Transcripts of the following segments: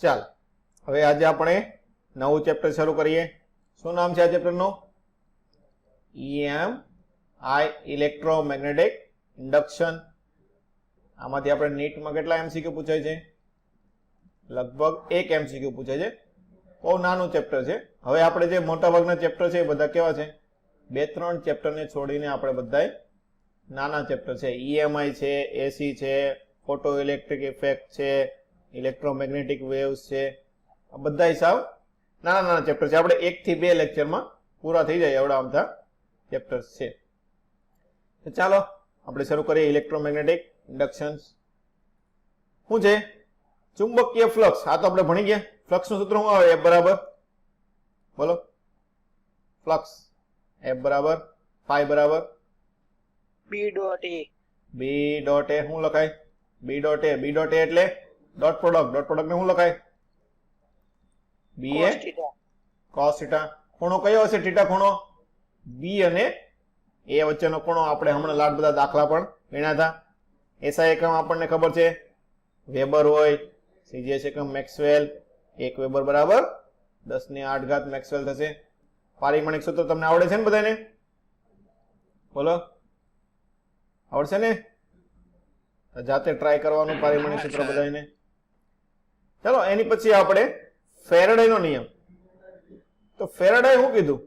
ચાલ હવે આજે આપણે નવું ચેપ્ટર શરૂ કરીએ. શું નામ છે આ ચેપ્ટરનું? EMI electromagnetic induction. આમાંથી આપણે નીટમાં કેટલા એમસીક્યુ પૂછાય છે? લગભગ 1 એમસીક્યુ પૂછાય છે. બહુ નાનું ચેપ્ટર છે. હવે આપણે જે મોટા ભાગના ચેપ્ટર છે એ બધા કેવા છે? 2-3 ચેપ્ટરને છોડીને આપણે બધા નાના ચેપ્ટર છે. EMI છે, AC છે, ફોટો ઇલેક્ટ્રિક ઇફેક્ટ છે, ઇલેક્ટ્રોમેગ્નેટિક વેવ્સ છે. આ બધા હિસાબ નાના નાના ચેપ્ટર છે. આપણે 1 થી 2 લેક્ચરમાં પૂરા થઈ જાય એવડા અમથા ચેપ્ટર્સ છે. તો ચાલો આપણે શરૂ કરીએ. ઇલેક્ટ્રોમેગ્નેટિક ઇન્ડક્શન્સ શું છે? ચુંબકીય ફ્લક્સ. આ તો આપણે ભણી ગયા. ફ્લક્સનું સૂત્ર શું આવે? F બરાબર, બોલો, ફ્લક્સ F બરાબર phi બરાબર B dot A. B dot A શું લખાય? B dot A. B dot A એટલે ડોટ પ્રોડક્ટ. ડોટ પ્રોડક્ટ ને શું લખાય? B A cos theta. ખૂણો કયો હશે? થીટા ખૂણો. B અને A વચ્ચેનો ખૂણો આપણે હમણાં લાડ બધા દાખલા પણ ગણ્યા હતા. SI એકમ આપણને ખબર છે વેબર હોય. CGS એકમ મેક્સવેલ. 1 વેબર બરાબર 10⁸ મેક્સવેલ થશે. પારિમાણિક સૂત્ર તમને આવડે છે ને બધાને? બોલો, આવડશે ને? જાતે ટ્રાય કરવાનું પારિમાણિક સૂત્ર બધાને. ચાલો એની પછી આપણે ફેરાડેનો નિયમ. તો ફેરાડે શું કીધું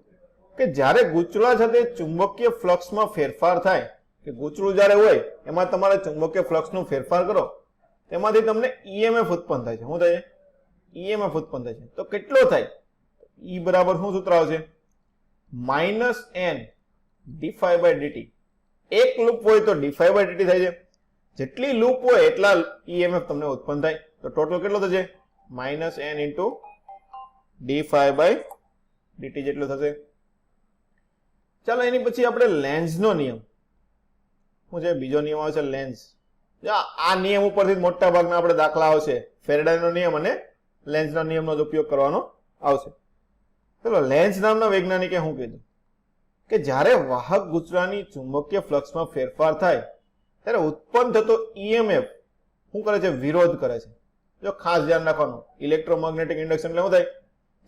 કે જ્યારે ગૂંચળા સાથે ચુંબકીય ફ્લક્સમાં ફેરફાર થાય, કે ગૂંચળું જ્યારે હોય એમાં તમારે ચુંબકીય ફ્લક્સનો ફેરફાર કરો, તેમાંથી તમને EMF ઉત્પન્ન થાય છે. શું થાય છે? EMF ઉત્પન્ન થાય છે. તો કેટલો થાય? E બરાબર શું સૂત્ર આવશે? -n d∅dt. એક લૂપ હોય તો d∅dt થાય છે. જેટલી લૂપ હોય એટલા EMF તમને ઉત્પન્ન થાય. તો ટોટલ કેટલો થશે? -n into d∅dt જેટલું થશે. ચાલો એની પછી આપણે લેન્ઝનો નિયમ. શું છે? બીજો નિયમ આવશે લેન્ઝ. આ નિયમ ઉપરથી મોટા ભાગના આપણે દાખલા આવશે. ફેરાડેનો નિયમ અને લેન્ઝના નિયમનો જ ઉપયોગ કરવાનો આવશે. ચલો, લેન્ઝ નામના વૈજ્ઞાનિકે શું કીધું કે જ્યારે વાહક ગૂંચળાની ચુંબકીય ફ્લક્સમાં ફેરફાર થાય ત્યારે ઉત્પન્ન થતો EMF શું કરે છે? વિરોધ કરે છે. જો ખાસ ધ્યાન રાખવાનું, ઇલેક્ટ્રોમેગ્નેટિક ઇન્ડક્શન એટલે શું થાય?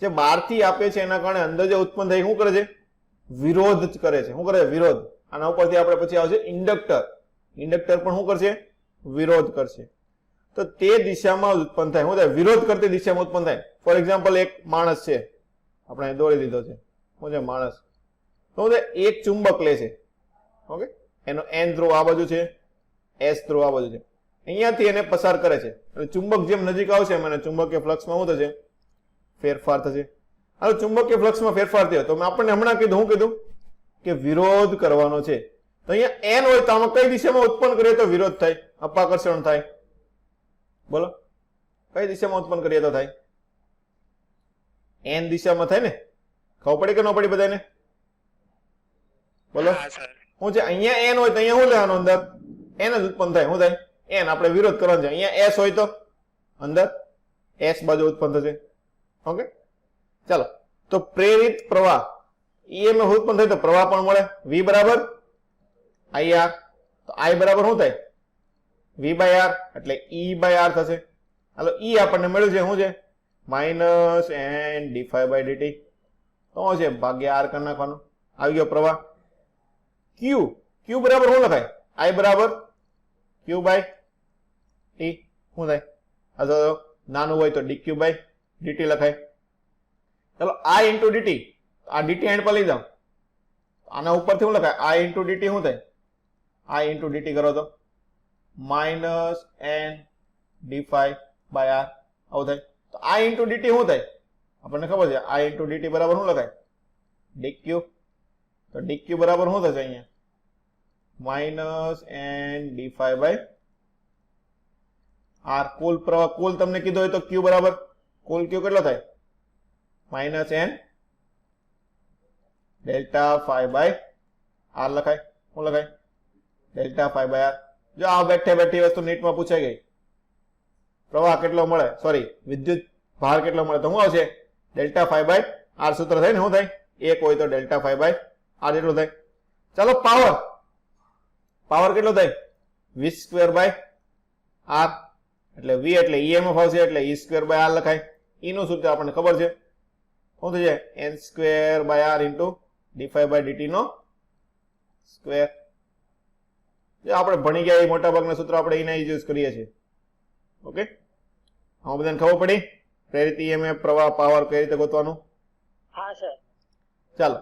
જે બહારથી આપે છે એના કારણે અંદર જે ઉત્પન્ન થાય શું કરે છે? વિરોધ કરે છે. શું કરે છે? વિરોધ. આના ઉપરથી આપણે પછી આવશે ઇન્ડક્ટર. ઇન્ડક્ટર પણ શું કરશે? વિરોધ કરશે. તો તે દિશામાં ઉત્પન્ન થાય. શું થાય? વિરોધ કરતી દિશામાં ઉત્પન્ન થાય. ફોર એક્ઝામ્પલ, એક માણસ છે, આપણે દોરી દીધો છે. શું છે? માણસ. તો એક ચુંબક લે છે. ઓકે, એનો N ધ્રુવ આ બાજુ છે, S ધ્રુવ આ બાજુ છે. અહીંયાથી એને પસાર કરે છે. એટલે ચુંબક જેમ નજીક આવશે એમ એને ચુંબકીય ફ્લક્સમાં શું થશે? ફેરફાર થશે. હવે ચુંબકીય ફ્લક્સમાં ફેરફાર થયો તો મેં આપણને હમણાં કીધું, શું કીધું? કે વિરોધ કરવાનો છે. તો અહીંયા N હોય તો આમાં કઈ દિશામાં ઉત્પન્ન કરીએ તો વિરોધ થાય? અપાકર્ષણ થાય. બોલો, કઈ દિશામાં ઉત્પન્ન કરીએ તો થાય? N દિશામાં થાય ને? ખબર પડી કે ન પડી બધાને? બોલો, શું છે? અહીંયા N હોય તો અહીંયા શું લેવાનું? અંદર N જ ઉત્પન્ન થાય. શું થાય? N. આપણે વિરોધ કરવાનો છે. અહીંયા S હોય તો અંદર S બાજુ ઉત્પન્ન થશે. ઓકે, ચાલો. તો પ્રેરિત પ્રવાહ EMF ઉત્પન્ન થાય તો પ્રવાહ પણ મળે. V બરાબર IR. તો I બરાબર શું થાય? V/R. એટલે E/R થશે. હાલો, E આપણને મળ્યું છે શું છે? -n d∅dt. તો શું છે? ભાગ્યા R કરી નાખવાનું. આવી ગયો પ્રવાહ. Q. Q બરાબર શું લખાય? I બરાબર Q/T. શું થાય? આ તો નાનું હોય તો dq/dt લખાય. ચલો, I into dt. આ dt એન્ડ પર લઈ જાઓ. આના ઉપરથી શું લખાય? I into dt શું થાય? I into dt કરો તો -n d∅ by R આવું થાય. તો I into dt શું થાય? આપણને ખબર છે I into dt બરાબર શું લખાય? dq. તો dq બરાબર શું થશે? અહીંયા -n d∅ R. કુલ પ્રવાહ, કુલ તમને કીધું હોય તો q બરાબર, કુલ q કેટલો થાય? -n ∆ϕ/R લખાય. શું લખાય? ∆ϕ/R. જો આ બેઠે બેઠી વસ્તુ નીટમાં પૂછાઈ ગઈ. પ્રવાહ કેટલો મળે, સોરી વિદ્યુત ભાર કેટલો મળે તો શું આવશે? ∆ϕ/R સૂત્ર થાય ને. શું થાય? 1 હોય તો ∆ϕ/R જેટલો થાય. ચાલો, પાવર. પાવર કેટલો થાય? v²/R. એટલે v એટલે EMF આવશે એટલે e સ્ક્વેર બાય r લખાય. E નું સૂત્ર આપણને ખબર છે શું થશે n square by r into d5 by dt નો સ્ક્વેર. જે આપણે ભણી ગયા એ મોટા ભાગના સૂત્ર આપણે એના યુઝ કરીએ છીએ. ઓકે, આમાં બધાને ખબર પડી પ્રેરિત EMF, પ્રવાહ, પાવર કઈ રીતે ગોતવાનું? હા સર. ચાલો,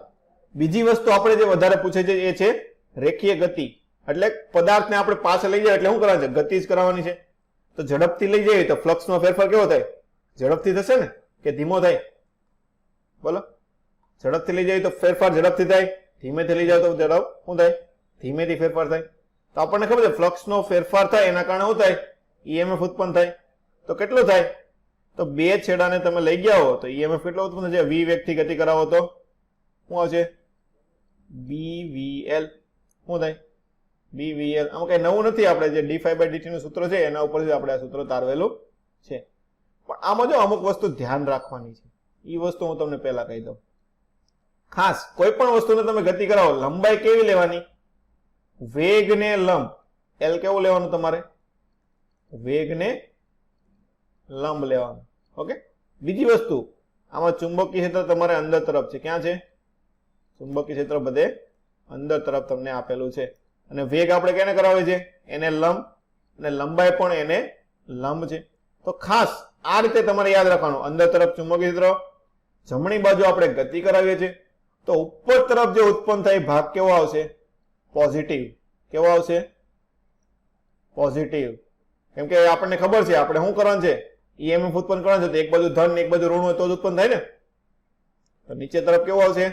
બીજી વસ્તુ આપણે જે વધારે પૂછે છે એ છે રેખીય ગતિ. એટલે પદાર્થને આપણે પાસે લઈ જાય એટલે શું કરવાનું છે? ગતિ જ કરાવવાની છે. તો ઝડપથી લઈ જઈએ તો ફ્લક્સનો ફેરફાર કેવો થાય? ઝડપથી થશે ને કે ધીમો થાય? બોલો, ઝડપથી લઈ જાય તો ફેરફાર ઝડપથી થાય, ધીમેથી લઈ જાવ તો ઝડપ શું થાય? ધીમેથી ફેરફાર થાય. તો આપણને ખબર છે ફ્લક્સનો ફેરફાર થાય એના કારણે શું થાય? EMF ઉત્પન્ન થાય. તો કેટલું થાય? તો બે છેડાને તમે લઈ ગયા હો તો EMF કેટલો ઉત્પન્ન થશે? v વેગથી ગતિ કરાવો તો શું આવશે? BVL. શું થાય? BVL. આમાં કઈ નવું નથી, આપણે જે d5 by dt નું સૂત્ર છે એના ઉપર આપણે આ સૂત્ર તારવેલું છે. પણ આમાં જો અમુક વસ્તુ ધ્યાન રાખવાની છે, એ વસ્તુ હું તમને પહેલા કહી દઉં. ખાસ કોઈ પણ વસ્તુને તમે ગતિ કરાવો, લંબાઈ કેવી લેવાની? વેગને લંબ. L કેવું લેવાનું તમારે? વેગને લંબ લેવાનું. ઓકે, બીજી વસ્તુ આમાં ચુંબકીય ક્ષેત્ર તમારે અંદર તરફ છે. ક્યાં છે? ચુંબકીય ક્ષેત્ર બધે અંદર તરફ તમને આપેલું છે. અને વેગ આપણે કેને કરાવે છે? એને લંબ. અને લંબાઈ પણ એને લંબ છે. તો ખાસ આ રીતે તમારે યાદ રાખવાનું. અંદર તરફ ચુંબકીય ક્ષેત્ર, જમણી બાજુ આપણે ગતિ કરાવીએ છીએ તો ઉપર તરફ જે ઉત્પન્ન થાય ભાગ કેવો આવશે? પોઝિટિવ. કેવો આવશે? પોઝિટિવ. કેમ કે આપણને ખબર છે આપણે શું કરવાનું છે? EMF ઉત્પન્ન કરવાનું છે તો એક બાજુ ધન ને એક બાજુ ઋણ હોય તો જ ઉત્પન્ન થાય ને. તો નીચે તરફ કેવો આવશે?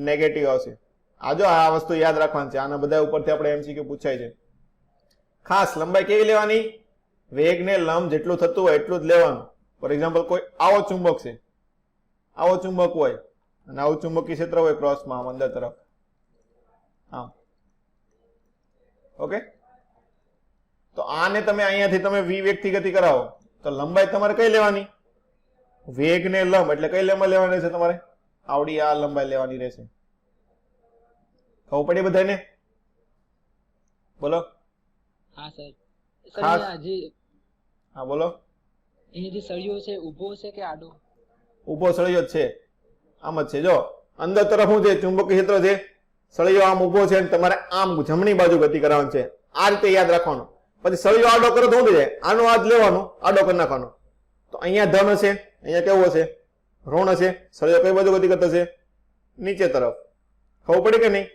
નેગેટિવ આવશે. આ જો આ વસ્તુ યાદ રાખવાની છે. આના બધા ઉપરથી આપણે MCQ પૂછાય છે. ખાસ લંબાઈ કેવી લેવાની? વેગને લંબ જેટલું થતું હોય એટલું જ લેવાનું. ફોર એક્ઝામ્પલ કોઈ આવો ચુંબક છે, આવો ચુંબક હોય અને આવું ચુંબકીય ક્ષેત્ર હોય ક્રોસમાં આમ અંદર તરફ આમ. ઓકે, તો આને તમે અહીંયાથી તમે v વેગથી ગતિ કરાવો તો લંબાઈ તમારે કઈ લેવાની? વેગને લંબ. એટલે કઈ લંબાઈ લેવાની રહેશે તમારે? આવડી આ લંબાઈ લેવાની રહેશે. ખબર પડી બધાને? બોલો. હા સર. ખાસ. આજે હા બોલો. એ જે સળિયો છે ઊભો છે કે આડો? ઊભો સળિયો જ છે. આમ જ છે. જો અંદર તરફ શું છે? ચુંબકીય ક્ષેત્ર છે. સળિયો આમ ઊભો છે અને તમારે આમ જમણી બાજુ ગતિ કરાવવાની છે. આ રીતે યાદ રાખવાનું. પછી સળિયો આડો કરો તો શું થઈ જાય? આનો હાથ લેવાનું, આડો કરી નાખવાનો. તો અહીંયા ધન હશે, અહીંયા કેવું હશે? ઋણ હશે. સળિયો કઈ બાજુ ગતિ કરતો હશે? નીચે તરફ. ખબર પડી કે નહીં?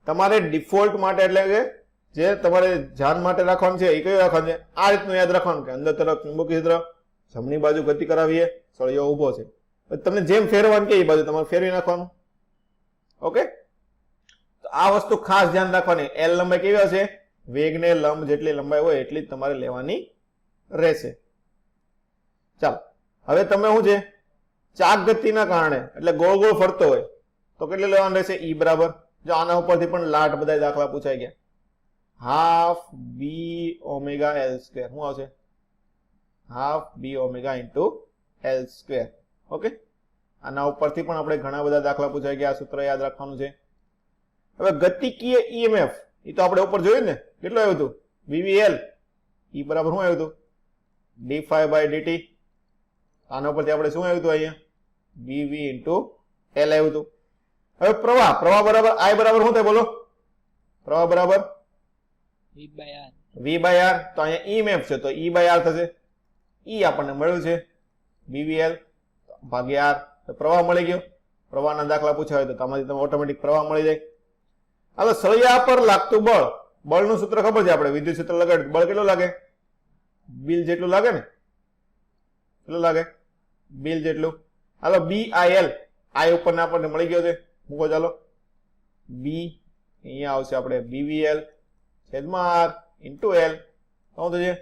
તમારે ડિફોલ્ટ માટે એટલે કે જે તમારે ધ્યાન માટે રાખવાનું છે એ કયું રાખવાનું છે? આ રીતનું યાદ રાખવાનું કે અંદર તરફ ચુંબકીય ક્ષેત્ર, જમણી બાજુ ગતિ કરાવીએ, સળિયો ઊભો છે. તમને જેમ ફેરવાનું કે એ બાજુ તમારે ફેરવી નાખવાનું. ઓકે, તો આ વસ્તુ ખાસ ધ્યાન રાખવાની. L લંબાઈ કેવી હશે? વેગને લંબ જેટલી લંબાઈ હોય એટલી જ તમારે લેવાની રહેશે. ચાલો, હવે તમે શું છે? ચાક ગતિના કારણે એટલે ગોળ ગોળ ફરતો હોય તો કેટલી લેવાનું રહેશે? E બરાબર. જો આના ઉપરથી પણ લાટ બધા દાખલા પૂછાઈ ગયા. Half B omega L square. શું આવશે? Half B omega into L square. Okay, આના ઉપરથી પણ આપણે ઘણા બધા દાખલા પૂછાઈ ગયા. આ સૂત્ર યાદ રાખવાનું છે. હવે ગતિકીય EMF એ તો આપણે ઉપર જોયું ને, કેટલું આવ્યું હતું? BVL. E બરાબર શું આવ્યું હતું? d5 by dt. આના ઉપરથી આપણે શું આવ્યું હતું? અહીંયા BV ઇન્ટુ L આવ્યું હતું. હવે પ્રવાહ, પ્રવાહ બરાબર I બરાબર શું થાય? બોલો. પ્રવાહ બરાબર V by R. તો અહીંયા EMF છે તો E by R થશે. E આપણને મળ્યું છે BVL ભાગ્યા R. તો પ્રવાહ મળી ગયો. પ્રવાહના દાખલા પૂછાય તો તમારી તમે ઓટોમેટિક પ્રવાહ મળી જાય. હવે સળિયા પર લાગતું બળ. બળનું સૂત્ર ખબર છે આપણે? વિદ્યુત ક્ષેત્ર લગાડ્યું બળ કેટલું લાગે? બિલ જેટલું લાગે ને? કેટલું લાગે? બિલ જેટલું. હાલો BIL. I ઉપર આપણને મળી ગયો છે. મૂકો ચાલો. B અહીંયા આવશે આપણે BVL છેદમાં R ઇન્ટુ L. શું થશે?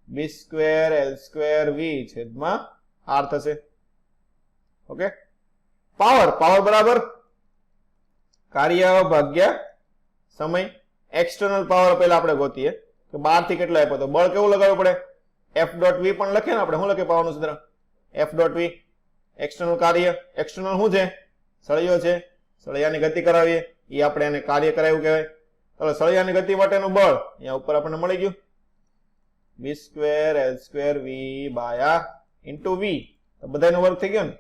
B square L square V છેદમાં R થશે. Okay, power. પાવર બરાબર કાર્ય ભાગ્યા સમય. એક્સટર્નલ પાવર પહેલા આપણે ગોતીએ કે બહાર થી કેટલો આપ્યો તો બળ કેવું લગાડવું પડે? F.V પણ લખીએ ને આપણે. શું લખીએ પાવરનું સૂત્ર? F.V. એક્સટર્નલ કાર્ય. એક્સટર્નલ શું છે? સળિયો છે. સળિયાની ગતિ કરાવીએ એ આપણે એને કાર્ય કરાવ્યું કહેવાય. ચાલો, સળિયાની ગતિ માટેનું બળ અહીંયા ઉપર આપણને મળી ગયું. v square l square v by r into v, તો બધાનો વર્ગ થઈ ગયો ને,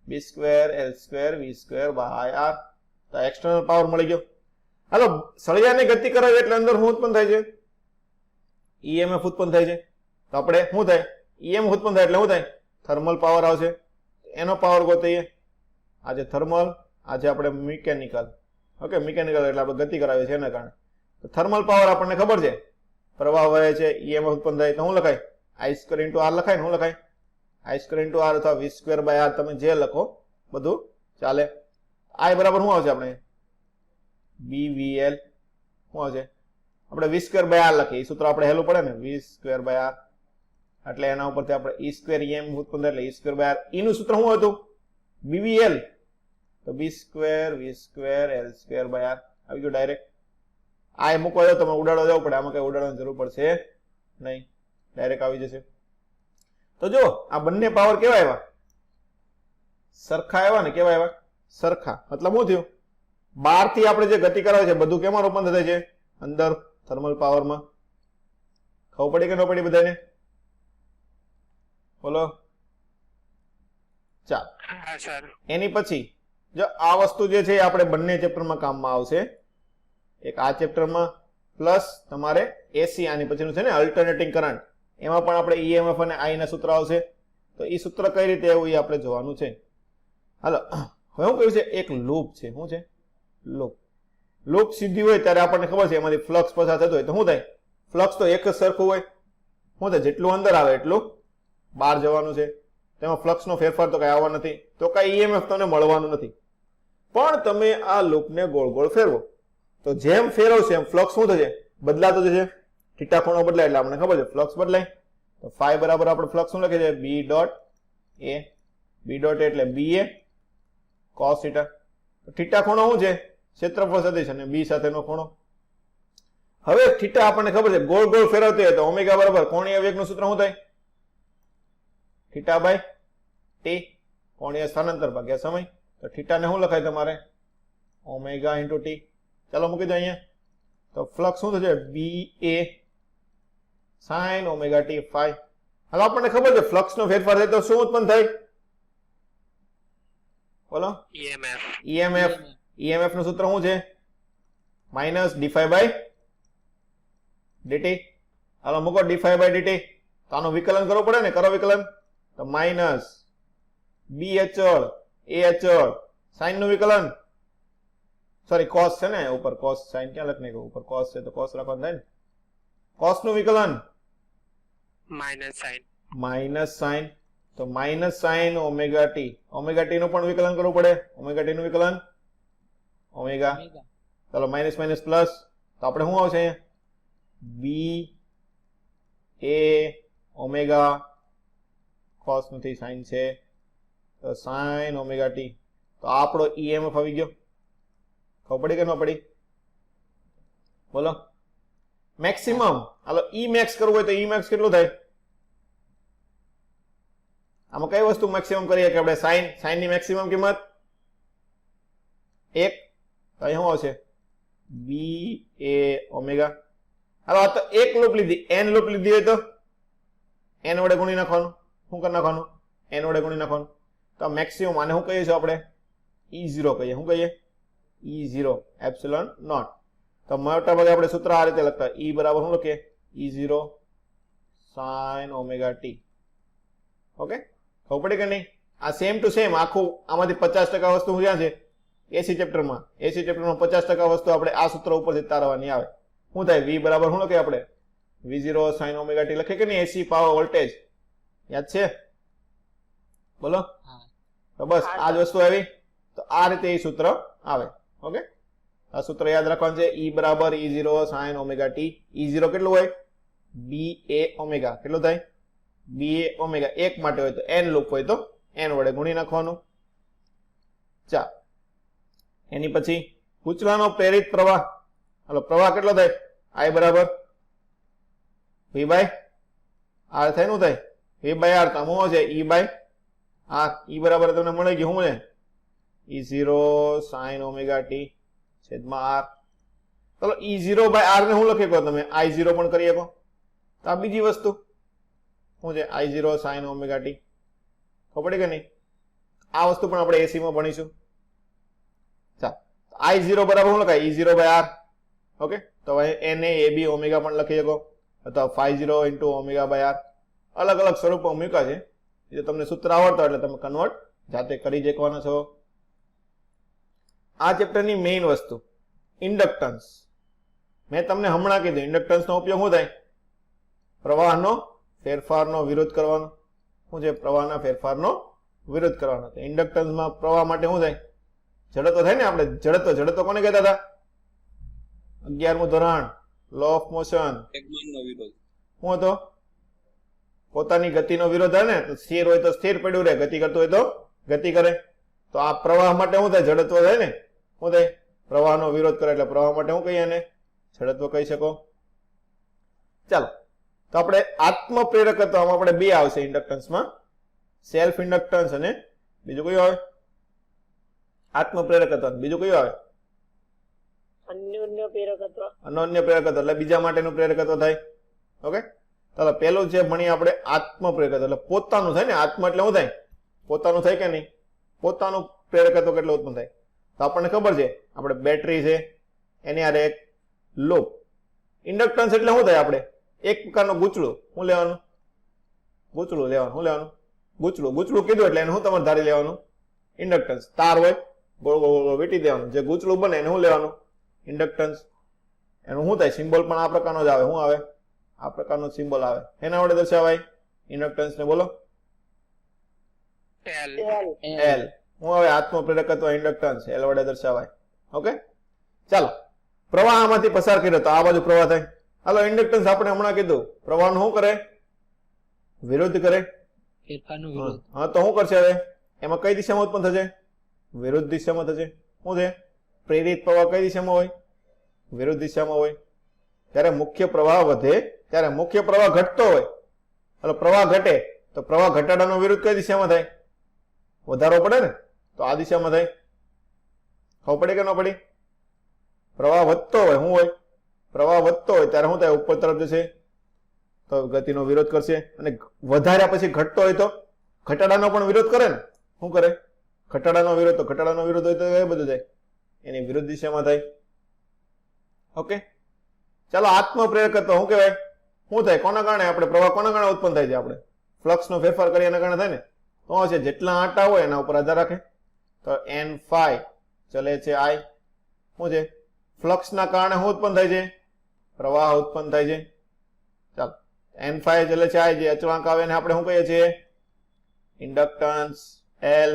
b square l square v square by r, તો એક્સટર્નલ પાવર મળી ગયો. હાલો સળિયાની ગતિ કરાવી એટલે અંદર શું ઉત્પન્ન થાય છે? EMF ઉત્પન્ન થાય છે. તો આપણે શું થાય? EMF ઉત્પન્ન થાય એટલે શું થાય? થર્મલ પાવર આવશે. એનો પાવર ગોતીએ. આજે થર્મલ, આજે આપણે મિકેનિકલ. ઓકે, મિકેનિકલ એટલે આપણે ગતિ કરાવીએ છીએ એના કારણે. તો થર્મલ પાવર આપણને ખબર છે, પ્રવાહ વહે છે, EMF ઉત્પન્ન થાય, તો શું લખાય? I સ્ક્વેર ઇન્ટુ r લખાય ને, શું લખાય? I સ્ક્વેર ઇન્ટુ r અથવા v સ્ક્વેર બાય r, તમે જે લખો બધું ચાલે. I બરાબર શું આવશે? આપણે BVL શું આવશે? આપણે v સ્ક્વેર બાય r લખીએ, એ સૂત્ર આપણે હેલું પડે ને, v સ્ક્વેર બાય r, એટલે એના ઉપરથી આપણે e સ્ક્વેર EMF ઉત્પન્ન થાય એટલે e square by r. E નું સૂત્ર શું હતું? BVL, તો b square v square l square by r આવી ગયું ડાયરેક્ટ. આ મૂકવા જાવ તમે ઉડાડવા જવું પડે, આમાં કઈ ઉડાડવાની જરૂર પડશે નહીં, ડાયરેક્ટ આવી જશે. તો જો આ બંને પાવર કેવા આવ્યા? સરખા આવ્યા ને. કેવા આવ્યા? સરખા. મતલબ શું થયું? બહારથી આપણે જે ગતિ કરાવે છે બધું કેમાં રૂપાંતર થાય છે? અંદર થર્મલ પાવરમાં. ખબર પડી કે ન પડી બધાને? બોલો. ચાલ, હા સર. એની પછી જો આ વસ્તુ જે છે એ આપણે બંને ચેપ્ટરમાં કામમાં આવશે. એક આ ચેપ્ટરમાં પ્લસ તમારે એસી આની પછીનું છે ને અલ્ટરનેટિંગ કરંટ, એમાં પણ આપણે EMF અને I ના સૂત્ર આવશે. તો એ સૂત્ર કઈ રીતે એવું એ આપણે જોવાનું છે. હાલો, હવે હું કહ્યું છે એક લૂપ છે. શું છે? લૂપ. લૂપ સીધી હોય ત્યારે આપણને ખબર છે એમાંથી ફ્લક્સ પસાર થતો હોય તો શું થાય? ફ્લક્સ તો એક જ સરખું હોય. શું થાય? જેટલું અંદર આવે એટલું બહાર જવાનું છે. તેમાં ફ્લક્સનો ફેરફાર તો કઈ આવવા નથી, તો કઈ EMF તમને મળવાનું નથી. પણ તમે આ લૂપને ગોળ ગોળ ફેરવો તો જેમ ફેરવશે એમ ફ્લક્સ શું થશે? બદલાતો જશે. થીટા ખૂણો બદલાય એટલે આપણને ખબર છે ફ્લક્સ બદલાય. તો ફાઈ બરાબર આપણે ફ્લક્સ શું લખીએ છીએ? b dot a. b dot a એટલે ba cos થીટા. થીટા ખૂણો શું છે? ક્ષેત્રફળ સદિશ અને b સાથેનો ખૂણો. હવે થીટા આપણને ખબર છે ગોળ ગોળ ફેરવતી હોય તો ઓમેગા બરાબર કોણીય વેગનું સૂત્ર શું થાય? થીટા બાય ટી, કોણીય સ્થાનાંતર ભાગ્યા સમય. તો થીટાને શું લખાય તમારે? Omega into T. ચાલો મૂકી દો અહીંયા. તો ફ્લક્સ શું થશે? ba sin omega t phi. હવે આપણને ખબર છે ફ્લક્સનો ફેરફાર થાય તો શું ઉત્પન્ન થાય? બોલો. EMF નું સૂત્ર શું છે? Minus D five by DT. હાલો મૂકો ડી5 બાય ડીટી. તો આનું વિકલન કરવું પડે ને, કરો વિકલન. તો માઇનસ બી અચળ એ અચળ સાઇન નું વિકલન, સોરી કોસ છે ને ઉપર, કોસ સાઇન ક્યાં લખને ગયું? ઉપર કોસ છે તો કોસ રાખવાનું થાય ને. કોસ નું વિકલન માઇનસ સાઇન, તો minus sine omega T. Omega T નું પણ વિકલન કરવું પડે. ઓમેગા ટી નું વિકલન ઓમેગા. ચાલો માઇનસ માઇનસ પ્લસ, તો આપણે શું આવશે અહીંયા? બી એ ઓમેગા કોસ નથી સાઇન છે તો સાઇન ઓમેગા ટી. તો આપણો EMF આવી ગયો. ખબર પડી કે ન પડી? બોલો. મેક્સિમમ. હાલો E મેક્સ કરવું હોય તો E મેક્સ કેટલું થાય? આમાં કઈ વસ્તુ મેક્સિમમ કરીએ કે આપણે? સાઇન ની મેક્સિમમ કિંમત 1. તો અહીં શું આવશે? બી એ ઓમેગા. હાલો આ તો એક લૂપ લીધી, n લૂપ લીધી હોય તો n વડે ગુણી નાખવાનું. શું કરી નાખવાનું? n વડે ગુણી નાખવાનું. તો મેક્સિમમ આને શું કહીએ છીએ આપણે? E0 કહીએ. શું કહીએ? E0 epsilon not. તો મોટા ભાગે આપણે સૂત્ર આ રીતે લખતા, E બરાબર શું લખીએ? E0 sin omega T. Okay, ખબર પડી કે નહીં? આ સેમ ટુ સેમ આખું આમાંથી 50% વસ્તુ ક્યાં છે? એસી ચેપ્ટરમાં. એસી ચેપ્ટરમાં 50% વસ્તુ આપણે આ સૂત્ર ઉપરથી તારવાની આવે. શું થાય? V બરાબર શું લખીએ આપણે? V0 sin ઓમેગા ટી લખીએ કે નહીં? એસી પાવર વોલ્ટેજ યાદ છે? બોલો. તો બસ આ જ વસ્તુ આવી. તો આ રીતે એ સૂત્ર આવે. ઓકે, આ સૂત્ર યાદ રાખવાનું છે. E બરાબર E0 sin omega T. E0 કેટલું હોય? BA omega. કેટલું થાય? BA omega. એક માટે હોય તો n લૂપ હોય તો n વડે ગુણી નાખવાનું. ચા એની પછી પૂછવાનો પ્રેરિત પ્રવાહ. હાલો પ્રવાહ કેટલો થાય? I બરાબર V બાય R થાય. નું થાય V બાય R. તો શું છે? E by R. E બરાબર તમને મળી ગયું શું છે? E0 sin ઓમેગા ટી છેદમાં R. ચલો E0 બાય R ને શું લખી શકો તમે? I0 પણ કરી શકો. તો આ બીજી વસ્તુ શું છે I0 sin ઓમેગા ટી, ખબર પડી કે નહીં? આ વસ્તુ પણ આપણે એસી માં ભણીશું. ચાલ, I0 બરાબર શું લખાય? E0 by R. ઓકે, તો હવે Na AB ઓમેગા પણ લખી શકો, અથવા phi0 into omega by R. અલગ અલગ સ્વરૂપો મૂક્યા છે. જો તમને સૂત્ર આવડતા એટલે તમે કન્વર્ટ જાતે કરી શકવાના છો. આ ચેપ્ટરની મેઇન વસ્તુ ઇન્ડક્ટન્સ. મેં તમને હમણાં કીધું ઇન્ડક્ટન્સનો ઉપયોગ શું થાય? પ્રવાહનો ફેરફારનો વિરોધ કરવાનો. શું છે? પ્રવાહના ફેરફારનો વિરોધ કરવાનો. તો ઇન્ડક્ટન્સમાં પ્રવાહ માટે શું થાય? જડત્વ થાય ને. આપણે જડત્વ કોને કહેતા હતા? 11મું ધોરણ, લો ઓફ મોશન. શું હતો? પોતાની ગતિનો વિરોધ થાય ને. તો સ્થિર હોય તો સ્થિર પડ્યું રહે, ગતિ કરતું હોય તો ગતિ કરે. તો આ પ્રવાહ માટે શું થાય? જડત્વ થાય ને. શું થાય? પ્રવાહનો વિરોધ કરે એટલે પ્રવાહ માટે શું કહીએ? એને જડત્વ કહી શકો. ચાલો, તો આપણે આત્મ પ્રેરકત્વમાં આપણે બે આવશે ઇન્ડક્ટન્સમાં, સેલ્ફ ઇન્ડક્ટન્સ અને બીજું કયું આવે? આત્મ પ્રેરકત્વ. બીજું કયું આવે? અન્યોન્ય પ્રેરકત્વ. અનન્ય પ્રેરકત્વ એટલે બીજા માટેનું પ્રેરકત્વ થાય. ઓકે, ચાલો પહેલું જે ભણીએ આપણે આત્મ પ્રેરકત્વ એટલે પોતાનું થાય ને. આત્મ એટલે શું થાય? પોતાનું થાય કે નહીં? પોતાનું પ્રેરકત્વ કેટલું ઉત્પન્ન થાય? તો આપણને ખબર છે, આપણે બેટરી છે એની આરે એક લૂપ. ઇન્ડક્ટન્સ એટલે શું થાય? આપણે એક પ્રકારનું ગૂંચળું. શું લેવાનું? ગૂંચળું લેવાનું. શું લેવાનું? ગૂંચળું કીધું એટલે એને શું તમારે ધારી લેવાનું? ઇન્ડક્ટન્સ. તાર હોય, ગોળ ગોળ ગોળ વીટી દેવાનું. જે ગૂંચળું બને એને શું લેવાનું? ઇન્ડક્ટન્સ. એનું શું થાય? સિમ્બોલ પણ આ પ્રકારનો જ આવે. શું આવે? આ પ્રકારનો સિમ્બોલ આવે. એના વડે દર્શાવાય ઇન્ડક્ટન્સ ને. બોલો. L. હું હવે આત્મ પ્રેરકત્વ ઇન્ડક્ટન્સ L વડે દર્શાવાય. ઓકે, ચાલો પ્રવાહ આમાંથી પસાર કર્યો તો આ બાજુ પ્રવાહ થાય. હાલો, ઇન્ડક્ટન્સ આપણે હમણાં કીધું પ્રવાહનું શું કરે? વિરોધ કરે. ફેરફારનો વિરોધ. હા, તો શું કરશે હવે? એમાં કઈ દિશામાં ઉત્પન્ન થશે? વિરુદ્ધ દિશામાં થશે. શું છે? પ્રેરિત પ્રવાહ કઈ દિશામાં હોય? વિરુદ્ધ દિશામાં હોય. ત્યારે મુખ્ય પ્રવાહ વધે, ત્યારે મુખ્ય પ્રવાહ ઘટતો હોય. એટલે પ્રવાહ ઘટે તો પ્રવાહ ઘટાડાનો વિરુદ્ધ કઈ દિશામાં થાય? વધારો પડે ને, તો આ દિશામાં થાય. ખબર પડે કે ન પડી? પ્રવાહ વધતો હોય, શું હોય? પ્રવાહ વધતો હોય ત્યારે શું થાય? ઉપર તરફ જશે તો ગતિનો વિરોધ કરશે. અને વધાર્યા પછી ઘટતો હોય તો ઘટાડાનો પણ વિરોધ કરે ને. શું કરે? ઘટાડાનો વિરોધ. તો ઘટાડાનો વિરોધ હોય તો એ બધું જાય, એની વિરુદ્ધ દિશામાં થાય. ઓકે, ચાલો આત્મ પ્રેરકત્વ શું કહેવાય? શું થાય? કોના કારણે? આપણે પ્રવાહ કોના કારણે ઉત્પન્ન થાય છે? આપણે ફ્લક્સનો ફેરફાર કરીએ એના કારણે થાય ને. તો છે જેટલા આંટા હોય એના ઉપર આધાર રાખે. તો n phi ચલે છે I. શું છે? ફ્લક્સના કારણે શું ઉત્પન્ન થાય છે? પ્રવાહ ઉત્પન્ન થાય છે. ચાલો, n phi ચલે છે I, જે અચળાંક આવે એને આપણે શું કહીએ છીએ? Inductance L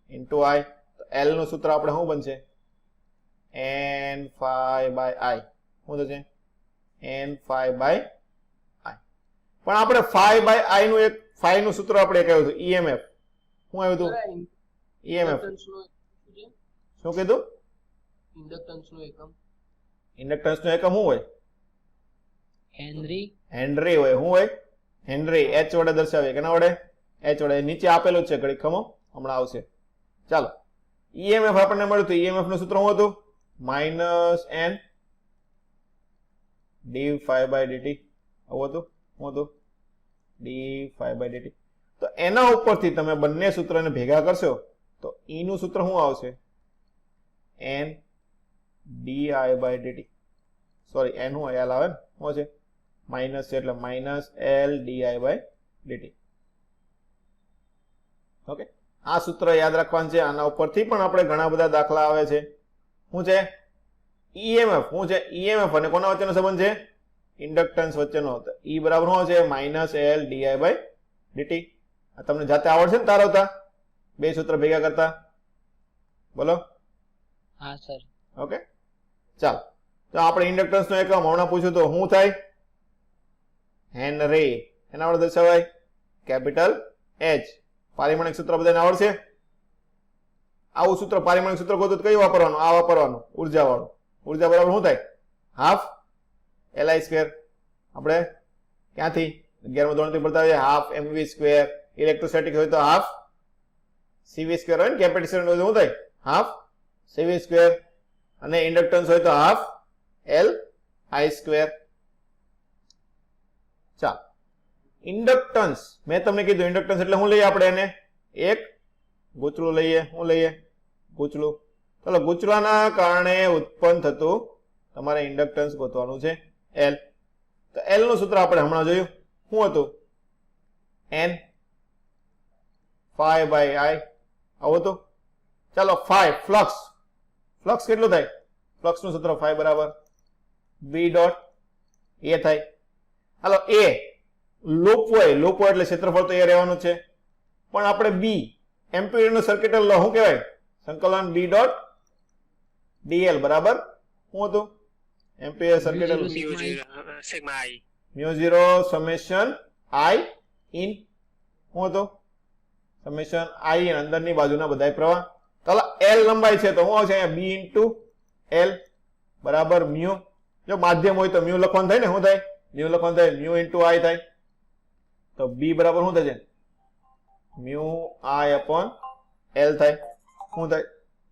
into I. તો L નું સૂત્ર આપણે શું બનશે? n phi by I. શું થશે? n phi by I. પણ આપણે phi by I નું એક phi નું સૂત્ર આપણે એક આવ્યું હતું EMF. શું આવ્યું હતું? EMF. શું કીધું? ઇન્ડક્ટન્સ નો એકમ શું હોય? હેનરી. હેનરી હોય. શું હોય? હેનરી. H વડે દર્શાવીએ. કેના વડે? H વડે. નીચે આપેલું છે, ઘડીક ખમો, હમણાં આવશે. ચાલો, EMF આપણને મળ્યું હતું. EMF નું સૂત્ર શું હતું? -n d phi by dt. આવું હતું. શું હતું? d phi by dt. તો એના ઉપરથી તમે બંને સૂત્રને ભેગા કરશો તો E નું સૂત્ર શું આવશે? n di by dt. Sorry, n હું l આવે ને. શું છે? માઇનસ છે એટલે -l di by dt. Okay, આ સૂત્ર યાદ રાખવાનું છે. આના ઉપરથી પણ આપણે ઘણા બધા દાખલા આવે છે. શું છે? EMF. શું છે? EMF અને કોના વચ્ચેનો સંબંધ છે? ઇન્ડક્ટન્સ વચ્ચેનો. E બરાબર શું છે? -l di by dt. આ તમને જાતે આવડશે ને તારવતા? બે સૂત્ર ભેગા કરતા. બોલો. હા સર. ઓકે, ચાલો, તો આપણે ઇન્ડક્ટન્સ નો એકમ હમણાં પૂછ્યું તો શું થાય? હેનરી. એના વડે દર્શાવાય કેપિટલ H. પારિમાણિક સૂત્ર બધાને આવડશે? આવું સૂત્ર, પારિમાણિક સૂત્ર ગોતું તો કયું વાપરવાનું? આ વાપરવાનું, ઉર્જા વાળું. ઉર્જા બરાબર શું થાય? Half Li square. આપણે ક્યાંથી 11મા ધોરણથી ભણતા હોઈએ. Half mv square. ઇલેક્ટ્રોસ્ટેટિક હોય તો હાફ cv સ્ક્વેર હોય ને. કેપેસિટર હોય તો શું થાય? Half cv square. અને ઇન્ડક્ટન્સ હોય તો હાફ L I સ્ક્વેર. ચાલ ઇન્ડક્ટન્સ મેં તમને કીધું ઇન્ડક્ટન્સ એટલે શું લઈએ આપણે એને એક ગૂંચળું લઈએ શું લઈએ ગૂંચળું ચાલો ગૂંચળાના કારણે ઉત્પન્ન થતું તમારે ઇન્ડક્ટન્સ ગોતવાનું છે એલ તો એલ નું સૂત્ર આપણે હમણાં જોયું શું હતું એન phi by I આવું હતું ચાલો phi ફ્લક્સ ફ્લક્સ કેટલું થાય ફ્લક્સ નું સૂત્ર phi બરાબર b ડોટ એ થાય હાલો એ લૂપ હોય એટલે ક્ષેત્રફળ તો એ રહેવાનું છે પણ આપણે બી એમ્પિયર નું સર્કિટ લો શું કહેવાય સંકલન b ડોટ dl બરાબર શું હતું ampere circuit sigma I mu 0 summation i in શું હતું સમેશન i અંદરની બાજુના બધાય પ્રવાહ ચાલો l લંબાઈ છે તો શું આવશે અહીંયા b ઇન્ટુ l બરાબર મ્યુ જો માધ્યમ હોય તો મ્યુ લખવાનું થાય ને શું થાય મ્યુ લખવાનું થાય મ્યુ ઇન્ટુ i થાય તો b બરાબર શું થશે મ્યુ i અપોન l થાય શું થાય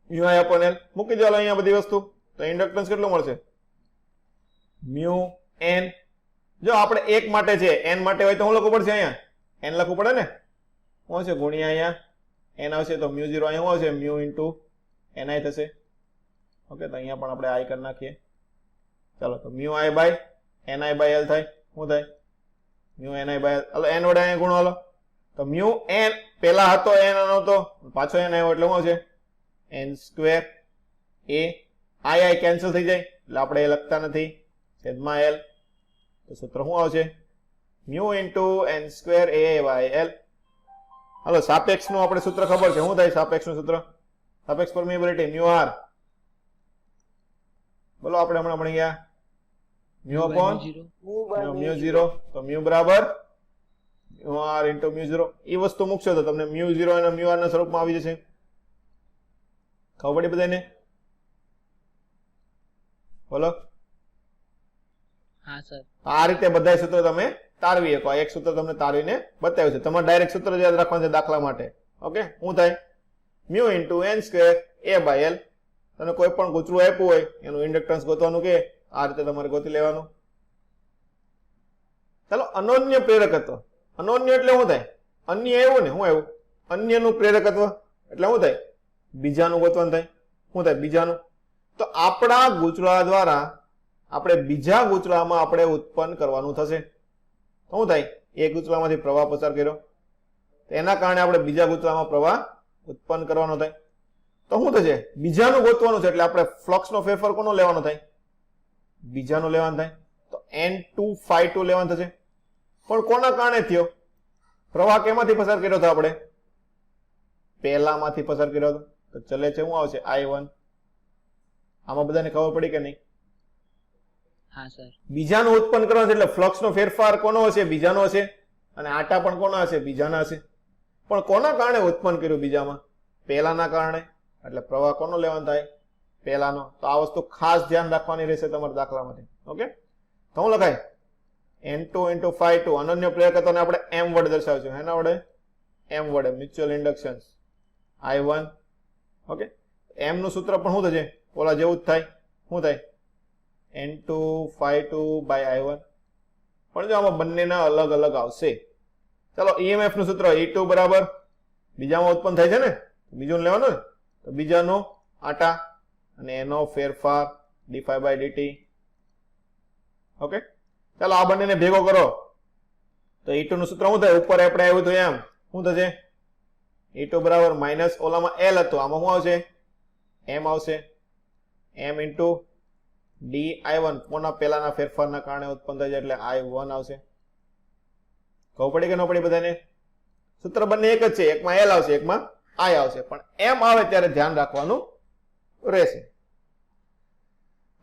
મ્યુ i અપોન l મૂકી દો અહીંયા બધી વસ્તુ તો ઇન્ડક્ટન્સ કેટલું મળશે મ્યુ n જો આપણે એક માટે છે n માટે હોય તો શું લખવું પડશે અહીંયા n લખવું પડે ને શું આવશે ગુણ્યા અહીંયા n આવશે તો મ્યુ 0 અહીંયા શું આવશે મ્યુ ઇન્ટુ ni થશે ઓકે તો અહીંયા પણ આપણે i કરી નાખીએ ચાલો તો mu i by ni by l થાય શું થાય mu ni by l n વડે અહીંયા ગુણો હાલો તો મ્યુ n પહેલા હતો n નહોતો પાછો n આવ્યો એટલે શું આવશે n square a i cancel થઈ જાય એટલે આપણે એ લખતા નથી છેદમાં l તો સૂત્ર શું આવશે mu into n square a by l હાલો સાપેક્ષ નું આપણે સૂત્ર ખબર છે શું થાય સાપેક્ષ નું સૂત્ર સાપેક્ષ પરમિએબિલિટી મ્યુ r બોલો આપણે હમણાં ભણી ગયા મ્યુ અપોન મ્યુ 0 તો મ્યુ બરાબર મ્યુ r ઇન્ટુ મ્યુ 0 એ વસ્તુ મૂકશો તો તમને મ્યુ 0 અને મ્યુ r ના સ્વરૂપમાં આવી જશે ખબર પડી બધાને બોલો હા સર આ રીતે બધા સૂત્રો તમે તારવી શકો એક સૂત્ર તમને તારવીને બતાવ્યું છે તમારે ડાયરેક્ટ સૂત્ર યાદ રાખવાનું છે દાખલા માટે ઓકે શું થાય mu into n square a by l તને કોઈ પણ ગૂંચળું આપ્યું હોય એનું ઇન્ડક્ટન્સ ગોતવાનું કે આ રીતે તમારે ગોતી લેવાનું ચાલો અનન્ય પ્રેરકત્વ અનન્ય એટલે શું થાય અન્ય એવું ને શું આવ્યું અન્યનું પ્રેરકત્વ એટલે શું થાય બીજાનું ગોતવાનું થાય શું થાય બીજાનું તો આપણા ગૂંચળા દ્વારા આપણે બીજા ગૂંચળામાં આપણે ઉત્પન્ન કરવાનું થશે શું થાય એક ગૂંચળામાંથી પ્રવાહ પસાર કર્યો તો એના કારણે આપણે બીજા ગૂંચળામાં પ્રવાહ ઉત્પન્ન કરવાનો થાય તો શું થશે બીજાનું ગોતવાનું છે એટલે આપણે ફ્લક્સનો ફેરફાર કોનો લેવાનો થાય બીજાનું લેવાનું થાય તો n2 phi2 લેવાનું થશે પણ કોના કારણે થયો પ્રવાહ કેમાંથી પસાર કર્યો હતો આપણે પહેલામાંથી પસાર કર્યો હતો તો ચલે છે શું આવશે i1 આમાં બધાને ખબર પડી કે નહીં હા સર બીજાનું ઉત્પન્ન કરવાનું છે એટલે ફ્લક્સનો ફેરફાર કોનો હશે બીજાનો હશે અને આટા પણ કોના હશે બીજાના હશે પણ કોના કારણે ઉત્પન્ન કર્યું બીજામાં પહેલાના કારણે એટલે પ્રવાહ કોનો લેવાનો થાય પહેલાનો તો આ વસ્તુ ખાસ ધ્યાન રાખવાની રહેશે તમારા દાખલામાંથી ઓકે તો હું લખાય n2 into phi2 અનન્ય પ્રેરકત્વને આપણે m વડે દર્શાવશું એના વડે m વડે mutual inductions i1 okay m નું સૂત્ર પણ શું થશે ઓલા જેવું જ થાય શું થાય n2 phi2 by i1 પણ જો આમાં બંનેના અલગ અલગ આવશે ચાલો emf નું સૂત્ર E2 બરાબર બીજામાં ઉત્પન્ન થાય છે ને બીજું લેવાનું ને તો બીજાનો આટા અને એનો ફેરફાર d phi by dt okay ચાલો આ બંનેને ભેગો કરો તો E2 નું સૂત્ર શું થાય ઉપર આપણે આવ્યું તો એમ શું થશે E2 બરાબર માઇનસ ઓલામાં L હતું આમાં શું આવશે m આવશે m ઇન્ટુ di1 કોના પહેલાના ફેરફારના કારણે ઉત્પન્ન થાય છે એટલે i1 આવશે ખબર પડી કે ન પડી બધાને સૂત્ર બંને એક જ છે એકમાં L આવશે એકમાં i આવશે પણ m આવે ત્યારે ધ્યાન રાખવાનું રહેશે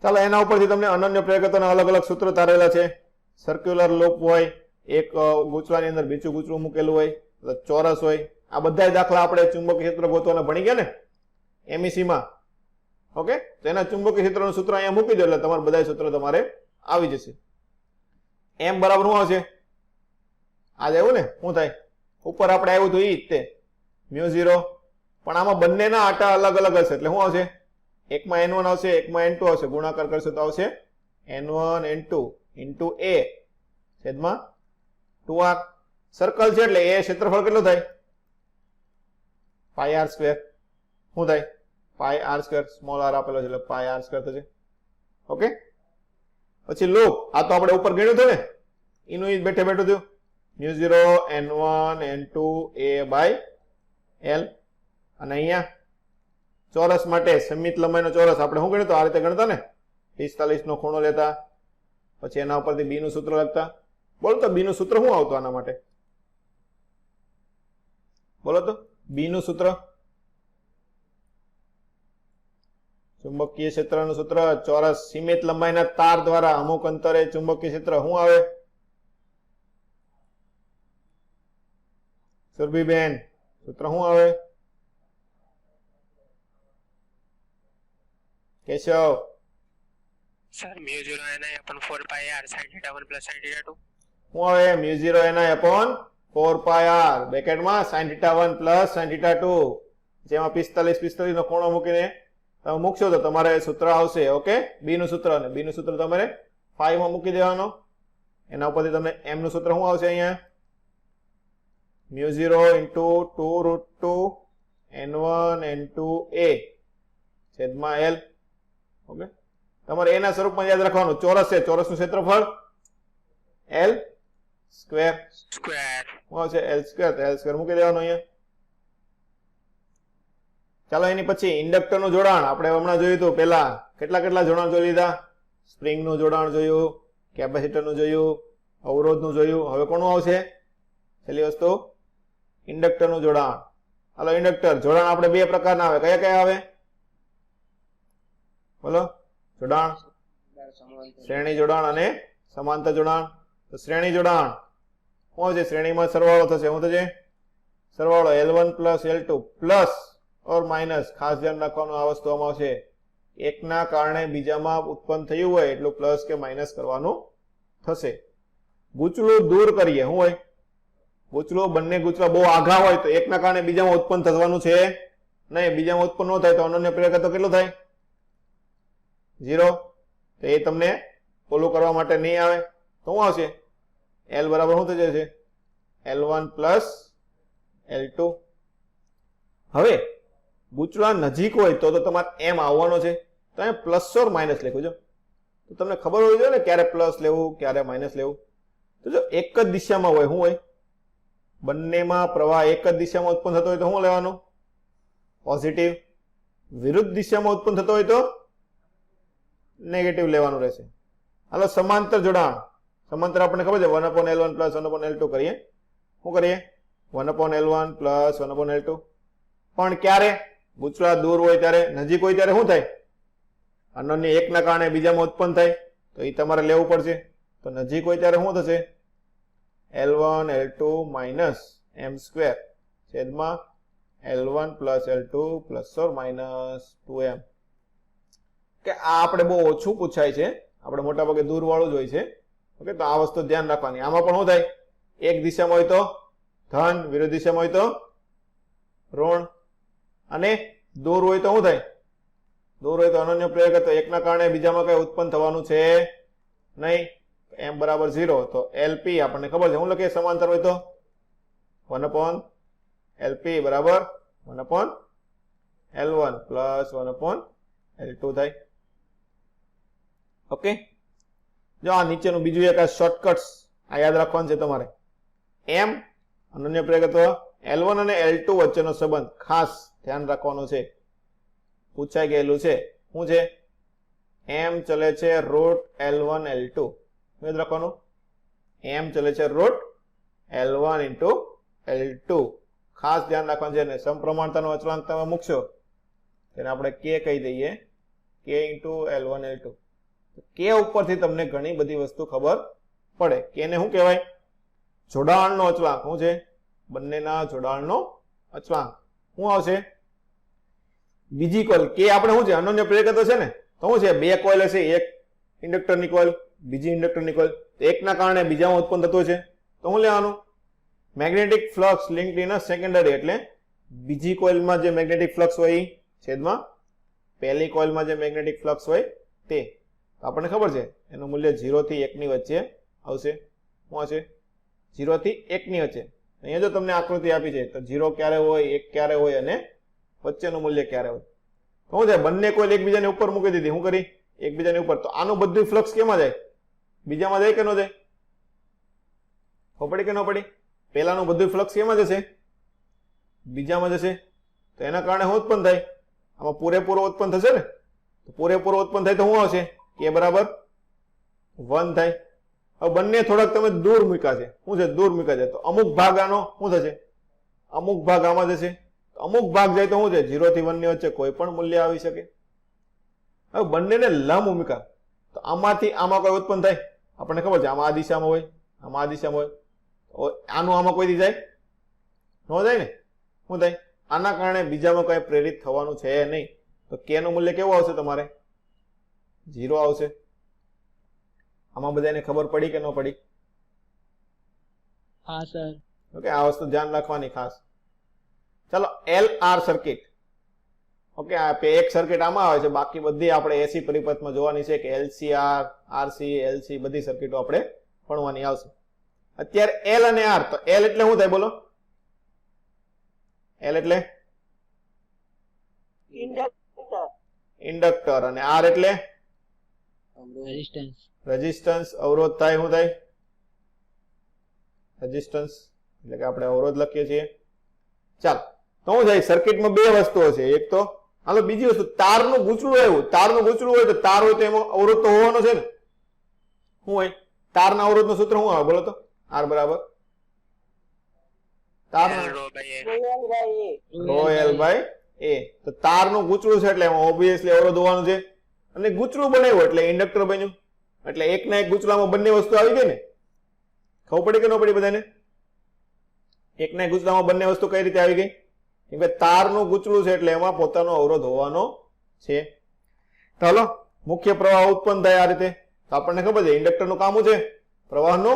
ચાલો એના ઉપરથી તમને અનન્ય પ્રેરકત્વના અલગ અલગ સૂત્રો તારેલા છે સર્ક્યુલર લૂપ હોય એક ગૂંચળાની અંદર બીજું ગૂંચળું મૂકેલું હોય ચોરસ હોય આ બધા દાખલા આપણે ચુંબકીય ક્ષેત્ર ગોતવાના ભણી ગયા ને MEC માં ઓકે તો એના ચુંબકીય ક્ષેત્રનું સૂત્ર અહીંયા મૂકી દો એટલે તમારે બધા સૂત્રો તમારે આવી જશે m બરાબર શું આવશે આ એવું ને શું થાય ઉપર આપણે આવ્યું હતું એ જ તે μ0 પણ આમાં બંનેના આટા અલગ અલગ હશે એટલે શું આવશે એકમાં n1 આવશે એકમાં n2 આવશે ગુણાકાર કરશે તો આવશે n1 n2 into a છેદમાં 2r સર્કલ છે એટલે એ ક્ષેત્રફળ કેટલું થાય પાઈ આર સ્ક્વેર શું થાય પાઈ આર સ્ક્વેર સ્મોલ આર આપેલો છે એટલે પાઈ આર સ્ક્વેર થશે ઓકે પછી લૂપ આ તો આપણે ઉપર ગણ્યું હતું ને એનું ઈ બેઠે બેઠું થયું μ0 n1 n2 a by l અને અહીંયા ચોરસ માટે સમિત લંબાઈનો ચોરસ આપણે શું ગણ્યું તો આ રીતે ગણતા ને 45 નો ખૂણો લેતા પછી એના ઉપરથી બી નું સૂત્ર લખતા બોલો તો બી નું સૂત્ર શું આવતું આના માટે બોલો તો બી નું સૂત્ર ચુંબકીય ક્ષેત્રનું સૂત્ર ચોરસ સીમિત લંબાઈના તાર દ્વારા અમુક અંતરે ચુંબકીય ક્ષેત્ર શું આવે સુરભીબેન સૂત્ર શું આવે Keshav sir mu 0 ni upon 4 pi r sin theta 1 plus sin theta 2 શું આવે μ0 ni upon 4 pi r બ્રેકેટમાં sin theta 1 plus sin theta 2 જેમાં 45 નો ખૂણો મૂકીને તમે મૂકશો તો તમારે સૂત્ર આવશે ઓકે બી નું સૂત્ર અને બી નું સૂત્ર તમારે 5 માં મૂકી દેવાનો એના ઉપરથી તમને m નું સૂત્ર શું આવશે અહીંયા μ0 into 2√2 n1 n2 a છેદમાં l ઓકે તમારે એના સ્વરૂપમાં યાદ રાખવાનું ચોરસ છે ચોરસનું ક્ષેત્રફળ l સ્ક્વેર square શું આવશે l સ્ક્વેર મૂકી દેવાનું અહીંયા ચાલો એની પછી ઇન્ડક્ટરનું જોડાણ આપણે હમણાં જોયું હતું પહેલા કેટલા જોડાણ જોઈ લીધા સ્પ્રિંગનું જોડાણ જોયું કેપેસિટરનું જોયું અવરોધનું જોયું હવે કોનું આવશે છેલ્લી વસ્તુ ઇન્ડક્ટરનું જોડાણ હાલો ઇન્ડક્ટર જોડાણ આપણે બે પ્રકારના આવે કયા આવે બોલો જોડાણ શ્રેણી જોડાણ અને સમાંતર જોડાણ તો શ્રેણી જોડાણ શું છે શ્રેણીમાં સરવાળો થશે શું થશે સરવાળો L1 plus L2 plus or minus ખાસ ધ્યાન રાખવાનું આ વસ્તુ આમાં આવશે એકના કારણે બીજામાં ઉત્પન્ન થયું હોય એટલું પ્લસ કે માઇનસ કરવાનું થશે ગૂંચળું દૂર કરીએ શું હોય ગૂંચળું બંને ગૂંચળા બહુ આઘા હોય તો એકના કારણે બીજામાં ઉત્પન્ન થવાનું છે નહીં બીજામાં ઉત્પન્ન ન થાય તો અનન્ય પ્રેરક તો કેટલું થાય 0 તો એ તમને ઓલું કરવા માટે નહીં આવે તો શું આવશે L બરાબર શું થઈ જશે L1 plus L2 હવે ગૂંચળા નજીક હોય તો તમારે એમ આવવાનો છે તો અહીંયા પ્લસ ઓર માઇનસ લખ્યું છે તો તમને ખબર હોવી જોઈએ ને ક્યારે પ્લસ લેવું ક્યારે માઇનસ લેવું તો જો એક જ દિશામાં હોય શું હોય બંનેમાં પ્રવાહ એક જ દિશામાં ઉત્પન્ન થતો હોય તો શું લેવાનું પોઝિટિવ વિરુદ્ધ દિશામાં ઉત્પન્ન થતો હોય તો નેગેટિવ લેવાનું રહેશે હાલો સમાંતર જોડાણ સમાંતર આપણને ખબર છે 1/L1 plus 1/L2 કરીએ શું કરીએ 1/L1 plus 1/L2 પણ ક્યારે ગૂંચળા દૂર હોય ત્યારે નજીક હોય ત્યારે શું થાય અનન્ય એકના કારણે બીજામાં ઉત્પન્ન થાય તો એ તમારે લેવું પડશે તો નજીક હોય ત્યારે શું થશે L1 L2 minus m square છેદમાં L1 plus L2 plus or minus 2m કે આ આપણે બહુ ઓછું પૂછાય છે આપણે મોટા ભાગે દૂર વાળું જ હોય છે ઓકે તો આ વસ્તુ ધ્યાન રાખવાની આમાં પણ શું થાય એક દિશામાં હોય તો ધન વિરુદ્ધ દિશામાં હોય તો ઋણ અને દૂર હોય તો શું થાય દૂર હોય તો અનન્ય પ્રેરક તો એકના કારણે બીજામાં કઈ ઉત્પન્ન થવાનું છે નહીં m બરાબર 0 તો LP આપણને ખબર છે શું લખીએ સમાંતર હોય તો 1/LP બરાબર 1/L1 plus 1/L2 થાય ઓકે જો આ નીચેનું બીજું એક આ શોર્ટકટ્સ આ યાદ રાખવાનું છે તમારે m અનન્ય પ્રેરકત્વ L1 અને L2 વચ્ચેનો સંબંધ ખાસ ધ્યાન રાખવાનો છે પૂછાઈ ગયેલું છે શું છે m ચલે છે √L1 L2 યાદ રાખવાનું m ચલે છે √L1 into L2 ખાસ ધ્યાન રાખવાનું છે ને સમપ્રમાણતાનો અચળાંક તમે મૂકશો તેને આપણે k કહી દઈએ k into L1 L2 k ઉપરથી તમને ઘણી બધી વસ્તુ ખબર પડે k ને શું કહેવાય જોડાણનો અચળાંક શું છે બંનેના જોડાણનો અચળાંક શું આવશે બીજી કોઇલ કે આપણે શું છે અનન્ય પ્રેરકત્વ છે ને તો શું છે બે કોઇલ હશે એક ઇન્ડક્ટરની કોઇલ બીજી ઇન્ડક્ટરની કોઇલ તો એકના કારણે બીજામાં ઉત્પન્ન થતું છે તો શું લેવાનું magnetic flux linked in a secondary એટલે બીજી કોઇલમાં જે મેગ્નેટિક ફ્લક્સ હોય એ છેદમાં પહેલી કોઇલમાં જે મેગ્નેટિક ફ્લક્સ હોય તે આપણને ખબર છે એનું મૂલ્ય 0 થી 1 ની વચ્ચે આવશે શું હશે 0 થી 1 ની વચ્ચે. અહીંયા જો તમને આકૃતિ આપી છે તો 0 ક્યારે હોય, 1 ક્યારે હોય અને વચ્ચેનું મૂલ્ય ક્યારે હોય. તો શું થાય, બંને કોઈલ એકબીજાની ઉપર મૂકી દીધી. શું કરી? એકબીજાની ઉપર. તો આનું બધું ફ્લક્સ કેમાં જાય? બીજામાં જાય કે ન જાય? ખબર પડી કે ન પડી? પહેલાનું બધું ફ્લક્સ કેમાં જશે? બીજામાં જશે. તો એના કારણે શું ઉત્પન્ન થાય? આમાં પૂરેપૂરો ઉત્પન્ન થશે ને. તો પૂરેપૂરો ઉત્પન્ન થાય તો શું આવશે? કે બરાબર 1 થાય. હવે બંને થોડાક તમે દૂર મૂક્યા છે. શું છે? દૂર મૂક્યા છે. તો અમુક ભાગ આનો શું થશે? અમુક ભાગ આમાં જશે. અમુક ભાગ જાય તો શું છે? 0 થી 1 ની વચ્ચે કોઈ પણ મૂલ્ય આવી શકે. હવે બંનેને લંબ મૂક્યા તો આમાંથી આમાં કોઈ ઉત્પન્ન થાય? આપણને ખબર છે આમાં આ દિશામાં હોય, આમાં આ દિશામાં હોય. આનું આમાં કોઈ દી જાય? ન જાય ને. શું થાય? આના કારણે બીજામાં કઈ પ્રેરિત થવાનું છે નહીં. તો કે નું મૂલ્ય કેવું આવશે તમારે? 0 આવશે. આમાં બધાને ખબર પડી કે ન પડી? હા સર. ઓકે, આ વસ્તુ ધ્યાન રાખવાની ખાસ. ચાલો LR સર્કિટ. ઓકે, આ એક સર્કિટ આમાં આવે છે, બાકી બધી આપણે એસી પરિપથમાં જોવાની છે કે LCR, RC, LC બધી સર્કિટો આપણે ભણવાની આવશે. અત્યારે L અને R. તો L એટલે શું થાય બોલો? L એટલે ઇન્ડક્ટર અને R એટલે રેઝિસ્ટન્સ. રેઝિસ્ટન્સ, અવરોધ થાય. શું થાય? રેઝિસ્ટન્સ એટલે કે આપણે અવરોધ લખીએ છીએ. ચાલ, તો શું થાય? સર્કિટમાં બે વસ્તુઓ છે. એક તો હાલો બીજી વસ્તુ, તારનું ગૂંચળું આવ્યું. તારનું ગૂંચળું હોય તો તાર હોય તો એમાં અવરોધ તો હોવાનો છે ને. શું હોય? તારના અવરોધનું સૂત્ર શું આવે બોલો તો? R બરાબર તારના L by A. તો તારનું ગૂંચળું છે એટલે એમાં ઓબ્વિયસલી અવરોધ હોવાનું છે. અને ગૂંચળું બનાવ્યું એટલે ઇન્ડક્ટર બન્યું. એટલે એક ના એક ગૂંચળામાં બંને વસ્તુ આવી ગઈ ને. ખબર પડી કે ન પડી બધાને? એક ના એક ગૂંચળામાં બંને વસ્તુ કઈ રીતે આવી ગઈ? કેમ કે તારનું ગૂંચળું છે એટલે એમાં પોતાનો અવરોધ હોવાનો છે. તો હાલો, મુખ્ય પ્રવાહ ઉત્પન્ન થાય આ રીતે. તો આપણને ખબર છે ઇન્ડક્ટરનું કામ શું છે? પ્રવાહનો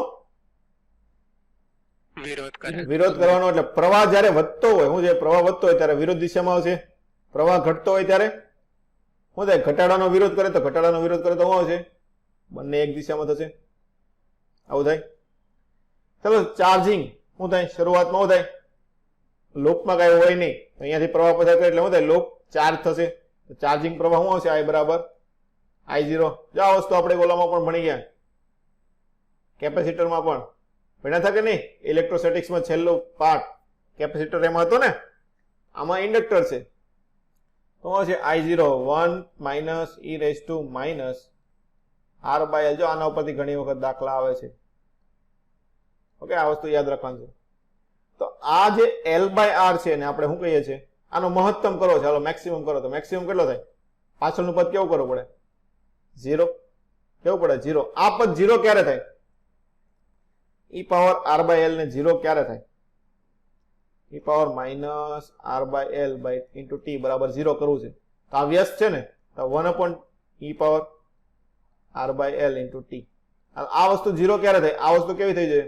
વિરોધ કરવાનો. એટલે પ્રવાહ જ્યારે વધતો હોય, શું છે? પ્રવાહ વધતો હોય ત્યારે વિરોધ દિશામાં આવશે. પ્રવાહ ઘટતો હોય ત્યારે શું થાય? ઘટાડાનો વિરોધ કરે તો ઘટાડાનો વિરોધ કરે તો શું આવશે? બંને એક દિશામાં થશે. આવું થાય. ચલો, ચાર્જિંગ શું થાય? શરૂઆતમાં શું થાય? લૂપમાં કઈ હોય નહીં, અહીંયાથી પ્રવાહ પસાર કરે એટલે શું થાય? લૂપ ચાર્જ થશે. ચાર્જિંગ પ્રવાહ શું આવશે? I બરાબર I0. જો આ વસ્તુ આપણે ઓલામાં પણ ભણી ગયા, કેપેસિટરમાં પણ ભણ્યા હતા કે નહીં? ઇલેક્ટ્રોસ્ટેટિક્સમાં છેલ્લું પાર્ટ કેપેસિટર એમાં હતો ને. આમાં ઇન્ડક્ટર છે તો શું છે? I0 1 minus e raise to minus R by L. જો આના ઉપરથી ઘણી વખત દાખલા આવે છે. ઓકે, આ વસ્તુ યાદ રાખવાનું છે. તો આ જે L બાય R છે ને આપણે શું કહીએ છીએ? આનો મહત્તમ કરો છે. હાલો મેક્સિમમ કરો. તો મેક્સિમમ કેટલો થાય? પાછળનું પદ કેવું કરવું પડે? 0. કેવું પડે? 0. આ પદ 0 ક્યારે થાય? e power R by L ને 0 ક્યારે થાય? e power minus R by L by into t બરાબર 0 કરવું છે. તો આ વ્યસ્ત છે ને, તો 1 upon e power R by L into t. આ વસ્તુ 0 ક્યારે થાય? આ વસ્તુ કેવી થઈ જાય?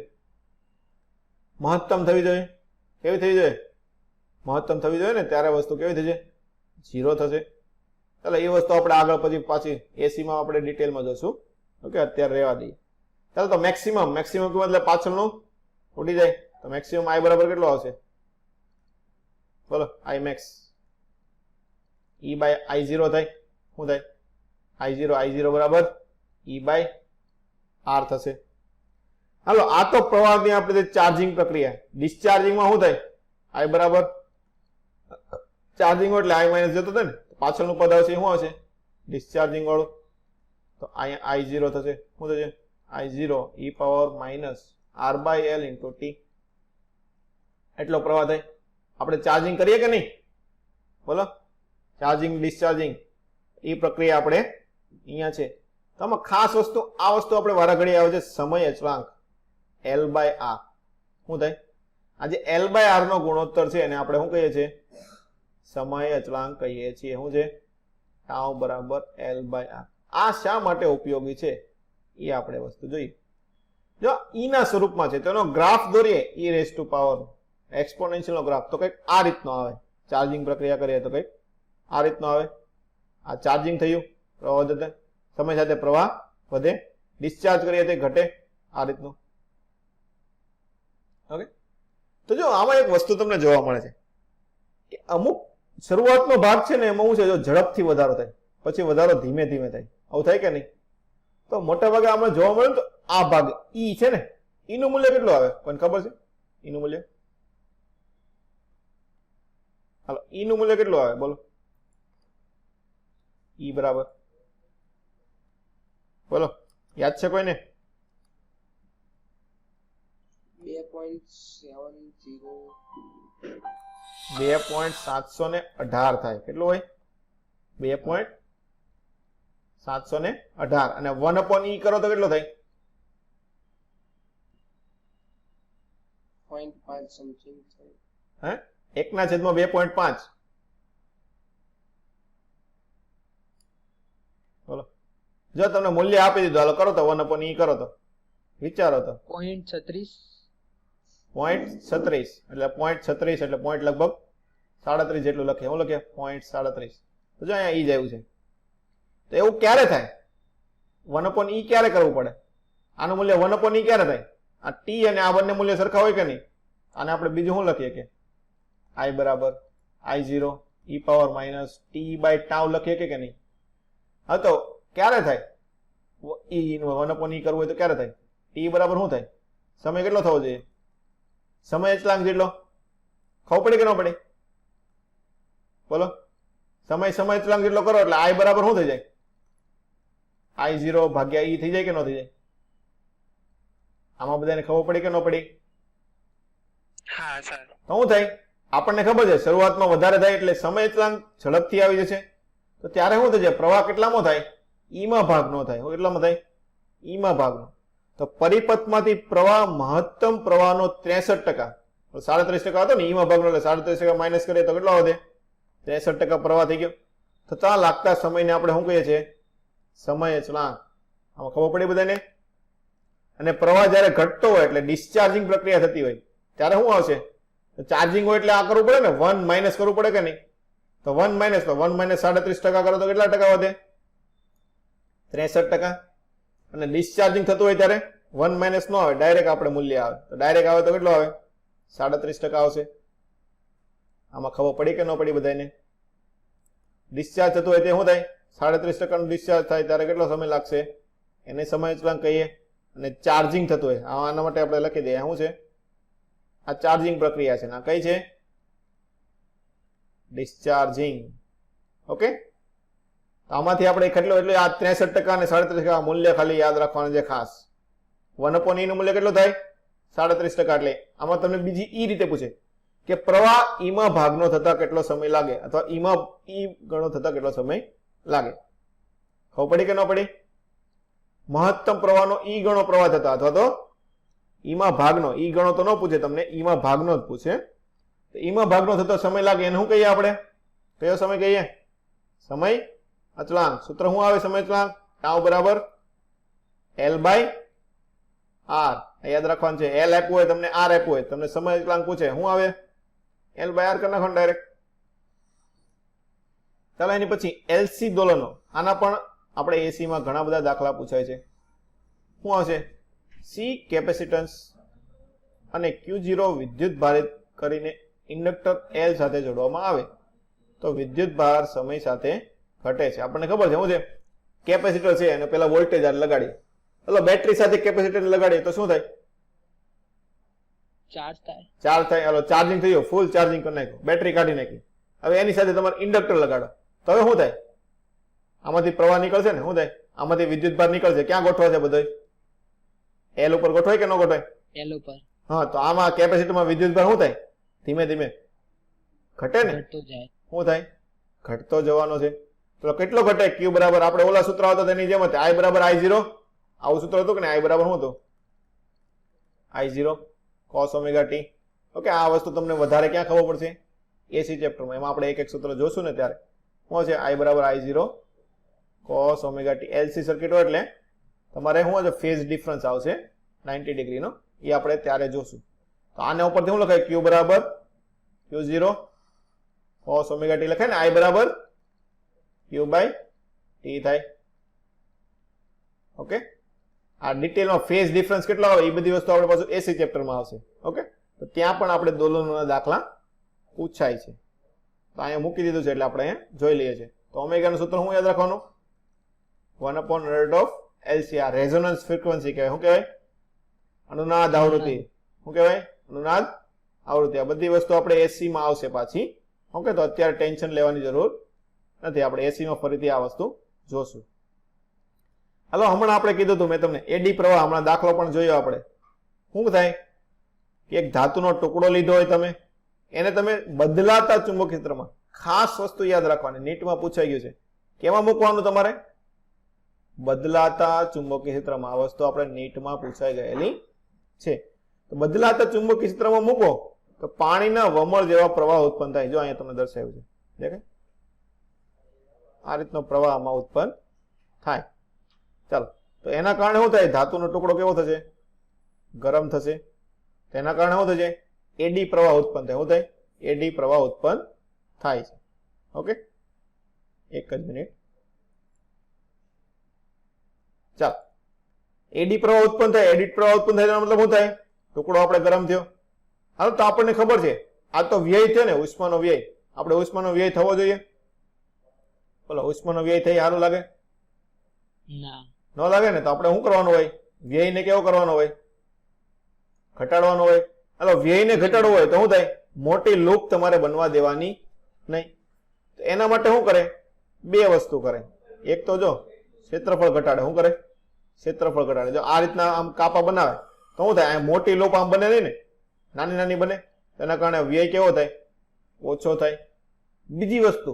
મહત્તમ થવી જોઈએ. કેવી થઈ જાય? મહત્તમ થવી જોઈએ ને, ત્યારે વસ્તુ કેવી થઈ જાય? 0 થશે. ચાલો, એ વસ્તુ આપણે આગળ પછી પાછી એસીમાં આપણે ડિટેલમાં જોશું. ઓકે, અત્યારે રહેવા દઈએ. ચાલો, તો મેક્સિમમ એટલે પાછળનું ઉડી જાય. તો મેક્સિમમ I બરાબર કેટલો આવશે બોલો? I max E by I0 થાય. શું થાય? I0 બરાબર E બાય R થશે. હાલો, આ તો પ્રવાહની આપણે ચાર્જિંગ પ્રક્રિયા. ડિસ્ચાર્જિંગમાં શું થાય? I બરાબર ચાર્જિંગ એટલે I માઇનસ જતો થાય ને, પાછળનું પદ આવશે શું આવશે? ડિસ્ચાર્જિંગ વાળું. તો અહીંયા I0 થશે. શું થશે? I0 e power minus R by L into t. એટલો પ્રવાહ થાય. આપણે ચાર્જિંગ કરીએ કે નહીં બોલો? ચાર્જિંગ ડિસ્ચાર્જિંગ એ પ્રક્રિયા આપણે અહીંયા છે. તો આમાં ખાસ વસ્તુ, આ વસ્તુ આપણે વારા ઘડી આવે છે સમય અચળાંક L બાય R. શું થાય? આ જે L બાય R નો ગુણોત્તર છે એને આપણે શું કહીએ છીએ? સમય અચળાંક કહીએ છીએ. શું છે? ટાઉ બરાબર L બાય R. આ શા માટે ઉપયોગી છે એ આપણે વસ્તુ જોઈએ. જો E ના સ્વરૂપમાં છે તેનો ગ્રાફ દોરીએ, e raise to power exponential નો ગ્રાફ, તો કંઈક આ રીતનો આવે. ચાર્જિંગ પ્રક્રિયા કરીએ તો કંઈક આ રીતનો આવે. આ ચાર્જિંગ થયું, પ્રવાહ વધે, સમય સાથે પ્રવાહ વધે. ડિસ્ચાર્જ કરીએ તો ઘટે, આ રીતનું. ઓકે, તો જો આમાં એક વસ્તુ તમને જોવા મળે છે કે અમુક શરૂઆતનો ભાગ છે ને એમાં શું છે, જો ઝડપથી વધારો થાય પછી વધારો ધીમે ધીમે થાય, આવું થાય કે નહીં? તો મોટા ભાગે આપણે જોવા મળે ને તો આ ભાગ ઈ છે ને, ઈનું મૂલ્ય કેટલું આવે કોઈને ખબર છે? ઈનું મૂલ્ય, હાલો ઈનું મૂલ્ય કેટલું આવે બોલો? ઈ બરાબર બોલો, યાદ છે કોઈને? 2.718 થાય. કેટલું હોય? 2.718 અને 1/e કરો તો કેટલો થાય? 0.5 સમથિંગ થાય. હે 1/2.5 બોલો, જો તમને મૂલ્ય આપી દીધું, હાલો કરો તો 1/e કરો તો વિચારો તો 0.36 0.36 એટલે 0.36 એટલે પોઈન્ટ લગભગ 37 જેટલું લખે. હું લખે 0.37. તો જો અહીંયા ઈ જ આવ્યું છે. તો એવું ક્યારે થાય? 1/e ક્યારે કરવું પડે? આનું મૂલ્ય 1/e ક્યારે થાય? આ t અને આ બંને મૂલ્ય સરખા હોય કે નહીં? આને આપણે બીજું શું લખીએ કે i બરાબર I0 e power minus t by tau લખીએ કે નહીં? હા, તો ક્યારે થાય? e 1/e કરવું હોય તો ક્યારે થાય? t બરાબર શું થાય? સમય કેટલો થવો જોઈએ? સમય અચળાંક જેટલો. ખબર પડી કે ન પડી? બોલો, સમય અચળાંક જેટલો કરો એટલે i બરાબર શું થઈ જાય? I0 ભાગ્યા e થઈ જાય કે ન થઈ જાય? આમાં બધાને ખબર પડી કે ન પડી? હા સર. તો શું થાય? આપણને ખબર છે શરૂઆતમાં વધારે થાય એટલે સમય અચળાંક ઝડપથી આવી જશે. તો ત્યારે શું થશે? પ્રવાહ કેટલામાં થાય? ઈમાં ભાગનો થાય. કેટલામાં થાય? ઈમાં ભાગનો. તો પરિપથમાંથી પ્રવાહ મહત્તમ પ્રવાહનો 63%, 37% હતો ને ઈમાં ભાગનો, એટલે 37% માઇનસ કરીએ તો કેટલો વધે? 63% પ્રવાહ થઈ ગયો. થતા લાગતા સમયને આપણે શું કહીએ છીએ? સમય અચળાંક. આમાં ખબર પડી બધાને? અને પ્રવાહ જ્યારે ઘટતો હોય એટલે ડિસ્ચાર્જિંગ પ્રક્રિયા થતી હોય ત્યારે શું આવશે? ચાર્જિંગ હોય એટલે આ કરવું પડે ને, 1 માઇનસ કરવું પડે કે નહીં? તો 1 માઇનસ 37% કરો તો કેટલા ટકા વધે? 63%. અને ડિસ્ચાર્જિંગ થતું હોય ત્યારે 1 માઇનસ નો આવે, ડાયરેક્ટ આપણે મૂલ્ય આવે. તો ડાયરેક્ટ આવે તો કેટલો આવે? 37% આવશે. આમાં ખબર પડી કે ન પડી બધાને? ડિસ્ચાર્જ થતું હોય તે શું થાય? 37% નો ડિસ્ચાર્જ થાય ત્યારે કેટલો સમય લાગશે? એને સમય અચળાંક કહીએ. અને ચાર્જિંગ થતું હોય, આના માટે આપણે લખી દઈએ શું છે? આ ચાર્જિંગ પ્રક્રિયા છે. આ કઈ છે? ડિસ્ચાર્જિંગ. ઓકે, આમાંથી આપણે કેટલો એટલે આ 63% અને 37% મૂલ્ય ખાલી યાદ રાખવાનું છે ખાસ. 1/e નું મૂલ્ય કેટલું થાય? 37%. એટલે આમાં તમને બીજી ઈ રીતે પૂછે કે પ્રવાહ ઈમાં ભાગનો થતા કેટલો સમય લાગે, અથવા ઈમાં ઈ ગણો થતા કેટલો સમય લાગે. ખબર પડી કે ન પડી? મહત્તમ પ્રવાહનો ઈ ગણો પ્રવાહ થતા, અથવા તો ઈમાં ભાગનો, ઈ ગણો તો ન પૂછે તમને, ઈમાં ભાગનો જ પૂછે. તો ઈમાં ભાગનો થતો સમય લાગે એને શું કહીએ આપણે? કયો સમય કહીએ? સમય અચળાંક. સૂત્ર શું આવે સમય અચળાંક? ટાઉ બરાબર L બાય R. યાદ રાખવાનું છે. L આપ્યું હોય તમને, R આપ્યું હોય તમને, સમય અચળાંક પૂછે શું આવે? L બાય R કરી નાખવાનું ડાયરેક્ટ. ચાલો એની પછી LC દોલનો. આના પણ આપણે એસી માં ઘણા બધા દાખલા પૂછાય છે. શું આવશે? C કેપેસિટન્સ અને Q0 વિદ્યુત ભારિત કરીને ઇન્ડક્ટર L સાથે જોડવામાં આવે તો વિદ્યુત ભાર સમય સાથે ઘટે છે. આપણને ખબર છે શું છે? કેપેસિટર છે અને પેલા વોલ્ટેજ લગાડીએ, એટલે બેટરી સાથે કેપેસિટર લગાડીએ તો શું થાય? ચાર્જ થાય. ચાર્જ થાય. હાલો ચાર્જિંગ થઈ ગયું, ફૂલ ચાર્જિંગ કરી નાખ્યું, બેટરી કાઢી નાખી. હવે એની સાથે તમારે ઇન્ડક્ટર લગાડો તો હવે શું થાય? આમાંથી પ્રવાહ નીકળશે ને, શું થાય? આમાંથી વિદ્યુત ભાર નીકળશે. ક્યાં ગોઠવાશે બધો? એલ ઉપર ગોઠવાય કે ન ગોઠવાય? એલ ઉપર. હા, તો આમાં કેપેસિટરમાં વિદ્યુત ભાર શું થાય? ધીમે ધીમે ઘટે ને. ઘટતો જાય. શું થાય? ઘટતો જવાનો છે. તો કેટલો ઘટે? Q બરાબર આપણે ઓલા સૂત્ર આવતા તેની જેમ હતું, I બરાબર I0. આવું સૂત્ર હતું કે ને? I બરાબર શું હતું? I0 cos omega t. Okay, આ વસ્તુ તમને વધારે ક્યાં ખબર પડશે? એસી ચેપ્ટરમાં. એમાં આપણે એક એક સૂત્ર જોશું ને ત્યારે શું છે? I બરાબર I0 cos omega t. LC circuit હોય એટલે તમારે શું છે? ફેઝ ડિફરન્સ આવશે 90 ડિગ્રીનો, એ આપણે ત્યારે જોશું. તો આના ઉપરથી શું લખાય? Q બરાબર Q0 cos ઓમેગા t લખાય ને. I બરાબર Q બાય t થાય. ઓકે, આ ડિટેલમાં ફેઝ ડિફરન્સ કેટલો આવે એ બધી વસ્તુ આપણે પાછું એસી ચેપ્ટરમાં આવશે. ઓકે, તો ત્યાં પણ આપણે દોલનોના દાખલા પૂછાય છે. તો અહીંયા મૂકી દીધું છે એટલે આપણે અહીંયા જોઈ લઈએ છીએ. તો ઓમેગાનું સૂત્ર શું યાદ રાખવાનું? 1/√LC. રેઝોનન્સ ફ્રીક્વન્સી કહેવાય. શું કહેવાય? અનુનાદ આવૃત્તિ. શું કહેવાય? અનુનાદ આવૃત્તિ. આ બધી વસ્તુ આપણે એસી માં આવશે પાછી. ઓકે, તો અત્યારે ટેન્શન લેવાની જરૂર નથી. આપણે એસી માં ફરીથી આ વસ્તુ જોશું. હાલો, હમણાં આપણે કીધું હતું મેં તમને એડી પ્રવાહ, હમણાં દાખલો પણ જોયો આપણે. શું થાય કે એક ધાતુનો ટુકડો લીધો હોય તમે, એને તમે બદલાતા ચુંબકીય ક્ષેત્રમાં, ખાસ વસ્તુ યાદ રાખવાની, નીટમાં પૂછાઈ ગયું છે. કેમાં મૂકવાનું તમારે? બદલાતા ચુંબકીય ક્ષેત્રમાં. આ વસ્તુ આપણે નીટમાં પૂછાઈ ગયેલી છે. તો બદલાતા ચુંબકીય ક્ષેત્રમાં મૂકો તો પાણીના વમળ જેવા પ્રવાહ ઉત્પન્ન થાય. જો અહીંયા તમને દર્શાવ્યું છે, દેખાય? આ રીતનો પ્રવાહ આમાં ઉત્પન્ન થાય. ચાલો, તો એના કારણે શું થાય? ધાતુનો ટુકડો કેવો થશે? ગરમ થશે. તેના કારણે શું થશે? એડી પ્રવાહ ઉત્પન્ન થાય. શું થાય? એડી પ્રવાહ ઉત્પન્ન થાય છે. ઓકે, એક જ મિનિટ. ચાલો, એડી પ્રવાહ ઉત્પન્ન થાય. એડી પ્રવાહ ઉત્પન્ન થાય મતલબ શું થાય? ટુકડો આપણે ગરમ થયો. હાલ, તો આપણને ખબર છે આ તો વ્યય થયો ને, ઉષ્માનો વ્યય. આપણે ઉષ્માનો વ્યય થવો જોઈએ. બોલો, ઉષ્માનો વ્યય થઈ સારું લાગે? ના. ન લાગે ને? તો આપણે શું કરવાનું હોય? વ્યયને કેવો કરવાનો હોય? ઘટાડવાનો હોય. હાલો, વ્યયને ઘટાડવો હોય તો શું થાય? મોટી લૂપ તમારે બનવા દેવાની નહીં. તો એના માટે શું કરે? બે વસ્તુ કરે. એક તો જો ક્ષેત્રફળ ઘટાડે. શું કરે? ક્ષેત્રફળ ઘટાડે. જો આ રીતના આમ કાપા બનાવે તો શું થાય? મોટી લૂપ આમ બને નહીં ને, નાની નાની બને. એના કારણે વ્યય કેવો થાય? ઓછો થાય. બીજી વસ્તુ,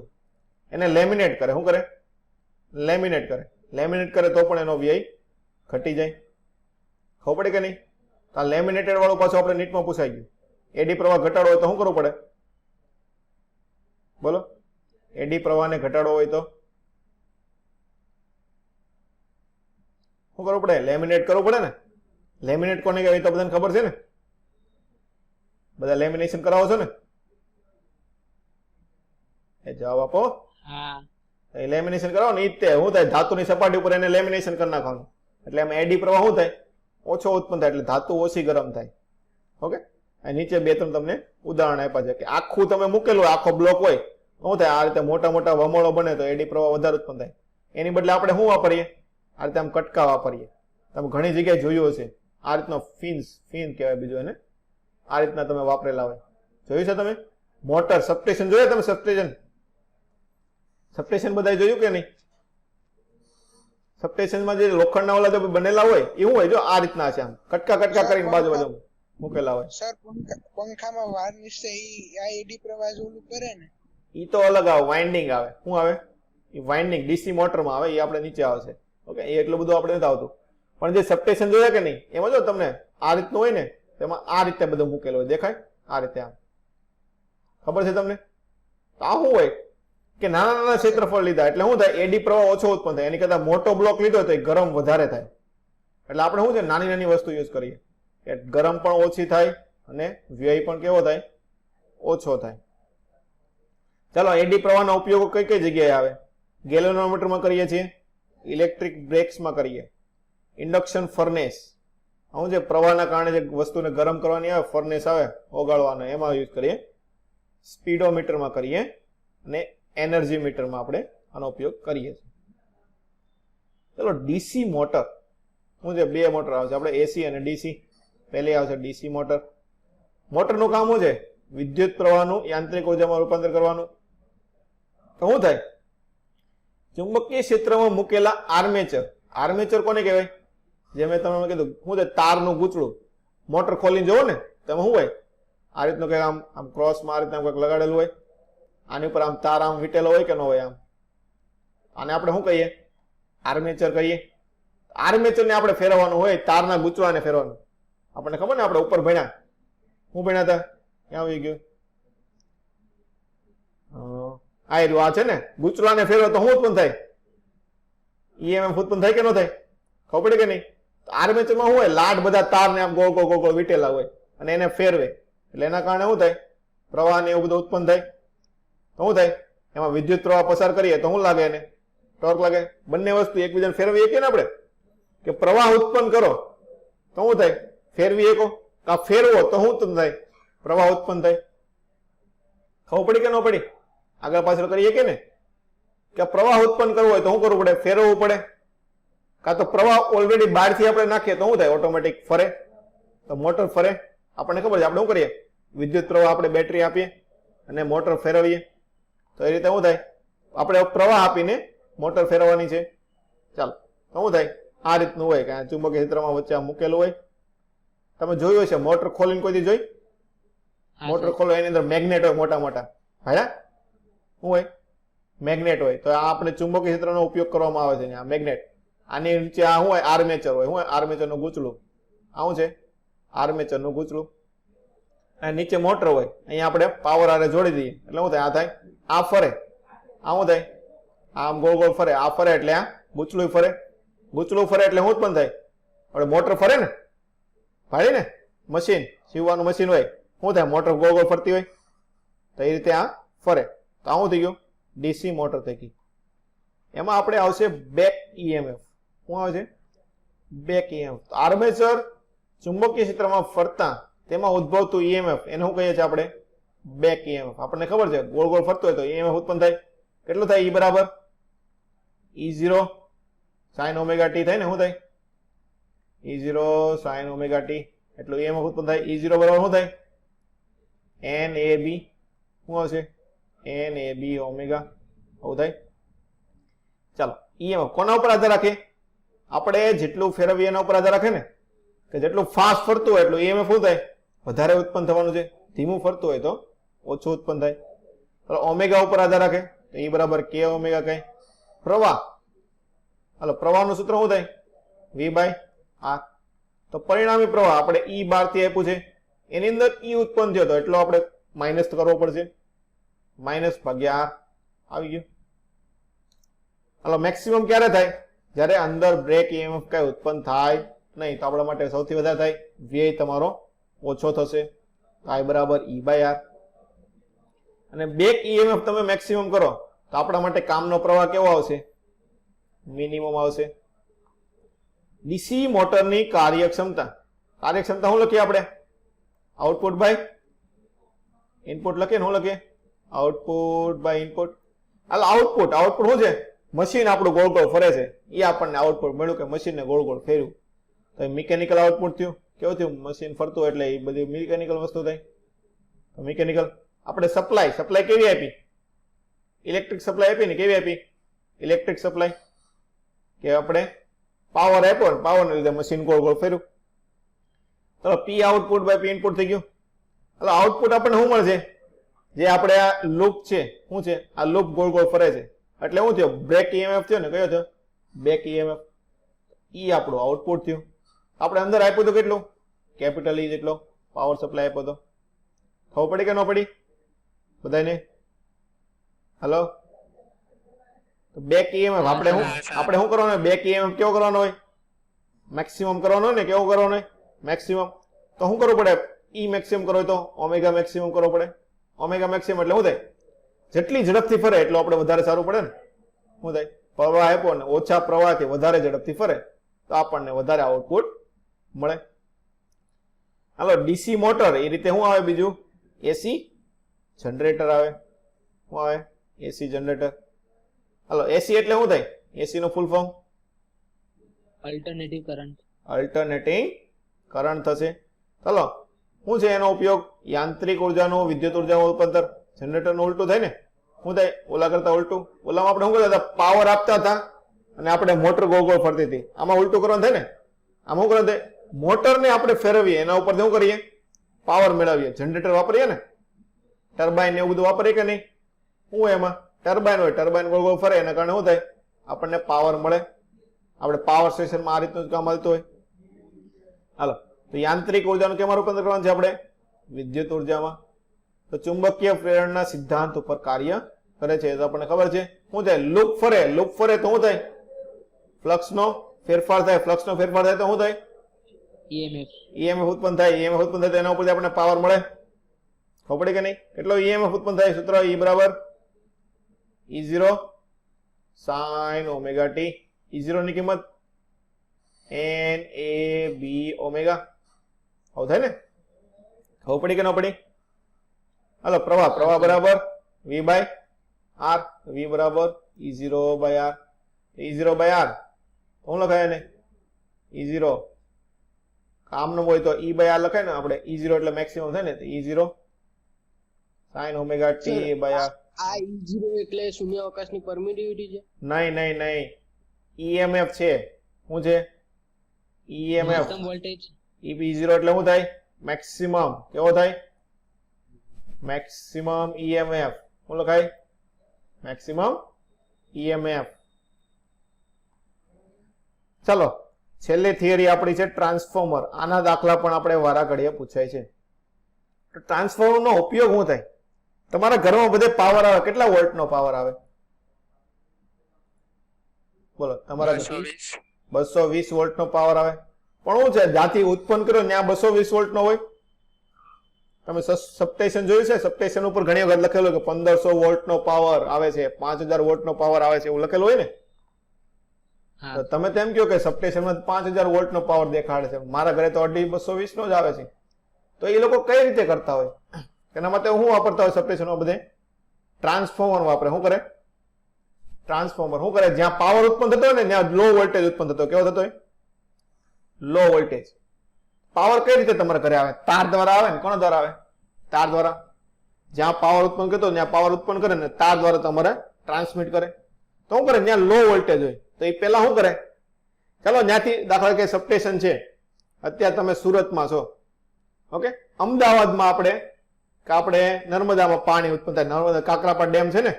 એને લેમિનેટ કરે. શું કરે? લેમિનેટ કરે. લેમિનેટ કરે તો પણ એનો વ્યય ઘટી જાય. ખબર પડે કે નહીં? આ લેમિનેટેડ વાળું પાછું આપણે નીટમાં પૂછાઈ ગયું. એડી પ્રવાહ ઘટાડવો હોય તો શું કરવું પડે? બોલો, એડી પ્રવાહને ઘટાડવો હોય તો શું કરવું પડે? લેમિનેટ કરવું પડે ને. લેમિનેટ કોને કહેવાય તો બધાને ખબર છે ને? બધા લેમિનેશન કરાવો છો ને? એ જવાબ આપો. હા. લેમિનેશન કરાવો ને, ઈ શું થાય? ધાતુની સપાટી ઉપર એને લેમિનેશન કરી નાખવાનું. એટલે એમાં એડી પ્રવાહ શું થાય? ઓછો ઉત્પન્ન થાય. એટલે ધાતુ ઓછી ગરમ થાય. ઓકે, આ નીચે બે ત્રણ તમને ઉદાહરણ આપ્યા છે કે આખું તમે મૂકેલું હોય, આખો બ્લોક હોય, શું થાય? આ રીતે મોટા મોટા વમળો બને તો એડી પ્રવાહ વધારે ઉત્પન્ન થાય. એની બદલે આપણે શું વાપરીએ? આ રીતે આમ કટકા વાપરીએ. તમે ઘણી જગ્યાએ જોયું હશે. આ રીતનો ફિન કહેવાય બીજું એને. આ રીતના તમે વાપરેલા હોય. જોયું છે તમે? મોટર સબસ્ટેશન જોયા તમે? સબસ્ટેશન બધા જોયું કે નહીં? સબસ્ટેશનમાં જે લોખંડના ઓલા જો બનેલા હોય એવું હોય. જો આ રીતના છે, આમ કટકા કટકા કરીને બાજુ બાજુ મૂકેલા હોય. સર, પંખામાં વાર્નિશ છે ઈ આ એડી પ્રવાહ ઓલું કરે ને? ઈ તો અલગ આવે, વાઇન્ડિંગ આવે. શું આવે? એ વાઇન્ડિંગ ડીસી મોટરમાં આવે. એ આપણે નીચે આવશે. ઓકે, એ એટલું બધું આપણે નથી આવતું. પણ જે સબસ્ટેશન જોયા કે નહીં, એમાં જો તમને આ રીતનું હોય ને, તેમાં આ રીતે બધું મૂકેલું હોય. દેખાય? આ રીતે આમ. ખબર છે તમને? તો આ શું હોય કે નાના નાના ક્ષેત્રફળ લીધા એટલે શું થાય? એડી પ્રવાહ ઓછો ઉત્પન્ન થાય. એની કરતા મોટો બ્લોક લીધો તો એ ગરમ વધારે થાય. એટલે આપણે શું છે? નાની નાની વસ્તુ યુઝ કરીએ કે ગરમ પણ ઓછી થાય અને વ્યય પણ કેવો થાય? ઓછો થાય. ચાલો, એડી પ્રવાહના ઉપયોગો કઈ કઈ જગ્યાએ આવે? ગેલ્વેનોમીટરમાં કરીએ છીએ, ઇલેક્ટ્રિક બ્રેક્સમાં કરીએ, ઇન્ડક્શન ફર્નેસ, હું જે પ્રવાહના કારણે જે વસ્તુને ગરમ કરવાની આવે, ફર્નેસ આવે ઓગાળવાનો, એમાં યુઝ કરીએ, સ્પીડોમીટરમાં કરીએ અને એનર્જી મીટરમાં આપણે આનો ઉપયોગ કરીએ છીએ. ચલો, ડીસી મોટર, હું જે બે મોટર આવશે આપણે, એસી અને ડીસી. પહેલી આવશે ડીસી મોટર. મોટરનું કામ શું છે? વિદ્યુત પ્રવાહનું યાંત્રિક ઉર્જામાં રૂપાંતર કરવાનું. તો શું થાય? ચુંબકીય ક્ષેત્રમાં મૂકેલા આર્મેચર. આર્મેચર કોને કહેવાય? જે મેં તમને કીધું, શું છે? તારનું ગૂંચળું. મોટર ખોલીને જોવો ને તમે શું હોય? આ રીતનું કંઈક આમ આમ ક્રોસમાં આ રીતના કંઈક લગાડેલું હોય. આની ઉપર આમ તાર આમ વીટેલો હોય કે ન હોય? આમ આને આપણે શું કહીએ? આર્મેચર કહીએ. આર્મેચરને આપણે ફેરવવાનું હોય, તારના ગૂંચળાને ફેરવવાનું. આપણને ખબર ને, આપણે ઉપર ભણ્યા. શું ભણ્યા હતા? ક્યાં આવી ગયું? આ રહ્યું, આ છે ને, ગૂંચળાને ફેરવો તો શું ઉત્પન્ન થાય? ઈએમએફ ઉત્પન્ન થાય કે ન થાય? ખબર પડે કે નહીં? આર્મેચરમાં શું હોય? લાટ બધા તારને આમ ગોળ ગોળ ગોળ વીટેલા હોય અને એને ફેરવે. એટલે એના કારણે શું થાય? પ્રવાહ ને એવું બધું ઉત્પન્ન થાય. તો શું થાય? એમાં વિદ્યુત પ્રવાહ પસાર કરીએ તો શું લાગે? એને ટોર્ક લાગે. બંને વસ્તુ એકબીજાને ફેરવીએ કે ને આપણે? કે પ્રવાહ ઉત્પન્ન કરો તો શું થાય? ફેરવી એકો કા ફેરવો તો શું થાય? પ્રવાહ ઉત્પન્ન થાય. ખબર પડી કે ન પડી? આગળ પાછળ કરીએ કે ને કે પ્રવાહ ઉત્પન્ન કરવો હોય તો શું કરવું પડે? ફેરવવું પડે. કા તો પ્રવાહ ઓલરેડી બહારથી આપણે નાખીએ તો શું થાય? ઓટોમેટિક ફરે. તો મોટર ફરે. આપણને ખબર છે આપણે શું કરીએ? વિદ્યુત પ્રવાહ આપણે બેટરી આપીએ અને મોટર ફેરવીએ તો એ રીતે શું થાય? આપણે પ્રવાહ આપીને મોટર ફેરવવાની છે. ચાલો તો શું થાય? આ રીતનું હોય કે ચુંબકીય ક્ષેત્રમાં વચ્ચે આ મૂકેલું હોય. તમે જોયું હશે મોટર ખોલીને કોઈ દી જોઈ? હા મોટર સર. ખોલો એની અંદર મેગ્નેટ હોય મોટા મોટા. હા શું હોય? મેગ્નેટ હોય. તો આ આપણે ચુંબકીય ક્ષેત્રનો ઉપયોગ કરવામાં આવે છે. આ મેગ્નેટ. આની નીચે આ શું હોય? આર્મેચર હોય. શું હોય? આર્મેચરનું ગૂંચળું. આ શું છે? આર્મેચરનું ગૂંચળું. અને નીચે મોટર હોય. અહીંયા આપણે પાવર આરે જોડી દઈએ એટલે શું થાય? આ થાય, આ ફરે. આ શું થાય? આમ ગોળ ગોળ ફરે. આ ફરે એટલે આ ગૂંચળું ફરે. ગૂંચળું ફરે એટલે શું ઉત્પન્ન થાય? આપણે મોટર ફરે ને, ભાળી ને, મશીન સીવવાનું મશીન હોય. શું થાય? મોટર ગોળ ગોળ ફરતી હોય તો એ રીતે આ ફરે. તો આ શું થઈ ગયું? ડીસી મોટર થઈ ગઈ. એમાં આપણે આવશે બેક ઈએમએફ. શું આવે છે? Back EMF. આર્મેચર ચુંબકીય ક્ષેત્રમાં ફરતા તેમાં ઉદ્ભવતું ઈએમએફ એને શું કહીએ છીએ આપણે? Back EMF. આપણને ખબર છે ગોળ ગોળ ફરતું હોય તો ઈએમએફ ઉત્પન્ન થાય. કેટલું થાય? ઈ બરાબર E0 sin ઓમેગા ટી થાય ને. શું થાય? E0 sin ઓમેગા ટી એટલું ઈએમએફ ઉત્પન્ન થાય. E0 બરાબર શું થાય? NAB. શું આવશે? NAB omega. આવું થાય. ચાલો ઈએમએફ કોના ઉપર આધાર રાખે? આપણે જેટલું ફેરવીએ એના ઉપર આધાર રાખે ને. કે જેટલું ફાસ્ટ ફરતું હોય એટલું ઈએમએફ શું થાય? વધારે ઉત્પન્ન થવાનું છે. ધીમું ફરતું હોય તો ઓછું ઉત્પન્ન થાય. તો ઓમેગા ઉપર આધાર રાખે તો E બરાબર K ઓમેગા કઈ. પ્રવાહ, હાલો પ્રવાહનું સૂત્ર શું થાય? V/R. તો પરિણામી પ્રવાહ આપણે E 12 થી આપ્યું છે. એની અંદર E ઉત્પન્ન થયો તો એટલો આપણે માઇનસ કરવો પડશે. માઇનસ ભાગ્યા R આવી ગયું. હાલો મેક્સિમમ ક્યારે થાય? જ્યારે અંદર બ્રેક ઈએમએફ કઈ ઉત્પન્ન થાય નહીં. તો આપણા માટે સૌથી વધારે થાય વ્યય તમારો ઓછો થશે. I બરાબર E/R. અને બેક ઈએમએફ તમે મેક્સિમમ કરો તો આપણા માટે કામનો પ્રવાહ કેવો આવશે? મિનિમમ આવશે. ડીસી મોટરની કાર્યક્ષમતા. કાર્યક્ષમતા શું લખીએ આપણે? આઉટપુટ બાય ઇનપુટ લખીએ ને. શું લખીએ? Output by input. હાલ આઉટપુટ, આઉટપુટ શું છે? મશીન આપણું ગોળ ગોળ ફરે છે એ આપણને આઉટપુટ મળ્યું કે મશીનને ગોળ ગોળ ફેર્યું તો મિકેનિકલ આઉટપુટ થયું. કેવું થયું? મશીન ફરતું એટલે એ બધી મિકેનિકલ વસ્તુ થાય. મિકેનિકલ. આપણે સપ્લાય, સપ્લાય કેવી આપી? ઇલેક્ટ્રિક સપ્લાય આપી ને. કેવી આપી? Electric supply. કે આપણે પાવર આપ્યો ને પાવરને લીધે મશીન ગોળ ગોળ ફેર્યું. ચલો પી આઉટપુટ બાય પી ઇનપુટ થઈ ગયું. એટલે આઉટપુટ આપણને શું મળશે? જે આપણે આ લૂપ છે શું છે? આ લૂપ ગોળ ગોળ ફરે છે એટલે શું થયું? બ્રેક ઈએમએફ થયો ને. કયો થયો? Back EMF. ઈ આપણું આઉટપુટ થયું. આપણે અંદર આપ્યું તો કેટલું? કેપિટલ E જેટલો પાવર સપ્લાય આપ્યો તો. ખબર પડી કે ન પડી બધાને? હલો તો બેક ઈએમએફ આપણે શું કરવાનું? બેક ઈએમએફ કેવો કરવાનો હોય? મેક્સિમમ કરવાનો હોય ને. કેવો કરવાનો હોય? મેક્સિમમ. તો શું કરવું પડે? ઈ મેક્સિમમ કરવો હોય તો ઓમેગા મેક્સિમમ કરવો પડે. ઓમેગા મેક્સિમમ એટલે શું થાય? જેટલી ઝડપથી ફરે એટલું આપણે વધારે સારું પડે ને. શું થાય? પ્રવાહ આપ્યો ને ઓછા પ્રવાહથી વધારે ઝડપથી ફરે તો આપણને વધારે આઉટપુટ મળે. હાલો ડીસી મોટર એ રીતે શું આવે? બીજું એસી જનરેટર આવે. શું આવે? એસી જનરેટર. હાલો એસી એટલે શું થાય? એસી નું full form? Alternative current. Alternating current થશે. ચાલો શું છે એનો ઉપયોગ? યાંત્રિક ઉર્જાનું વિદ્યુત ઉર્જામાં રૂપાંતર. જનરેટરનું ઉલટું થાય ને. શું થાય? ઓલા કરતા ઉલટું. ઓલામાં આપણે શું કરતા હતા? પાવર આપતા હતા અને આપણે મોટર ગોળ ગોળ ફરતી હતી. આમાં ઉલટું કરવાનું થાય ને. આમાં શું કરવાનું થાય? મોટરને આપણે ફેરવીએ એના ઉપર શું કરીએ? પાવર મેળવીએ. જનરેટર વાપરીએ ને. ટર્બાઇન એવું બધું વાપરીએ કે નહીં? શું એમાં ટર્બાઇન હોય. ટર્બાઇન ગોળ ગોળ ફરે એના કારણે શું થાય? આપણને પાવર મળે. આપણે પાવર સ્ટેશનમાં આ રીતનું જ કામ મળતું હોય. હાલો તો યાંત્રિક ઉર્જાનું કેમાં રૂપાંતર કરવાનું છે આપણે? વિદ્યુત ઉર્જામાં. તો ચુંબકીય પ્રેરણના સિદ્ધાંત ઉપર કાર્ય કરે છે. તો આપણને ખબર છે શું થાય? લૂપ ફરે. લૂપ ફરે તો શું થાય? ફ્લક્સનો ફેરફાર થાય. ફ્લક્સનો ફેરફાર થાય તો શું થાય? ઈએમએફ. ઈએમએફ ઉત્પન્ન થાય. ઈએમએફ ઉત્પન્ન થાય તો એના ઉપરથી આપણને પાવર મળે. ખબર પડી કે નહીં? કેટલો ઈએમએફ ઉત્પન્ન થાય? સૂત્ર E બરાબર E0 sin omega T. E0 ની કિંમત એન એ બી ઓમેગા આવું થાય ને? ખબર પડી કે ન પડી? હાલો પ્રવાહ બરાબર v બાય r, v બરાબર E0 by r, E0 by r શું લખાય ને? E0 કામનું હોય તો E બાય r લખાય ને આપણે. E0 એટલે મેક્સિમમ થાય ને, તો E0 sin omega t by r. આ E0 એટલે શૂન્યાવકાશની પરમિટિવિટી છે? નહીં EMF છે. શું છે? EMF. મહત્તમ વોલ્ટેજ. E0 એટલે શું થાય? મેક્સિમમ. કેવો થાય? Maximum EMF. શું લખાય? Maximum EMF. ચલો છેલ્લી થિયરી આપણી છે ટ્રાન્સફોર્મર. આના દાખલા પણ આપણે વારા ઘડીએ પૂછાય છે. તો ટ્રાન્સફોર્મર નો ઉપયોગ શું થાય? તમારા ઘરમાં બધે પાવર આવે, કેટલા વોલ્ટ નો પાવર આવે? બોલો તમારા 220. 220 વોલ્ટ નો પાવર આવે. પણ શું છે, જ્યાંથી ઉત્પન્ન કર્યો ત્યાં 220 વોલ્ટ નો હોય. તમે સબસ્ટેશન જોયું છે? સબસ્ટેશન ઉપર ઘણી વખત લખેલું કે 1500 વોલ્ટ નો પાવર આવે છે, 5000 વોલ્ટ નો પાવર આવે છે, એવું લખેલું હોય ને? હા. તો તમે તેમ કહો કે સબસ્ટેશન માં 5000 વોલ્ટ નો પાવર દેખાડે છે, મારા ઘરે તો 220 નો જ આવે છે. તો એ લોકો કઈ રીતે કરતા હોય? એના માટે હું વાપરતા હોય સબસ્ટેશનમાં બધે? ટ્રાન્સફોર્મર વાપરે. શું કરે? ટ્રાન્સફોર્મર શું કરે? જ્યાં પાવર ઉત્પન્ન થતો હોય ને ત્યાં લો વોલ્ટેજ ઉત્પન્ન થતો. કેવો થતો હોય? Low voltage. પાવર કઈ રીતે તમારા ઘરે આવે? તાર દ્વારા આવે ને? કોના દ્વારા આવે? તાર દ્વારા. જ્યાં પાવર ઉત્પન્ન કરતો ત્યાં પાવર ઉત્પન્ન કરે ને તાર દ્વારા તમારે ટ્રાન્સમિટ કરે. તો શું કરે? જ્યાં લો વોલ્ટેજ હોય તો એ પેલા શું કરે? ચાલો ત્યાંથી દાખલા કે સબસ્ટેશન છે, અત્યારે તમે સુરતમાં છો, ઓકે, અમદાવાદમાં આપણે નર્મદામાં પાણી ઉત્પન્ન થાય. નર્મદા કાકરાપા ડેમ છે ને,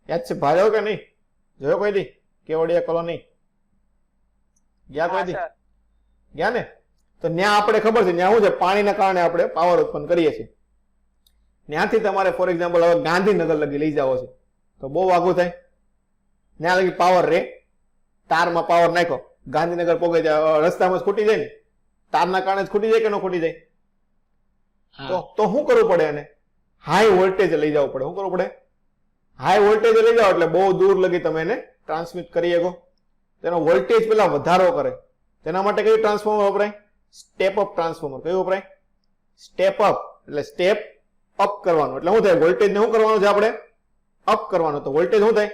યાદ છે? ભાર્યો કે નહીં? જોયો કોઈ દી? કેવડિયા કોલોની ગયા કોઈ દી? ગયા ને? તો ત્યાં આપણે ખબર છે ત્યાં શું છે, પાણીના કારણે આપણે પાવર ઉત્પન્ન કરીએ છીએ. ત્યાંથી તમારે ફોર એક્ઝામ્પલ હવે ગાંધીનગર લગી લઈ જાવ છે તો બહુ આઘું થાય. ત્યાં લગી પાવર રે, તારમાં પાવર નાખો, ગાંધીનગર પોગે જાય, રસ્તામાં જ ખૂટી જાય ને? તારના કારણે જ ખૂટી જાય કે ન ખૂટી જાય? તો શું કરવું પડે? એને હાઈ વોલ્ટેજ લઈ જવું પડે. શું કરવું પડે? હાઈ વોલ્ટેજ લઈ જાઓ એટલે બહુ દૂર લગી તમે એને ટ્રાન્સમિટ કરી શકો. તેનો વોલ્ટેજ પેલા વધારો કરે. તેના માટે કયું ટ્રાન્સફોર્મર વપરાય? Step up transformer. કયું વપરાય? Step up. એટલે સ્ટેપ અપ કરવાનું. એટલે શું થાય? વોલ્ટેજ ને શું કરવાનું છે આપણે? અપ કરવાનું. તો વોલ્ટેજ શું થાય?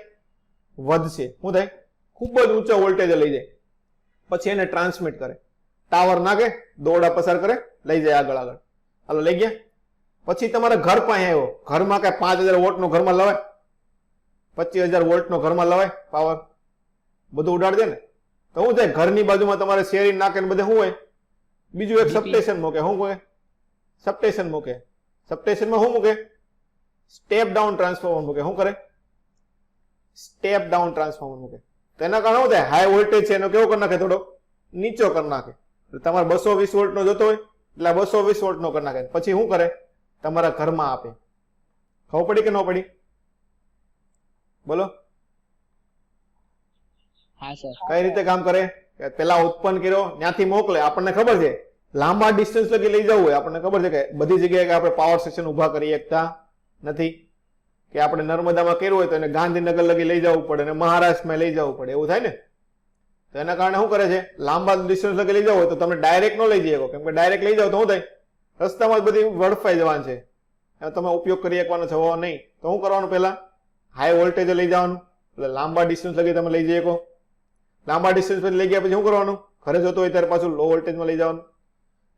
વધશે. શું થાય? ખૂબ જ ઊંચો વોલ્ટેજ લઈ જાય, પછી એને ટ્રાન્સમિટ કરે, ટાવર નાખે, દોરડા પસાર કરે, લઈ જાય આગળ. હાલો લઈ ગયા. પછી તમારા ઘર પાસે આવ્યો, ઘરમાં કઈ 5000 વોલ્ટ નો ઘરમાં લવાય? 25000 વોલ્ટ નો ઘરમાં લવાય પાવર? બધું ઉડાડી દે ને. તો શું થાય? ઘરની બાજુમાં તમારે શેરી નાખે ને બધે શું હોય? બીજું એક સબસ્ટેશન મૂકે. શું મૂકે? સબસ્ટેશન મૂકે. સબસ્ટેશનમાં શું મૂકે? સ્ટેપ ડાઉન ટ્રાન્સફોર્મર મૂકે. શું કરે? સ્ટેપ ડાઉન ટ્રાન્સફોર્મર મૂકે. તો એના કારણે શું થાય? હાઈ વોલ્ટેજ છે એનો કેવો કરી નાખે? થોડો નીચો કરી નાખે. તમારે 220 વોલ્ટ નો જોતો હોય એટલે 220 વોલ્ટ નો કરી નાખે. પછી શું કરે? તમારા ઘરમાં આપે. ખબર પડી કે ન પડી? બોલો. હા સર. કઈ રીતે કામ કરે? પેલા ઉત્પન્ન કર્યો, ત્યાંથી મોકલે. આપણને ખબર છે લાંબા ડિસ્ટન્સ લગી લઈ જવું હોય, આપણને ખબર છે કે બધી જગ્યાએ કે આપણે પાવર સ્ટેશન ઉભા કરી શકતા નથી. કે આપણે નર્મદામાં કર્યું હોય તો એને ગાંધીનગર લગી લઈ જવું પડે અને મહારાષ્ટ્રમાં લઈ જવું પડે, એવું થાય ને? તો એના કારણે શું કરે છે? લાંબા ડિસ્ટન્સ લગી લઈ જવું હોય તો તમે ડાયરેક્ટ ન લઈ જઈ શકો, કેમ કે ડાયરેક્ટ લઈ જાવ તો શું થાય? રસ્તામાં જ બધી વડફાઈ જવાનું છે, તમે ઉપયોગ કરી શકવાનો છો નહીં. તો શું કરવાનું? પહેલા હાઈ વોલ્ટેજ લઈ જવાનું, એટલે લાંબા ડિસ્ટન્સ લગી તમે લઈ જઈ શકો. લાંબા ડિસ્ટન્સ પછી લઈ ગયા પછી શું કરવાનું? ઘરે જોતો હોય ત્યારે પાછું લો વોલ્ટેજમાં લઈ જવાનું.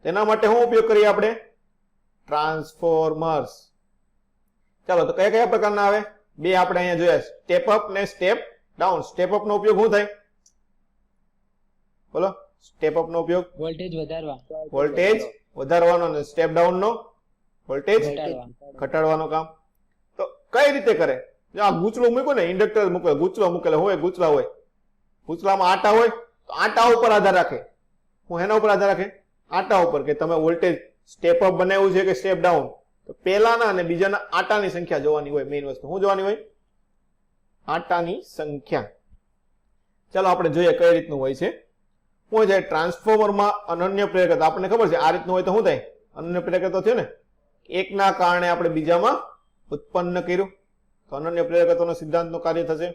તેના માટે શું ઉપયોગ કરીએ આપણે? ટ્રાન્સફોર્મર્સ. ચાલો તો કયા કયા પ્રકારના આવે? બે આપણે અહીંયા જોયા, સ્ટેપ અપ ને સ્ટેપ ડાઉન. સ્ટેપ અપ નો ઉપયોગ શું થાય? બોલો. સ્ટેપ અપ નો ઉપયોગ વોલ્ટેજ વધારવા. વોલ્ટેજ વધારવાનો, અને સ્ટેપ ડાઉન નો વોલ્ટેજ ઘટાડવા. ઘટાડવાનું કામ. તો કઈ રીતે કરે? જો આ ગૂંચળું મૂક્યું ને, ઇન્ડક્ટર મૂકે, ગૂંચળો મૂકેલો હોય, ગૂંચળા હોય, ગૂંચળામાં આટા હોય, તો આટા ઉપર આધાર રાખે. હું એના ઉપર આધાર રાખે? આટા ઉપર, કે તમે વોલ્ટેજ સ્ટેપ અપ બનાવ્યું છે કે સ્ટેપ ડાઉન. તો પહેલાના અને બીજાના આટાની સંખ્યા જોવાની હોય. મેઇન વસ્તુ શું જોવાની હોય? આટાની સંખ્યા. ચાલો આપણે જોઈએ કઈ રીતનું હોય છે. શું છે? ટ્રાન્સફોર્મરમાં અનન્ય પ્રેરકતા. આપણને ખબર છે આ રીતનું હોય તો શું થાય? અનન્ય પ્રેરકતા થયું ને, એકના કારણે આપણે બીજામાં ઉત્પન્ન કર્યું, તો અનન્ય પ્રેરકતાનો સિદ્ધાંતનું કાર્ય થશે.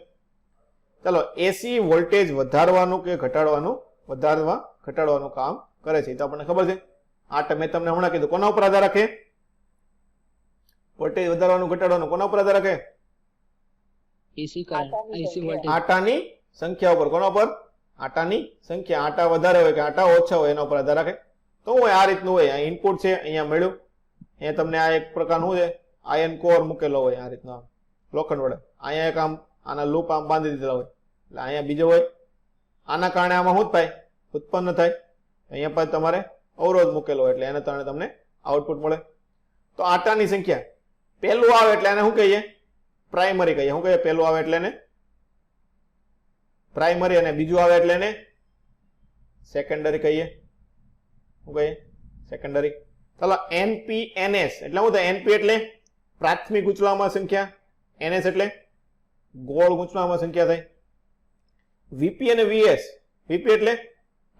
ચાલો, એસી વોલ્ટેજ વધારવાનું કે ઘટાડવાનું વધારવા ઘટાડવાનું કામ કરે છે. એ તો આપણને ખબર છે. આ મેં તમને હમણાં કીધું. કોના ઉપર આધાર રાખે? વોલ્ટેજ વધારવાનું ઘટાડવાનું કોના ઉપર આધાર રાખે? એસી કરંટ એસી વોલ્ટેજ આટાની સંખ્યા ઉપર. કોના ઉપર? આટાની સંખ્યા. આટા વધારે હોય કે આટા ઓછા હોય એના ઉપર આધાર રાખે. તો હું આ રીતનું હોય. આ ઇનપુટ છે, અહીંયા મળ્યું. અહીંયા તમને આ એક પ્રકારનું છે આયન કોર મૂકેલો હોય આ રીતનો લોખંડ વડે. અહીંયા એક આમ આના લૂપ આમ બાંધી દીધેલા હોય. એટલે અહીંયા બીજો હોય. આના કારણે આમાં શું થાય? ઉત્પન્ન થાય. અહીંયા પર તમારે અવરોધ મૂકેલો હોય એટલે એને કારણે તમને આઉટપુટ મળે. તો આટાની સંખ્યા પહેલું આવે એટલે એને શું કહીએ? પ્રાઇમરી કહીએ. શું કહીએ? પહેલું આવે એટલે એને પ્રાઇમરી અને બીજું આવે એટલે એને સેકન્ડરી કહીએ. શું કહીએ? સેકન્ડરી. ચાલો NPNS એટલે શું થાય? NP એટલે પ્રાથમિક ગૂંચળામાં સંખ્યા, NS એટલે ગોળ ગૂંચળામાં સંખ્યા થાય. VP અને VS. VP એટલે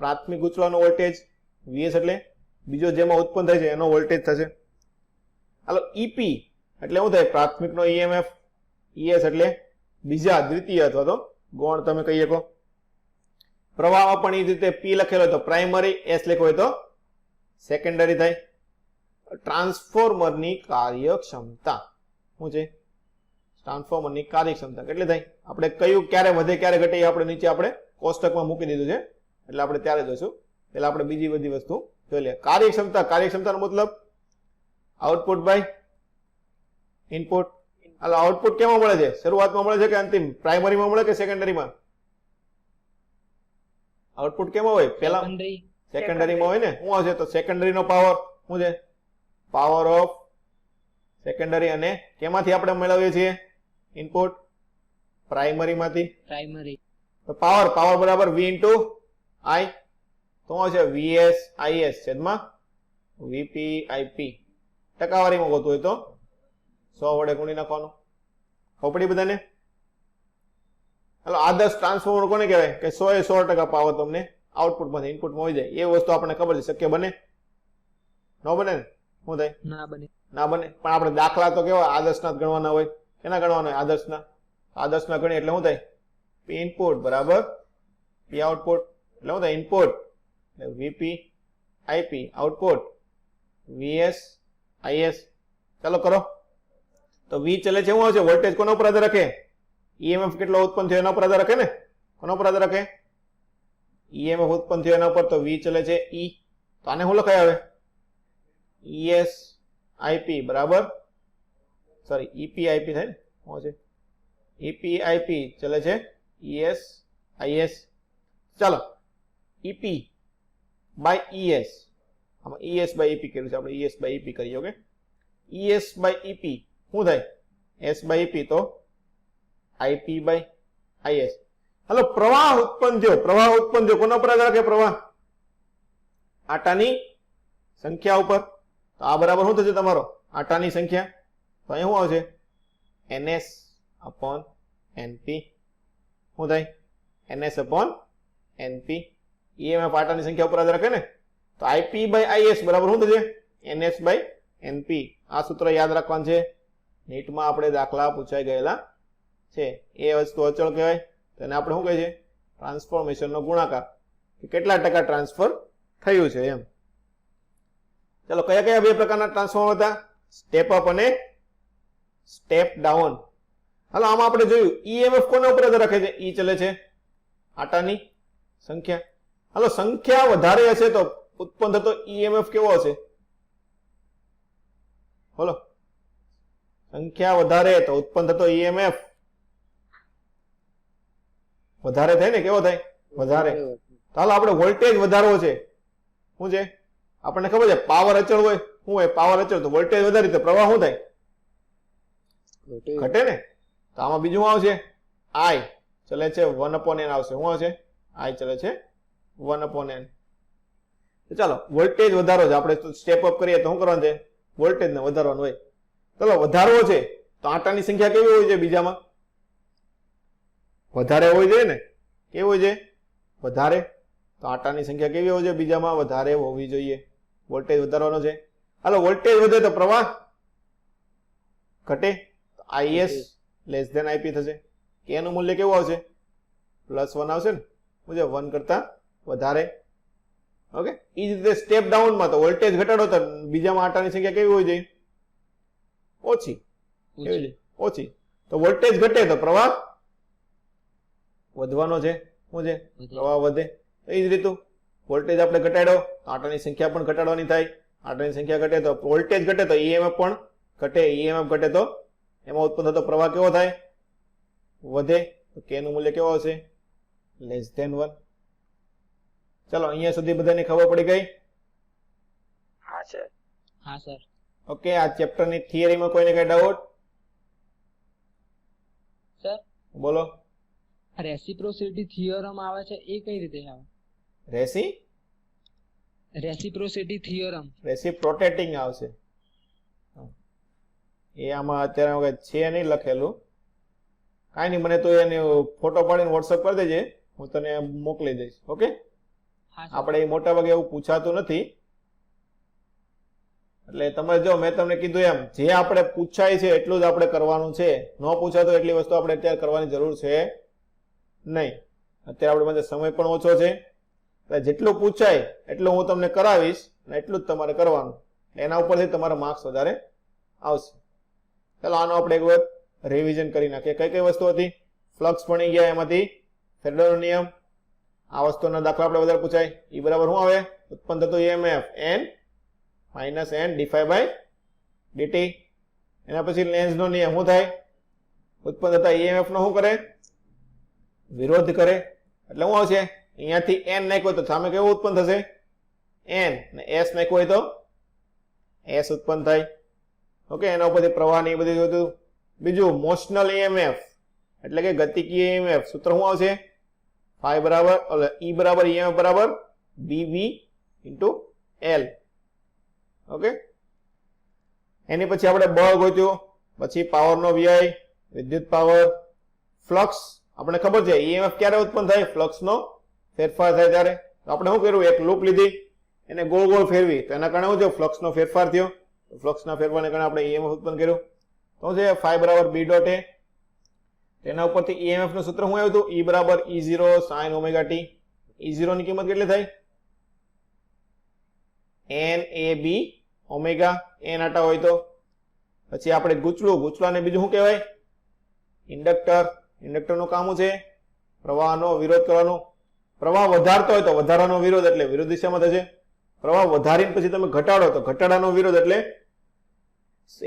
પ્રાથમિક ગૂંચળાનો વોલ્ટેજ, VS એટલે બીજો જેમાં ઉત્પન્ન થાય છે એનો વોલ્ટેજ થશે. હાલો EP એટલે શું થાય? પ્રાથમિકનો EMF. ES એટલે બીજા દ્વિતીય અથવા તો ગૌણ તમે કહી શકો. પ્રવાહમાં પણ એ જ રીતે P લખેલો હોય તો પ્રાઇમરી, S લખ્યો હોય તો સેકન્ડરી થાય. ટ્રાન્સફોર્મરની કાર્યક્ષમતા શું છે? ટ્રાન્સફોર્મરની કાર્યક્ષમતા કેટલી થાય? આપણે કયું ક્યારે વધે ક્યારે ઘટે એ આપણે નીચે આપણે કોષ્ટકમાં મૂકી દીધું છે એટલે આપણે ત્યારે જોઈશું. પહેલા આપણે બીજી બધી વસ્તુ જોઈ લઈએ. કાર્યક્ષમતા. કાર્યક્ષમતાનો મતલબ આઉટપુટ બાય ઇનપુટ. હાલો આઉટપુટ કેમાં મળે છે? શરૂઆતમાં મળે છે કે અંતિમ? પ્રાઇમરીમાં મળે કે સેકન્ડરીમાં? આઉટપુટ કેમાં હોય? પહેલા સેકન્ડરીમાં હોય ને. શું આવશે? તો સેકન્ડરીનો પાવર શું છે? Power of secondary. અને કેમાંથી આપણે મેળવીએ છીએ ઇનપુટ? પ્રાઇમરીમાંથી. પ્રાઇમરી તો પાવર બરાબર V ઇન્ટુ I. તો શું આવશે? VS IS છેદમાં VP IP. ટકાવારીમાં ગોતું હોય તો 100 વડે ગુણી નાખવાનું. ખબર બધાને? હાલો આદર્શ ટ્રાન્સફોર્મર કોને કહેવાય? કે 100% પાવર તમને આઉટપુટમાંથી ઇનપુટમાં હોય જાય. એ વસ્તુ આપણને ખબર છે. શક્ય બને? ન બને ને? શું થાય? ના બને. ના બને. પણ આપણે દાખલા તો કેવા આદર્શના જ ગણવાના હોય. કેના ગણવાના હોય? આદર્શના ગણીએ એટલે શું થાય? P ઇનપુટ બરાબર P આઉટપુટ. એટલે શું થાય? ઇનપુટ એટલે VP IP, output VS IS. ચાલો કરો. તો V ચલે છે. શું આવશે? વોલ્ટેજ કોના ઉપર આધાર રાખે? EMF કેટલો ઉત્પન્ન થયો એના ઉપર આધાર રાખે ને? કોના ઉપર આધાર રાખે? EMF ઉત્પન્ન થયો એના ઉપર. તો V ચલે છે E. તો આને શું લખાય આવે? ES IP બરાબર સોરી EP IP થાય ને? શું છે? EP IP ચલે છે ES IS. ચાલો EP બાય ES. આમાં ES બાય EP કર્યું છે આપણે. ES બાય EP કરીએ. ઓકે. ES બાય EP શું થાય? S બાય EP તો IP બાય IS. હાલો પ્રવાહ ઉત્પન્ન થયો. કોના ઉપર આધાર રાખે પ્રવાહ? આટાની સંખ્યા ઉપર. તો આ બરાબર શું થશે તમારો? આટાની સંખ્યા. તો અહીંયા શું આવશે? NS upon NP. શું થાય? NS upon NP. EMF આટાની સંખ્યા ઉપર આધાર રાખે ને? તો IP બાય IS બરાબર શું થશે? NS by NP. આ સૂત્ર યાદ રાખવાનું છે. નીટમાં આપણે દાખલા પૂછાઈ ગયેલા છે. એ વસ્તુ અચળ કહેવાય. તેને આપણે શું કહે છે? ટ્રાન્સફોર્મેશનનો ગુણાકાર. કે કેટલા ટકા ટ્રાન્સફર થયું છે એમ. ચાલો કયા કયા બે પ્રકારના ટ્રાન્સફોર્મર હતા? સ્ટેપ અપ અને સ્ટેપ ડાઉન. હાલો આમાં આપણે જોયું EMF કોના ઉપર આધાર રાખે છે? E ચલે છે આટાની સંખ્યા. હાલો સંખ્યા વધારે હશે તો ઉત્પન્ન થતો EMF કેવો હશે? બોલો. સંખ્યા વધારે તો ઉત્પન્ન થતો EMF વધારે થાય ને? કેવો થાય? વધારે. ચાલો આપણે વોલ્ટેજ વધારવો છે. શું છે? આપણને ખબર છે પાવર અચળ હોય. શું હોય? પાવર અચળ તો વોલ્ટેજ વધારી તો પ્રવાહ શું થાય? ઘટે ને? તો આમાં બીજું શું આવશે? I ચલે છે 1/n આવશે. શું આવશે? I ચલે છે 1/n. ચાલો વોલ્ટેજ વધારો છે. આપણે સ્ટેપ અપ કરીએ તો શું કરવાનું છે? વોલ્ટેજ ને વધારવાનું હોય. ચાલો વધારવો છે તો આટાની સંખ્યા કેવી હોય છે? બીજામાં વધારે હોવી જોઈએ ને? કેવી હોય છે? વધારે. તો આટાની સંખ્યા કેવી હોવી જોઈએ? બીજામાં વધારે હોવી જોઈએ. વોલ્ટેજ વધારવાનો છે. હાલો વોલ્ટેજ વધે તો પ્રવાહ ઘટે. IS લેસ ધેન IP થશે. કે એનું મૂલ્ય કેવું આવશે? +1 આવશે ને? મુજબ 1 કરતા વધારે. ઓકે, એ જ રીતે સ્ટેપ ડાઉનમાં તો વોલ્ટેજ ઘટાડો તો બીજામાં આટાની સંખ્યા કેવી હોવી જોઈએ? ઓછી. કેવી છે? ઓછી. તો વોલ્ટેજ ઘટે તો પ્રવાહ વધવાનો છે. શું છે? પ્રવાહ વધે. એ જ રીતું વોલ્ટેજ આપણે ઘટાડ્યો તો આટાની સંખ્યા પણ ઘટાડવાની થાય. આટાની સંખ્યા ઘટે તો વોલ્ટેજ ઘટે તો ઈએમએફ પણ ઘટે. ઈએમએફ ઘટે તો એમાં ઉત્પન્ન થતો પ્રવાહ કેવો થાય? વધે. તો કે નું મૂલ્ય કેવો હશે? <1. ચલો અહીંયા સુધી બધાને ખબર પડી ગઈ? હા સર. હા સર. ઓકે, આ ચેપ્ટરની થિયરીમાં કોઈને કઈ ડાઉટ? સર, બોલો. રેસિપ્રોસિટી થિયરમ આવે છે એ કઈ રીતે આવે? Reciprocity theorem. રેસિપ્રોકેટિંગ આવશે. એ આમાં અત્યારે છે નહીં લખેલું. કાંઈ નહીં, મને તો એને ફોટો પાડીને વોટ્સઅપ કરી દેજે, હું તને મોકલી દઈશ. ઓકે, હા સર. આપણે મોટા ભાગે એવું પૂછાતું નથી. એટલે તમે જો મેં તમને કીધું એમ જે આપણે પૂછાય છે એટલું જ આપણે કરવાનું છે. ન પૂછાતો એટલી વસ્તુ આપણે અત્યારે કરવાની જરૂર છે નહીં. અત્યારે આપણી પાસે સમય પણ ઓછો છે. એટલે જેટલું પૂછાય એટલું હું તમને કરાવીશ અને એટલું જ તમારે કરવાનું. એના ઉપરથી તમારા માર્ક્સ વધારે આવશે. ચાલો આનો આપણે એક વખત રિવિઝન કરી નાખીએ. કઈ કઈ વસ્તુ હતી? ફ્લક્સ ભણી ગયા, એમાંથી ફેરાડેનો નિયમ. આ વસ્તુના દાખલા આપણે વધારે પૂછાય. E બરાબર શું આવે? ઉત્પન્ન થતું EMF n minus n dϕ/dt. એના પછી લેન્ઝનો નિયમ શું થાય? ઉત્પન્ન થતા EMF નો શું કરે? વિરોધ કરે. એટલે શું આવશે? અહીંયાથી n નાખ્યો તો સામે કેવું ઉત્પન્ન થશે? n. ને s નાખ્યો હોય તો s ઉત્પન્ન થાય. ઓકે, એના ઉપરથી પ્રવાહની એ બધી જોયું. બીજું મોશનલ EMF એટલે કે ગતિકીય EMF. સૂત્ર શું આવશે? E બરાબર EMF બરાબર BV × L. ઓકે, એની પછી આપણે બળ ગોત્યું, પછી પાવરનો વ્યય, વિદ્યુત પાવર, ફ્લક્સ. આપણે ખબર છે EMF ક્યારે ઉત્પન્ન થાય? ફ્લક્સનો ફેરફાર થાય ત્યારે. તો આપણે શું કર્યું? એક લૂપ લીધી, એને ગોળ ગોળ ફેરવી, તો એના કારણે શું થયું? ફ્લક્સનો ફેરફાર થયો. ફ્લક્સના ફેરફારને કારણે આપણે EMF ઉત્પન્ન કર્યું. તો છે ϕ બરાબર B ડોટ A. તેના ઉપરથી EMF નું સૂત્ર શું આવ્યું હતું? E બરાબર E0 sin ωt. E0 ની કિંમત કેટલી થાય? NAB omega. n આટા હોય તો. પછી આપણે ગુચલાને બીજું શું કહેવાય? ઇન્ડક્ટર. ઇન્ડક્ટરનું કામ શું છે? પ્રવાહનો વિરોધ કરવાનો. પ્રવાહ વધારતો હોય તો વધારાનો વિરોધ એટલે વિરુદ્ધ દિશામાં થશે. પ્રવાહ વધારીને પછી તમે ઘટાડો તો ઘટાડાનો વિરોધ એટલે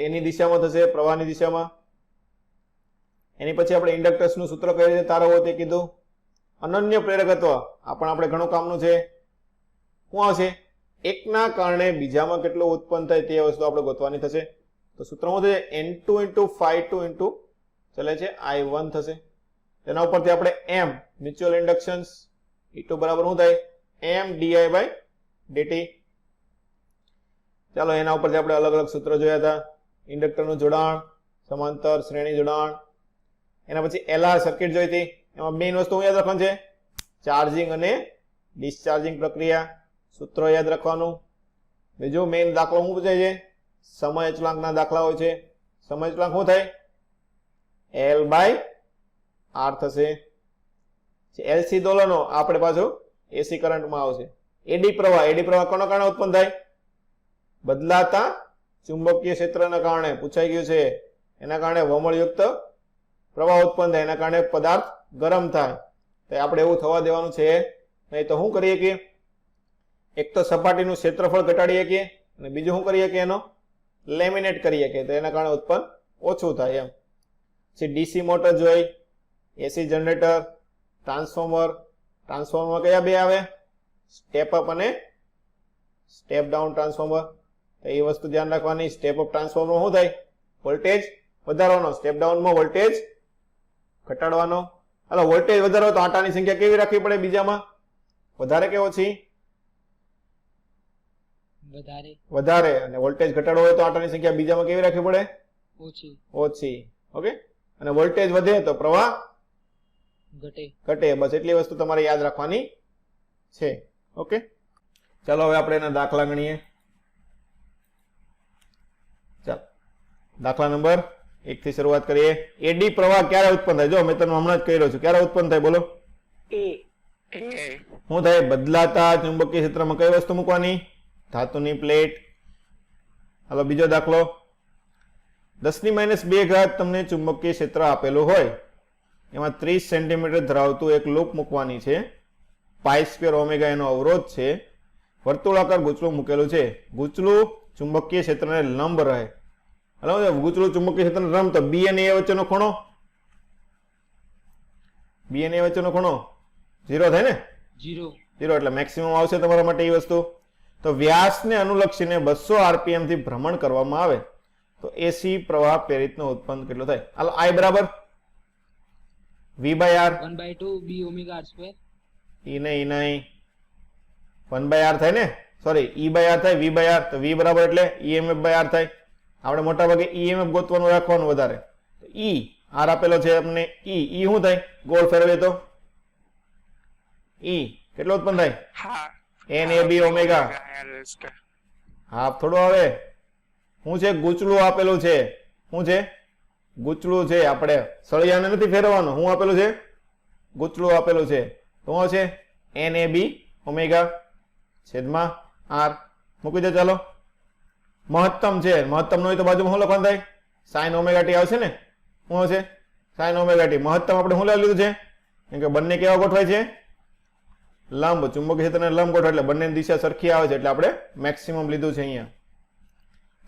એની દિશામાં થશે, પ્રવાહની દિશામાં. એની પછી આપણે ઇન્ડક્ટર્સનું સૂત્ર કઈ રીતે તારવવું તે કીધું. અનન્ય પ્રેરકત્વ આ પણ આપણે ઘણું કામનું છે. શું આવશે? એકના કારણે બીજામાં કેટલું ઉત્પન્ન થાય તે વસ્તુ આપણે ગોતવાની થશે. તો સૂત્ર શું થશે? N2 × ∅2 ચલે છે I1 થશે. તેના ઉપરથી આપણે M મ્યુચ્યુઅલ ઇન્ડક્શન્સ E2 બરાબર શું થાય? M dI/dt. ચાલો એના ઉપરથી આપણે અલગ અલગ સૂત્ર જોયા હતા. ઇન્ડક્ટરનું જોડાણ, સમાંતર શ્રેણી જોડાણ. એના પછી LR સર્કિટ જોઈ હતી. એમાં મેઇન વસ્તુ યાદ રાખવાની છે? ચાર્જિંગ અને ડિસ્ચાર્જિંગ પ્રક્રિયા. સૂત્રો યાદ રાખવાનું. બીજું મેઇન દાખલો શું પૂછાય છે? સમય અચળાંકના દાખલા હોય છે. સમય અચળાંક શું થાય? L/R થશે. LC દોલનો આપણે પાછું AC કરંટમાં આવશે. એડી પ્રવાહ કોના કારણે ઉત્પન્ન થાય? બદલાતા ચુંબકીય ક્ષેત્રના કારણે. પૂછાઈ ગયું છે. એના કારણે વમળયુક્ત પ્રવાહ ઉત્પન્ન થાય. એના કારણે પદાર્થ ગરમ થાય. તો આપણે એવું થવા દેવાનું છે નહીં. તો શું કરીએ કે એક તો સપાટીનું ક્ષેત્રફળ ઘટાડીએ કે, અને બીજું શું કરીએ કે એનો લેમિનેટ કરીએ કે, તો એના કારણે ઉત્પન્ન ઓછું થાય એમ. પછી ડીસી મોટર જોઈ, એસી જનરેટર, ટ્રાન્સફોર્મર કયા બે આવે? સ્ટેપ અપ અને સ્ટેપ ડાઉન ટ્રાન્સફોર્મર. તો એ વસ્તુ ધ્યાન રાખવાની. સ્ટેપ અપ ટ્રાન્સફોર્મર શું થાય? વોલ્ટેજ વધારવાનો. સ્ટેપ ડાઉનમાં વોલ્ટેજ ઘટાડવાનો. હાલો, વોલ્ટેજ વધારો તો આટાની સંખ્યા કેવી રાખવી પડે? બીજામાં વધારે કે ઓછી? વધારે. અને વોલ્ટેજ ઘટાડવો હોય તો આટાની સંખ્યા બીજામાં કેવી રાખવી પડે? ઓછી. ઓકે, અને વોલ્ટેજ વધે તો પ્રવાહ ઘટે. બસ એટલી વસ્તુ તમારે યાદ રાખવાની છે. ઓકે, ચાલો હવે આપણે એના દાખલા ગણીએ. ચાલો, દાખલા નંબર 1 થી શરૂઆત કરીએ. એડી પ્રવાહ ક્યારે ઉત્પન્ન થાય? જો મેં તમને હમણાં જ કહી રહ્યો છું. ક્યારે ઉત્પન્ન થાય? બોલો. શું થાય? બદલાતા ચુંબકીય ક્ષેત્રમાં કઈ વસ્તુ મૂકવાની? ધાતુની પ્લેટ. હાલો બીજો દાખલો. 10⁻² તમને ચુંબકીય ક્ષેત્ર આપેલું હોય, એમાં 30 સેન્ટીમીટર ધરાવતું એક લૂપ મૂકવાની છે. π² ઓમેગા એનો અવરોધ છે. વર્તુળાકાર ગૂંચળું મૂકેલું છે. ગૂંચળું ચુંબકીય ક્ષેત્રને લંબ રહે. હાલો ગૂંચળું ચુંબકીય ક્ષેત્રને લંબ, તો બી અને એ વચ્ચેનો ખૂણો, બી અને એ વચ્ચેનો ખૂણો 0 થાય ને? 0 એટલે મેક્સિમમ આવશે તમારા માટે એ વસ્તુ. તો વ્યાસને અનુલક્ષીને 200 આરપીએમ થી ભ્રમણ કરવામાં આવે તો એસી પ્રવાહ પ્રેરિતનો ઉત્પન્ન કેટલો થાય? હાલો I બરાબર V/R 1/2 b omega r square. ઈ નહીં 1/R થાય ને, સોરી E/R થાય, V/R. તો V બરાબર એટલે EMF/R થાય. આપણે મોટા ભાગે EMF ગોતવાનું રાખવાનું વધારે. તો E R આપેલો છે આપણને, E શું થાય? ગોળ ફેરવીએ તો E કેટલો ઉત્પન્ન થાય? હા NAB omega. L square. Half થોડું આવે. શું છે? ગૂંચળું આપેલું છે. શું છે? ગૂંચળું છે. આપણે સળિયાને નથી ફેરવવાનું. શું આપેલું છે? ગૂંચળું આપેલું છે. તો શું છે? NAB ઓમેગા છેદમાં R. મૂકી દો ચાલો. મહત્તમ છે. મહત્તમ નો હોય તો બાજુમાં શું લખવાનું થાય? sin ઓમેગા t આવશે ને? શું આવશે? sin omega t. મહત્તમ આપણે શું લઈ લીધું છે? કેમ કે બંને કેવા ગોઠવાય છે? લંબ. ચુંબકીય ક્ષેત્રને લંબ ગોઠવાય એટલે બંનેની દિશા સરખી આવે છે, એટલે આપણે મેક્સિમમ લીધું છે અહીંયા.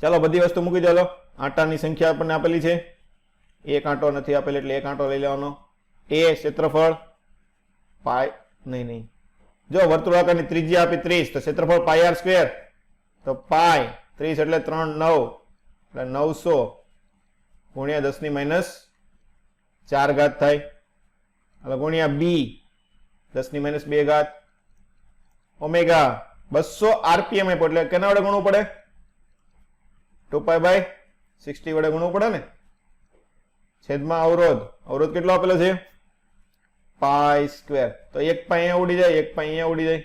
ચાલો બધી વસ્તુ મૂકી ચાલો. આંટાની સંખ્યા આપણને આપેલી છે. એક આંટો નથી આપેલી એટલે એક આંટો લઈ લેવાનો. એ ક્ષેત્રફળ પાય નહીં. જો વર્તુળાકારની ત્રિજ્યા આપી 30, તો ક્ષેત્રફળ πr². તો પાય 30 એટલે 3 9 એટલે 900 ગુણ્યા 10⁻⁴ થાય. એટલે ગુણ્યા બી 10⁻². ઓમેગા 200 આરપીએમ આપ્યો એટલે કેના વડે ગુણવું પડે? 2π/60 વડે ગુણવું પડે ને. છેદમાં અવરોધ કેટલો આપેલો છે? π². તો એક પાઈ અહીંયા ઉડી જાય, એક પાઈ અહીંયા ઉડી જાય.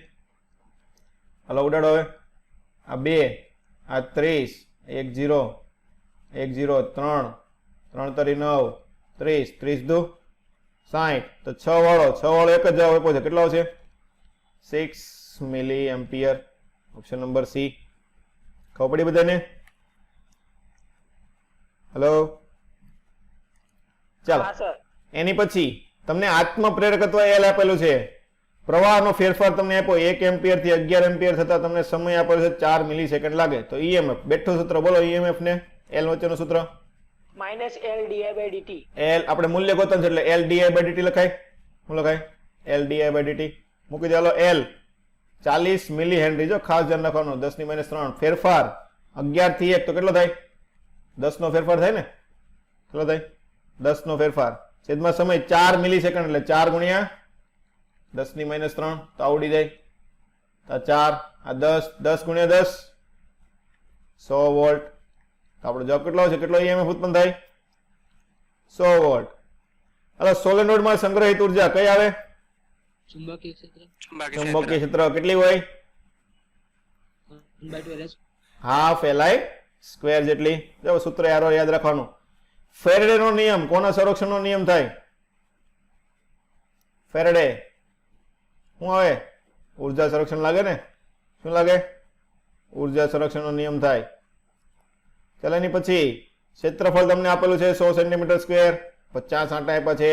હાલો ઉડાડો હવે. આ 2, આ 30, 1 0 1 0 3 3 તરી 9 30 30 દુ 60. તો 6 વાળો એક જ જવાબ આપ્યો છે. કેટલો આવશે? 6 મિલી એમ્પિયર. Option number C. ખબર પડી બધાને? હેલો ચાલો. એની પછી તમને આત્મ પ્રેરકત્વ L આપેલું છે. પ્રવાહનો ફેરફાર તમને આપ્યો 1 એમ્પિયર થી 11 એમ્પિયર થતા તમને સમય આપેલો છે 4 મિલીસેકન્ડ લાગે. તો EMF બેઠું સૂત્ર બોલો. EMF ને L વચ્ચેનું સૂત્ર -L di/dt. L આપણે મૂલ્ય ગોતવાનું છે એટલે L di/dt લખાય. શું લખાય? L di/dt. મૂકી દો. L 40 milli henry. જો ખાસ ધ્યાન રાખવાનું. 10⁻³ ફેરફાર 11 થી 1 તો કેટલો થાય? 10 નો ફેરફાર થાય ને? કેટલો થાય? 10 નો ફેરફાર છેદમાં સમય 4 મિલીસેકન્ડ એટલે 4 ગુણ્યા 10⁻³ તો આવડી જાય. તો 4 આ 10 ગુણ્યા 10 100 વોલ્ટ. તો આપણો જવાબ કેટલો આવશે? કેટલો EMF ઉત્પન્ન થાય? 100 વોલ્ટ. હવે સોલેનોઇડમાં સંગ્રહિત ઉર્જા કઈ આવે? ચુંબકીય ક્ષેત્ર ચુંબકીય ક્ષેત્ર કેટલી હોય? 1/2 ls. હાફ Li² જેટલી. જો સૂત્ર યાદ રાખવાનું. ફેરેડેનો નિયમ કોના સંરક્ષણનો નિયમ થાય? ફેરેડે. શું આવે? ઉર્જા સંરક્ષણ લાગે ને? શું લાગે? ઉર્જા સંરક્ષણનો નિયમ થાય. ચાલો એની પછી ક્ષેત્રફળ તમને આપેલું છે 100 સેન્ટીમીટર સ્ક્વેર. 50 આંટા આપ્યા છે.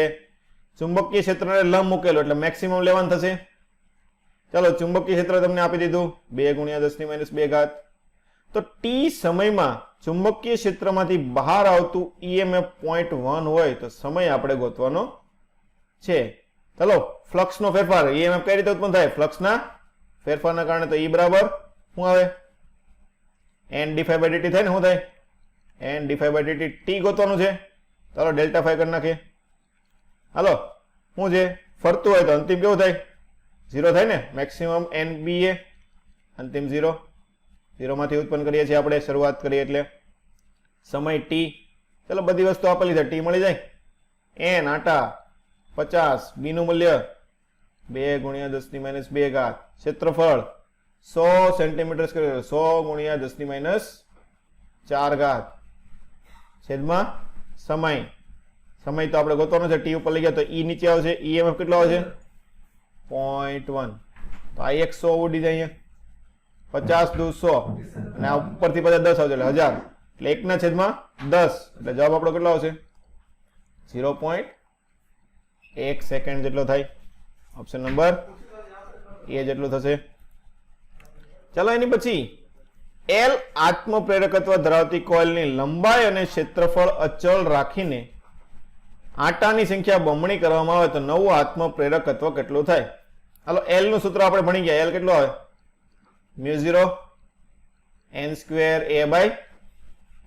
ચુંબકીય ક્ષેત્રને લંબ મૂકેલું એટલે મેક્સિમમ લેવાનું થશે. ચાલો ચુંબકીય ક્ષેત્ર તમને આપી દીધું 2 ગુણ્યા 10⁻². તો t સમયમાં ચુંબકીય ક્ષેત્રમાંથી બહાર આવતું EMF 0.1 હોય તો સમય આપણે ગોતવાનો છે. ચાલો ફ્લક્સનો ફેરફાર EMF કઈ રીતે ઉત્પન્ન થાય? ફ્લક્સના ફેરફારના કારણે. તો E બરાબર શું આવે? N dϕ/dt થાય ને? શું થાય? N dϕ/dt. t ગોતવાનું છે. ચાલો ડેલ્ટા ફાઈ કરી નાખીએ. હાલો શું છે? ફરતું હોય તો અંતિમ કેવું થાય? 0 થાય ને? મેક્સિમમ NBA અંતિમ 0 માંથી ઉત્પન્ન કરીએ છીએ આપણે શરૂઆત કરીએ એટલે. સમય t. ચલો બધી વસ્તુ આપેલી છે. t મળી જાય. n આટા 50. b નું મૂલ્ય 2 ગુણ્યા 10⁻². ક્ષેત્રફળ 100 સેન્ટીમીટર સ્ક્વેર. 100 ગુણ્યા 10⁻⁴. છેદમાં સમય તો આપણે ગોતવાનો છે. t ઉપર લઈ ગયા તો E નીચે આવશે. EMF કેટલો આવશે? 0.1. તો આ 100 ઉડી જાય અહીંયા 50 દુ 100 અને આ ઉપરથી પાછા 10 આવશે એટલે 1000 એટલે 1/10 એટલે જવાબ આપણો કેટલો આવશે 0.1 સેકન્ડ જેટલો થાય ઓપ્શન નંબર એ જેટલું થશે ચાલો એની પછી L આત્મ પ્રેરકત્વ ધરાવતી કોઇલની લંબાઈ અને ક્ષેત્રફળ અચળ રાખીને આટાની સંખ્યા બમણી કરવામાં આવે તો નવું આત્મ પ્રેરકત્વ કેટલું થાય હાલો L નું સૂત્ર આપણે ભણી ગયા L કેટલું આવે μ0 n²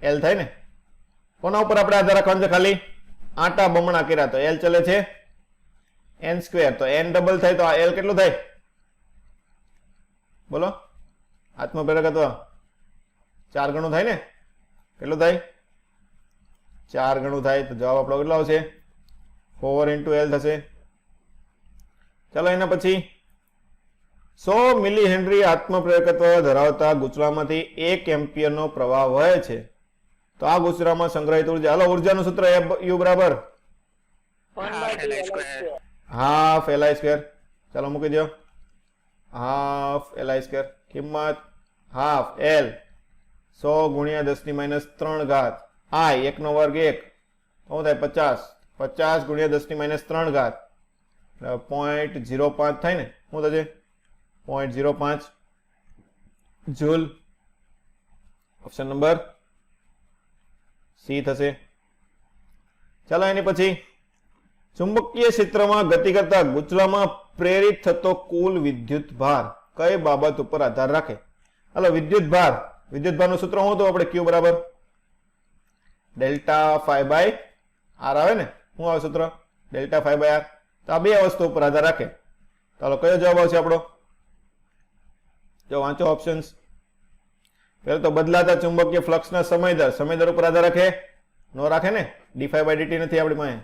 a/L થાય ને કોના ઉપર આપણે આધાર રાખવાનું છે ખાલી આટા બમણા કર્યા તો L ચલે છે n² તો n ડબલ થાય તો આ L કેટલું થાય બોલો આત્મ પ્રેરકત્વ 4 ગણું થાય ને કેટલું થાય 4 ગણું થાય તો જવાબ આપણો કેટલો આવશે 4 × L થશે ચાલો એના પછી 100 મિલી હેનરી આત્મ પ્રેરકત્વ ધરાવતા ગુચરામાંથી 1 એમ્પિયરનો પ્રવાહ વહે છે તો આ ગુચરામાં સંગ્રહિત ઉર્જા હાલો ઉર્જાનું સૂત્ર U બરાબર 1/2 હાફ Li². ચાલો મૂકી દો હાફ Li². કિંમત હાફ L 100 × 10⁻³ ઘાત I 1 નો વર્ગ 1 શું થાય 50 50 × 10⁻³ ઘાત 0.05 થાય ને શું થશે 0.05 જૂલ ઓપ્શન નંબર સી થશે ચાલો એની પછી ચુંબકીય ક્ષેત્રમાં ગતિ કરતા ગુચલામાં પ્રેરિત થતો કુલ વિદ્યુત ભાર કઈ બાબત ઉપર આધાર રાખે હાલો વિદ્યુત ભારનું સૂત્ર શું હતું આપણે Q બરાબર ΔΦ/R આવે ને શું આવે સૂત્ર ΔΦ/R તો આ બે વસ્તુ ઉપર આધાર રાખે ચાલો કયો જવાબ આવશે આપણો જો વાંચો ઓપ્શન્સ પહેલા તો બદલાતા ચુંબકીય ફ્લક્સના સમય ઉપર આધાર રાખે નો રાખે ને dφ/dt નથી આપણી પાસે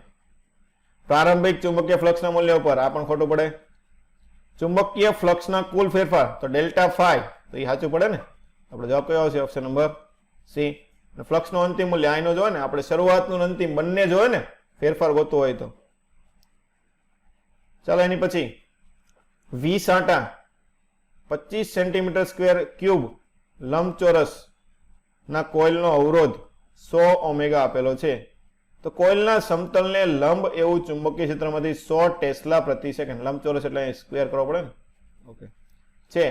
પ્રારંભિક ચુંબકીય ફ્લક્સના મૂલ્ય ઉપર આ પણ ખોટું પડે ચુંબકીય ફ્લક્સના કુલ ફેરફાર તો ΔΦ તો એ સાચું પડે ને આપણો જવાબ કયો આવશે ઓપ્શન નંબર સી ફ્લક્સનો અંતિમ મૂલ્ય આનો જોવે ને આપણે શરૂઆતનું અંતિમ બંને જોવે ને ફેરફાર ગોતવો હોય તો ચાલો એની પછી 20 આંટા 25 સેન્ટીમીટર સ્ક્વેર ક્યુબ લંબચોરસ ના કોઇલનો અવરોધ 100 ઓમેગા આપેલો છે તો કોઇલના સમતલને લંબ એવું ચુંબકીય ક્ષેત્રમાંથી 100 ટેસ્લા પ્રતિ સેકન્ડ લંબચોરસ એટલે સ્ક્વેર કરવો પડે ને ઓકે છે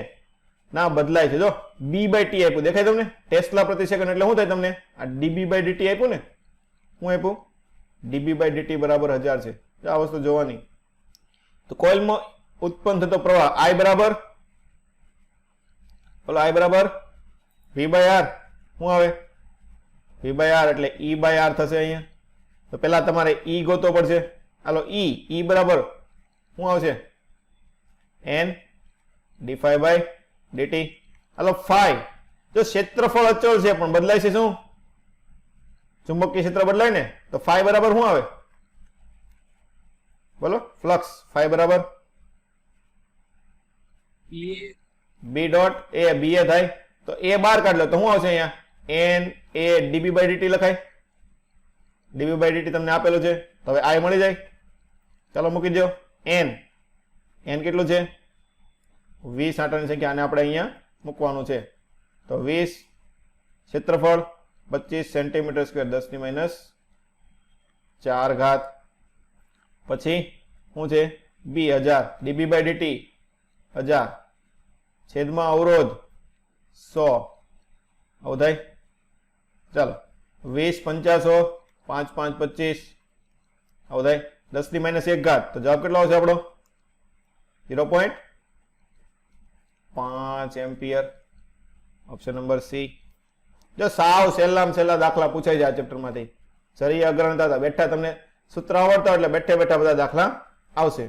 ના બદલાય છે જો b/t આપ્યું દેખાય તમને ટેસ્લા પ્રતિ સેકન્ડ એટલે શું થાય તમને આ db/dt આપ્યું ને શું આપ્યું db/dt બરાબર 1000 છે આ વસ્તુ જોવાની તો કોઇલમાં ઉત્પન્ન થતો પ્રવાહ I બરાબર બોલો I બરાબર v/r શું આવે v/r એટલે e/r થશે અહીંયા તો પહેલા તમારે E ગોતવો પડશે હાલો E બરાબર શું આવશે n dφ/dt હાલો phi જો ક્ષેત્રફળ અચળ છે પણ બદલાય છે શું ચુંબકીય ક્ષેત્ર બદલાય ને તો phi બરાબર શું આવે બોલો ફ્લક્સ phi બરાબર b ડોટ a થાય તો a બહાર કાઢ લો તો શું આવશે અહીંયા n a dB/dt લખાય dB/dt તમને આપેલું છે તો હવે I મળી જાય ચાલો મૂકી દો n કેટલું છે 20 આંટાની સંખ્યા અને આપણે અહીંયા મૂકવાનું છે તો 20 ક્ષેત્રફળ 25 સેન્ટીમીટર સ્ક્વેર 10⁻⁴ ઘાત પછી શું છે b 1000 dB/dt 1000 છેદમાં અવરોધ 100 આવું થાય ચાલો 20 50 5 5 25 આવું થાય 10⁻⁴ ઘાત તો જવાબ કેટલો આવશે આપણો 0.5 એમ્પિયર ઓપ્શન નંબર સી જો સાવ છેલ્લા દાખલા પૂછાઈ જાય ચેપ્ટરમાંથી જરી અગ્રણતા હતા બેઠા તમને સૂત્ર આવડતા એટલે બેઠે બધા દાખલા આવશે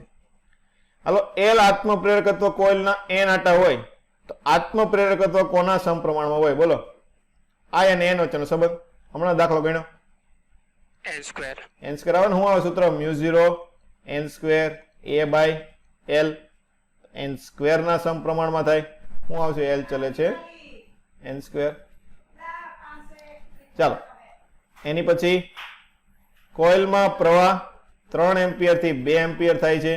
હાલો L આત્મ પ્રેરકત્વ કોઇલના n આંટા હોય તો આત્મ પ્રેરકત્વ કોના સમપ્રમાણમાં હોય બોલો I અને n વચ્ચેનો સંબંધ હમણાં દાખલો ગણ્યો n² આવે ને શું આવે સૂત્ર μ0 n² a/L n² ના સમપ્રમાણમાં થાય શું આવશે L ચલે છે n². ચાલો એની પછી કોઇલમાં પ્રવાહ 3 એમ્પિયર થી 2 એમ્પિયર થાય છે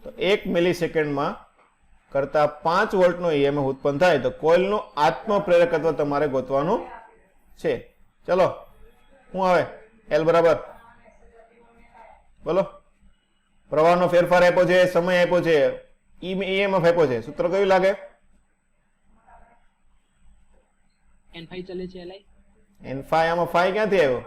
તો 1 મિલી સેકન્ડમાં કરતા 5 વોલ્ટનો ઈએમએફ ઉત્પન્ન થાય તો કોઇલનું આત્મપ્રેરકત્વ તમારે ગોતવાનું છે. ચલો શું આવે? એલ બરાબર બોલો. પ્રવાહનો ફેરફાર આપ્યો છે, સમય આપ્યો છે, ઈએમએફ આપ્યો છે. સૂત્ર કયું લાગે? n5 ચાલે છે એલઆઈ એન ફાઈ. આમાં ફાઈ ક્યાંથી આવ્યો?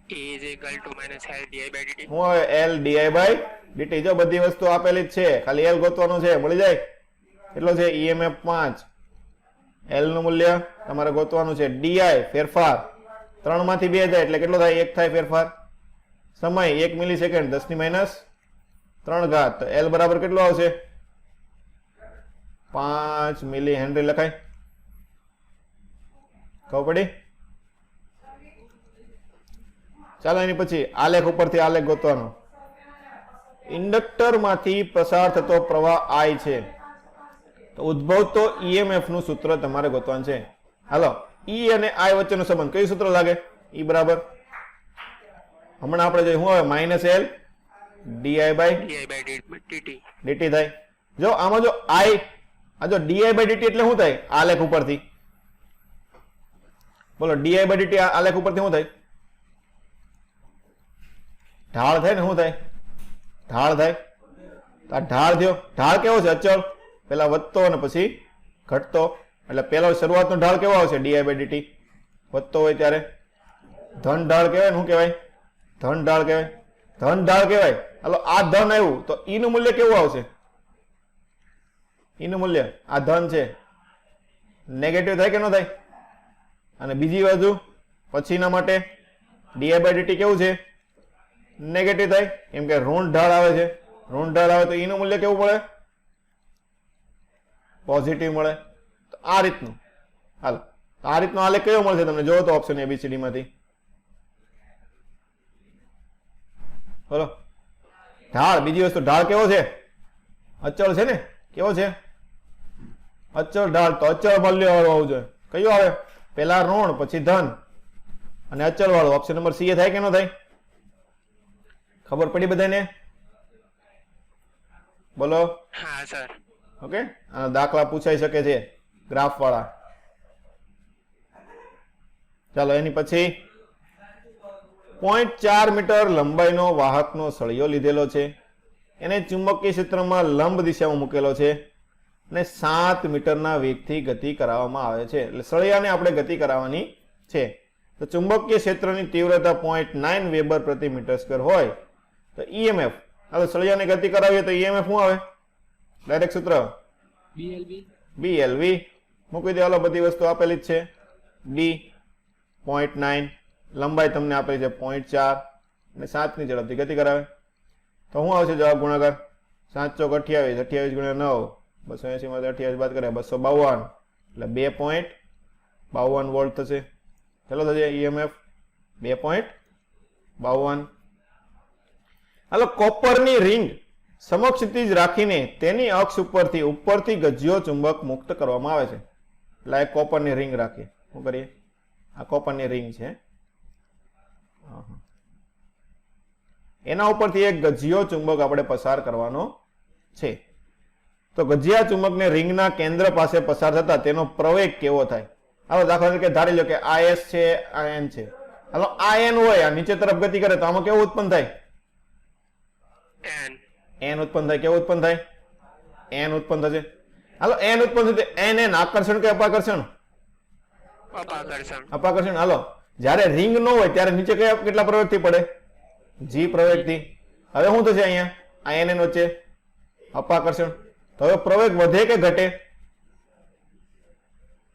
E is equal to minus L di by dt. શું આવે? L DI by DT. જો બધી વસ્તુ આપેલી જ છે, ખાલી એલ ગોતવાનું છે, મળી જાય. કેટલો છે? ઈએમએફ 5. એલ નું મૂલ્ય તમારે ગોતવાનું છે. ડીઆઈ ફેરફાર 3 માંથી 2 જાય એટલે કેટલો થાય? 1 થાય ફેરફાર. સમય 1 મિલીસેકન્ડ 10 - 3 તો એલ બરાબર કેટલો આવશે? 5 મિલી હેનરી લખાય. ખબર પડી? ચાલો એની પછી આલેખ ઉપરથી આલેખ ગોતવાનો. ઇન્ડક્ટર માંથી પસાર થતો પ્રવાહ I છે તો ઉદ્ભવતો ઈએમએફ નું સૂત્ર તમારે ગોતવાનું છે. હાલો, ઈ અને I વચ્ચેનો સંબંધ કયું સૂત્ર લાગે? ઈ બરાબર હમણાં આપણે જોઈએ શું આવે? Minus L DI by Di by dt. DT થાય. જો આમાં જો I આ જો ડીઆઈ બાય ડીટી એટલે શું થાય? આલેખ ઉપરથી બોલો. ડીઆઈ બાય ડીટી આલેખ ઉપરથી શું થાય? ઢાળ થાય ને? શું થાય? ઢાળ થાય. તો આ ઢાળ થયો. ઢાળ કેવો છે? અચળ. પેલા વધતો અને પછી ઘટતો. એટલે પેલો શરૂઆતનો ઢાળ કેવો આવશે? DI by DT. વધતો હોય ત્યારે ધન ઢાળ કહેવાય ને? શું કહેવાય? ધન ઢાળ કહેવાય. ધન ઢાળ કહેવાય. હાલો, આ ધન આવ્યું તો ઈ નું મૂલ્ય કેવું આવશે? ઈ નું મૂલ્ય આ ધન છે, નેગેટિવ થાય કે ન થાય? અને બીજી બાજુ પછીના માટે ડીઆઈ બાય ડીટી કેવું છે? નેગેટિવ થાય. કેમ કે ઋણ ઢાળ આવે છે. ઋણ ઢાળ આવે તો ઈનું મૂલ્ય કેવું મળે? પોઝિટિવ મળે. તો આ રીતનું. હાલો, આ રીતનો આલેખ કયો મળશે તમને? જોવો તો ઓપ્શન ABCD માંથી બોલો. ઢાળ. બીજી વસ્તુ ઢાળ કેવો છે? અચળ છે ને? કેવો છે? અચળ ઢાળ. તો અચળ મૂલ્ય વાળું આવવું જોઈએ. કયું આવે? પેલા ઋણ પછી ધન અને અચળ વાળું. ઓપ્શન નંબર સી એ થાય કે ન થાય? ખબર પડી બધાને? બોલો. હા સર. ઓકે, આ દાખલા પૂછાઈ શકે છે ગ્રાફ વાળા. ચાલો એની પછી 0.4 મીટર લંબાઈનો વાહકનો સળિયો લીધેલો છે. એને ચુંબકીય ક્ષેત્રમાં લંબ દિશામાં મૂકેલો છે અને 7 મીટરના વેગથી ગતિ કરાવવામાં આવે છે. એટલે સળિયાને આપણે ગતિ કરાવવાની છે. તો ચુંબકીય ક્ષેત્રની તીવ્રતા 0.9 વેબર પ્રતિ મીટર સ્ક્વેર હોય તો ઈએમએફ, હવે સળિયાને ગતિ કરાવીએ તો ઈએમએફ શું આવે? ડાયરેક્ટ સૂત્ર BLV મૂકી દે. હાલો, બધી વસ્તુ આપેલી જ છે. ડી 0.9, લંબાઈ તમને આપેલી છે 0.4 અને 7 ની ઝડપથી ગતિ કરાવે તો શું આવશે જવાબ? ગુણાકાર 7 ચોક 28, 28 ગુણ્યા 9, 280 માંથી 28 બાદ કરે 252 એટલે 2.52 વોલ્ટ થશે. ચલો થશે ઈએમએફ 2.52. હાલો, કોપરની રિંગ સમક્ષિતિજ રાખીને તેની અક્ષ ઉપરથી ગજિયો ચુંબક મુક્ત કરવામાં આવે છે. એટલે આ કોપરની રિંગ રાખીએ. શું કરીએ? આ કોપરની રિંગ છે, એના ઉપરથી એક ગજિયો ચુંબક આપણે પસાર કરવાનો છે. તો ગજિયા ચુંબકને રિંગના કેન્દ્ર પાસે પસાર થતા તેનો પ્રવેગ કેવો થાય? હાલો, દાખલા તરીકે ધારી લો કે આ S છે, આ N છે. હાલો, આ N હોય, આ નીચે તરફ ગતિ કરે તો આમાં કેવું ઉત્પન્ન થાય? N ઉત્પન્ન થાય. કેવું ઉત્પન્ન થાય? N ઉત્પન્ન થશે. હાલો, N ઉત્પન્ન થશે. N આકર્ષણ કે અપાકર્ષણ? અપાકર્ષણ. અપાકર્ષણ. હાલો, જ્યારે રિંગ ન હોય ત્યારે નીચે કેટલા પ્રવેગથી પડે? G પ્રવેગથી. હવે શું થશે અહીંયા? આ N વચ્ચે અપાકર્ષણ. તો હવે પ્રવેગ વધે કે ઘટે?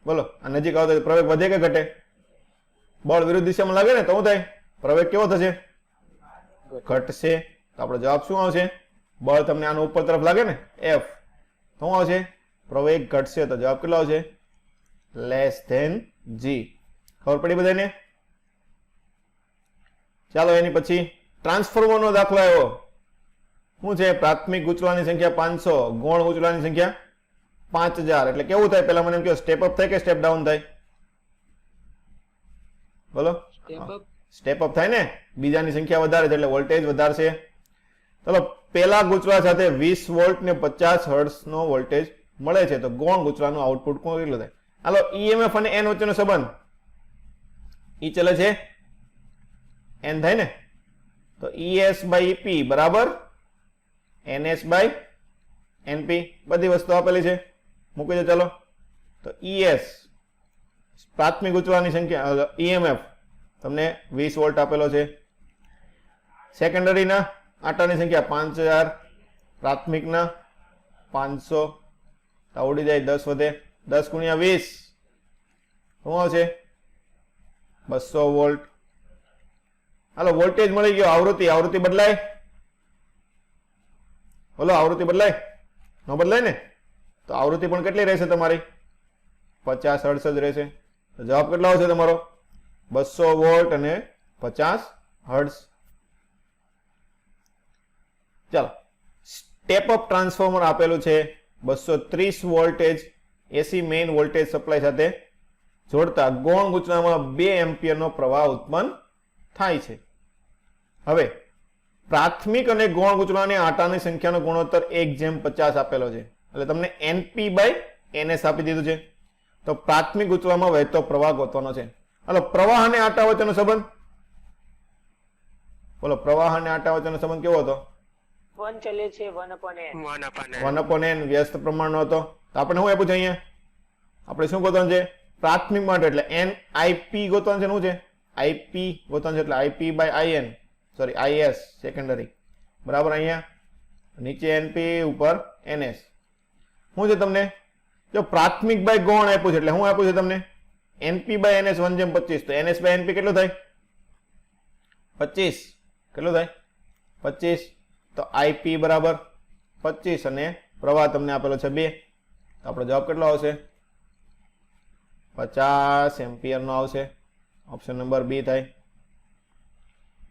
બોલો, આ નજીક આવતો પ્રવેગ વધે કે ઘટે? બળ વિરુદ્ધ દિશામાં લાગે ને તો શું થાય? પ્રવેગ કેવો થશે? ઘટશે. તો આપણો જવાબ શું આવશે? બળ તમને આનો ઉપર તરફ લાગે ને, F, તો શું આવશે? પ્રવેગ ઘટશે. તો જવાબ કેટલો આવશે? Less than G. ખબર પડી બધાને? ચાલો એની પછી ટ્રાન્સફોર્મરનો દાખલો આવ્યો. શું છે? પ્રાથમિક ઉંચલાની સંખ્યા 500, ગૌણ ઉંચલાની સંખ્યા 5000. એટલે કેવું થાય? પેલા મને એમ કહો, સ્ટેપ અપ થાય કે સ્ટેપ ડાઉન થાય? બોલો. સ્ટેપ અપ થાય ને? બીજાની સંખ્યા વધારે છે એટલે વોલ્ટેજ વધારશે. ચલો પેલા ગૂંચવા સાથે 20 વોલ્ટ ને 50 હર્ટ્ઝ નો વોલ્ટેજ મળે છે તો ગૌણ ગૂંચવાનું આઉટપુટ કેટલું થાય? હાલો ઈએમએફ અને એન વચ્ચેનો સંબંધ ઈ ચલે છે એન થાય ને, તો ES બાય EP બરાબર NS બાય NP. બધી વસ્તુ આપેલી છે, મૂકી દો. ચાલો તો ES પ્રાથમિક ગૂંચવાની સંખ્યા, EMF તમને 20 વોલ્ટ આપેલો છે. સેકન્ડરીના આટાની સંખ્યા 5000, પ્રાથમિકના 500, તો ઉડી જાય 10 વધે, 10 ગુણ્યા 20 શું આવશે? 200 વોલ્ટ. હાલો વોલ્ટેજ મળી ગયો. આવૃત્તિ બદલાય? બોલો આવૃત્તિ બદલાય? ન બદલાય ને, તો આવૃત્તિ પણ કેટલી રહેશે તમારી? 50 હર્ટ્ઝ જ રહેશે. તો જવાબ કેટલો આવશે તમારો? 200 વોલ્ટ અને 50 હર્ટ્ઝ. ચાલો સ્ટેપ અપ ટ્રાન્સફોર્મર આપેલું છે 230 વોલ્ટેજ એસી મેઇન વોલ્ટેજ સપ્લાય સાથે જોડતા ગૌણ ગૂંચવામાં 2 એમ્પિયરનો પ્રવાહ ઉત્પન્ન થાય છે. હવે પ્રાથમિક અને ગૌણ ગૂંચવાને આટાની સંખ્યાનો ગુણોત્તર 1:50 આપેલો છે, એટલે તમને NP બાય NS આપી દીધું છે. તો પ્રાથમિક ગૂંચવામાં વહેતો પ્રવાહ ગોતવાનો છે. હાલો પ્રવાહ અને આટા વચ્ચેનો સંબંધ બોલો. પ્રવાહ અને આટા વચ્ચેનો સંબંધ કેવો હતો? 1 ચલે છે 1/n. 1/n. 1/n વ્યસ્ત પ્રમાણનો હતો. તો આપણે શું આપ્યું છે અહીંયા? આપણે શું ગોતવાનું છે? પ્રાથમિક માટે એટલે NIP ગોતવાનું છે. શું છે? IP ગોતવાનું છે, એટલે IP by IN, sorry IS secondary બરાબર. અહીંયા નીચે NP ઉપર NS. શું છે તમને? જો પ્રાથમિક બાય ગૌણ આપ્યું છે એટલે શું આપ્યું છે તમને? NP by NS 1:25. તો NS બાય NP કેટલું થાય? 25. કેટલું થાય? 25. તો IP બરાબર 25 અને પ્રવાહ તમને આપેલો છે 2. તો આપણો જવાબ કેટલો આવશે? 50 એમ્પિયર નો આવશે. ઓપ્શન નંબર બી થાય.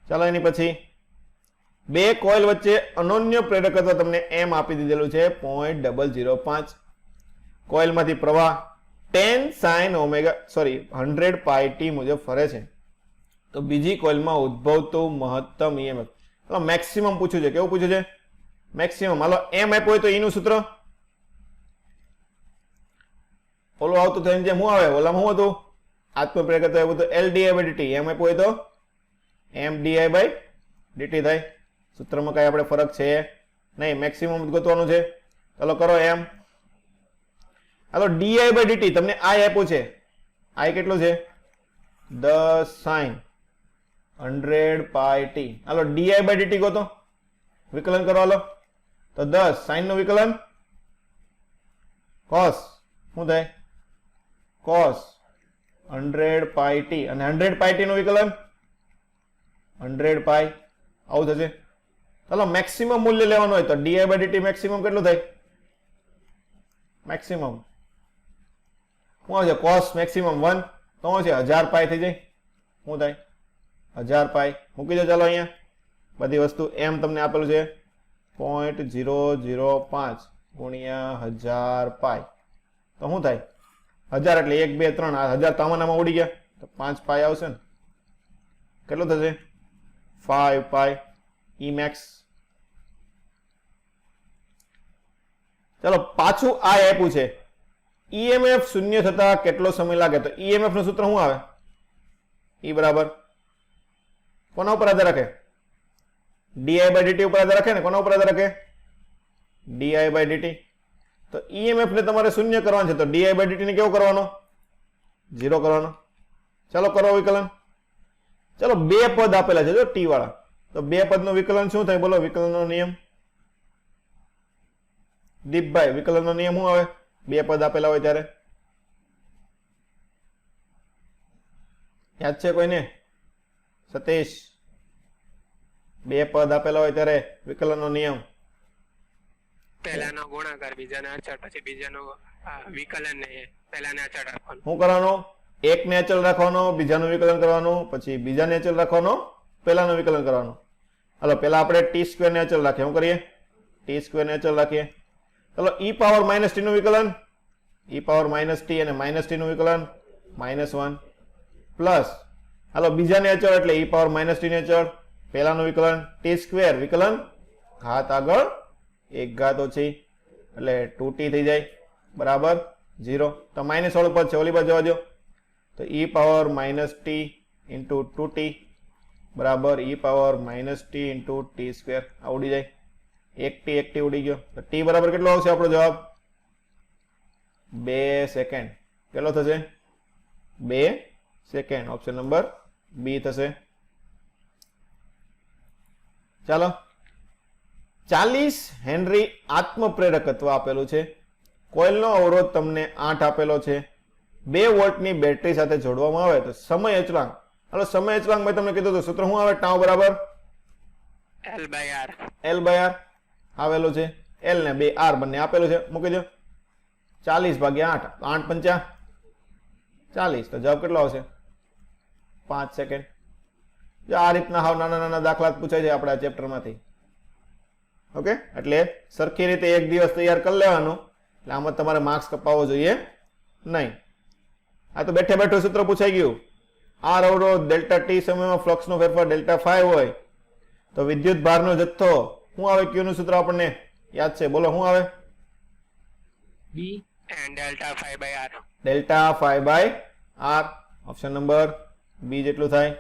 ચાલો એની પછી 2 કોઇલ વચ્ચે અનોન્ય પ્રેરકત્વ તમને એમ આપી દીધેલું છે 0.005. કોઇલમાંથી પ્રવાહ 10 sin ઓમેગા 100 પાઈ ટી મુજબ ફરે છે. તો બીજી કોઇલમાં ઉદ્ભવતું મહત્તમ EMF તો મેક્સિમમ પૂછ્યું છે. કેવું પૂછ્યું છે? મેક્સિમમ. હાલો એમ આપ્યું હોય તો ઈનું સૂત્ર ઓલું આવતું થઈને જેમ શું આવે? ઓલામાં શું હતું? આત્મપ્રેરકત્વ આવ્યું તો LDI/dt. એમ આપ્યું હોય તો MDI/dt થાય. સૂત્રમાં કઈ આપણે ફરક છે નહીં, મેક્સિમમ ગોતવાનું છે. ચાલો કરો એમ. હાલો DI/dt તમને I આપ્યું છે. I કેટલું છે? 10 sin 100 પાઈ ટી. હાલો DI/dt ગોતો, વિકલન કરો. હાલો તો 10 sin નું વિકલન cos શું થાય? cos 100 પાઈ ટી, અને 100 પાઈ ટી નું વિકલન 100 પાઈ. આવું થશે. ચાલો મેક્સિમમ મૂલ્ય લેવાનું હોય તો DI/dt મેક્સિમમ કેટલું થાય? મેક્સિમમ શું આવશે? cos મેક્સિમમ 1, તો શું છે? 1000 પાઈ થઈ જાય. શું થાય? 1000 પાઈ. મૂકી દો. ચાલો અહીંયા બધી વસ્તુ એમ તમને આપેલું છે 0.005 ગુણ્યા 1000 પાઈ. તો શું થાય? 1000 એટલે 1 2 3. આ 1000 તામાનામાં ઉડી ગયા તો 5 પાઈ આવશે ને. કેટલું થશે? 5 પાઈ E max. ચાલો પાછું આ આપ્યું છે EMF શૂન્ય થતા કેટલો સમય લાગે? તો EMF નું સૂત્ર શું આવે? E બરાબર કોના ઉપર આધાર રાખે? DI/dt ઉપર આધાર રાખે ને. કોના ઉપર આધાર રાખે? DI/dt. તો EMF ને તમારે શૂન્ય કરવાનું છે તો DI/dt ને કેવો કરવાનો? 0 કરવાનો. ચાલો કરો વિકલન. ચાલો 2 પદ આપેલા છે જો T વાળા, તો 2 પદનું વિકલન શું થાય? બોલો વિકલનનો નિયમ. દીપભાઈ વિકલનનો નિયમ શું આવે 2 પદ આપેલા હોય ત્યારે? યાદ છે કોઈને? સતીશ, 2 પદ આપેલા હોય ત્યારે વિકલનનો નિયમ. પહેલાનો ગુણાકાર, બીજાને અચળ, પછી બીજાનો વિકલન ને પહેલાને અચળ રાખવાનું. શું કરવાનું? એકને અચળ રાખવાનો, બીજાનું વિકલન કરવાનું, પછી બીજાને અચળ રાખવાનો, પહેલાનું વિકલન કરવાનું. હાલો પહેલા આપણે t² ને અચળ રાખીએ. શું કરીએ? t² ને અચળ રાખીએ. ચલો e⁻ t નું વિકલન, e⁻t અને -t નું વિકલન -1 પ્લસ હાલો બીજાને અચળ એટલે e⁻t ને અચળ, પહેલાનું વિકલન t² વિકલન ઘાત આગળ 1 ઘાત ઓછી એટલે 2t થઈ જાય બરાબર 0. તો -16 પર છે, ઓલી બાજુ જવા દો. તો e power -t into 2t બરાબર e power -t into t square આ ઉડી જાય. 1t ઉડી ગયો. તો t બરાબર કેટલો આવશે આપણો જવાબ? 2 સેકન્ડ. કેટલો થશે? 2 સેકન્ડ. ઓપ્શન નંબર બી થશે. ચાલો, 40 હેનરી આત્મપ્રેરકત્વ આપેલું છે. કોઇલનો અવરોધ તમને 8 આપેલો છે. 2 વોલ્ટની બેટરી સાથે જોડવામાં આવે તો સમય અચળાંક. હાલો, સમય અચળાંક મેં તમને કીધું હતું, સૂત્ર શું આવે? ટાઉ બરાબર L/R આવેલું છે. L ને 2 R બંને આપેલું છે. મૂકી દો. 40 ભાગ્યા 8, 8 પંચા 40. તો જવાબ કેટલો આવશે? 5 સેકન્ડ. જો આ રીતના હાવ નાના નાના દાખલા પૂછાય છે આપણા ચેપ્ટરમાંથી. ઓકે, એટલે સરખી રીતે એક દિવસ તૈયાર કરી લેવાનું, એટલે આમાં તમારે માર્ક્સ કપાવવો જોઈએ નહીં. આ તો બેઠે બેઠું સૂત્ર પૂછાઈ ગયું. આર અવરોધ ડેલ્ટા ટી સમયમાં ફ્લક્સનો ફેરફાર ડેલ્ટા 5 હોય તો વિદ્યુત ભારનો જથ્થો શું આવે? ક્યુ નું સૂત્ર આપણને યાદ છે, બોલો શું આવે? B delta 5/r. Delta 5/r. Option number B જેટલું થાય.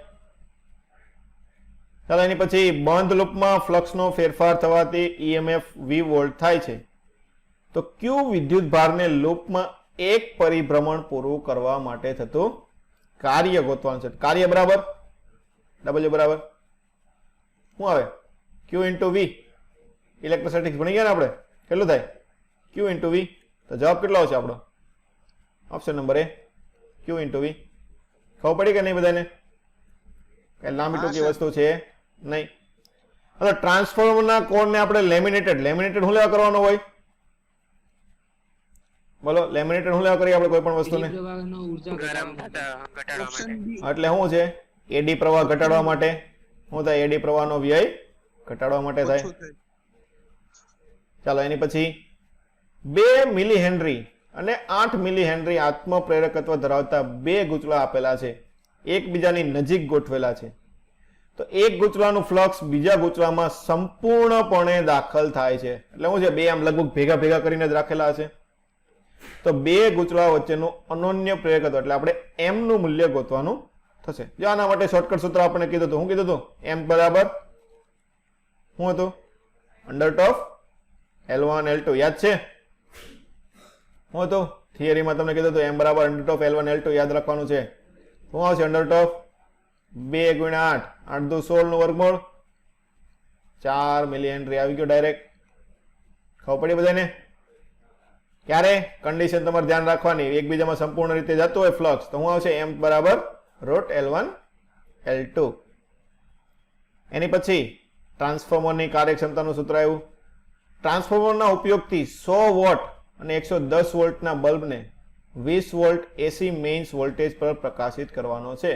ચાલો, એની પછી બંધ લૂપમાં ફ્લક્સનો ફેરફાર થવાથી ઈએમએફ v વોલ્ટ થાય છે. તો ક્યુ વિદ્યુત ભારને લૂપમાં એક પરિભ્રમણ પૂરું કરવા માટે થતું કાર્ય ગોતવાનું છે. કાર્ય બરાબર W બરાબર શું આવે? Q into V. ઇલેક્ટ્રોસ્ટેટિક્સ ભણી ગયા ને આપણે? કેટલું થાય? Q into V. તો જવાબ કેટલો આવશે આપણો? ઓપ્શન નંબર એ, Q ઇન્ટુ V. ખબર પડી કે નહીં બધાને? કઈ લાંબી ટૂંકી વસ્તુ છે નહીં. હવે ટ્રાન્સફોર્મરના કોરને આપણે લેમિનેટેડ શું લેવા કરવાનો હોય? બોલો, લેમિનેટેડ શું લેવા કરીએ આપણે કોઈ પણ વસ્તુને? પ્રવાહનો ઊર્જા ગરમ થતા ઘટાડવા ઓપ્શન માટે. બી. એટલે શું છે? એડી પ્રવાહ ઘટાડવા માટે. શું થાય? એડી પ્રવાહનો વ્યય ઘટાડવા માટે થાય. ઓછું થાય. ચાલો, એની પછી 2 મિલી હેનરી અને 8 મિલી હેનરી આત્મપ્રેરકત્વ ધરાવતા 2 ગૂંચળા આપેલા છે, એકબીજાની નજીક ગોઠવેલા છે. તો એક ગૂંચળાનું ફ્લક્સ બીજા ગૂંચળામાં સંપૂર્ણપણે દાખલ થાય છે. એટલે શું છે? 2 આમ લગભગ ભેગા ભેગા કરીને જ રાખેલા છે. તો 2 ગૂંચળા વચ્ચેનું અનોન્ય પ્રેરકત્વ એટલે આપણે m નું મૂલ્ય ગોતવાનું થશે. જો આના માટે શોર્ટકટ સૂત્ર આપણે કીધું હતું. શું કીધું હતું? m બરાબર શું હતું? Under of L1 L2. યાદ છે? શું હતું? થિયરીમાં તમને કીધું હતું m બરાબર અંડર ઓફ L1 L2 યાદ રાખવાનું છે. શું આવશે? અંડર ઓફ 2 ગુણ્યા 8, 8 દુ 16 નું વર્ગમૂળ 4 મિલી હેનરી આવી ગયો ડાયરેક્ટ. ખબર પડી બધાને? ક્યારે કન્ડિશન તમારે ધ્યાન રાખવાની, એકબીજામાં સંપૂર્ણ રીતે જતું હોય ફ્લક્સ તો શું આવશે? m બરાબર રૂટ L1 L2. એની પછી ટ્રાન્સફોર્મરની કાર્યક્ષમતાનું સૂત્ર આવ્યું. ટ્રાન્સફોર્મરના ઉપયોગથી 100 વોટ અને 110 વોલ્ટના બલ્બને 20 વોલ્ટ એસી મેઇન્સ વોલ્ટેજ પર પ્રકાશિત કરવાનો છે.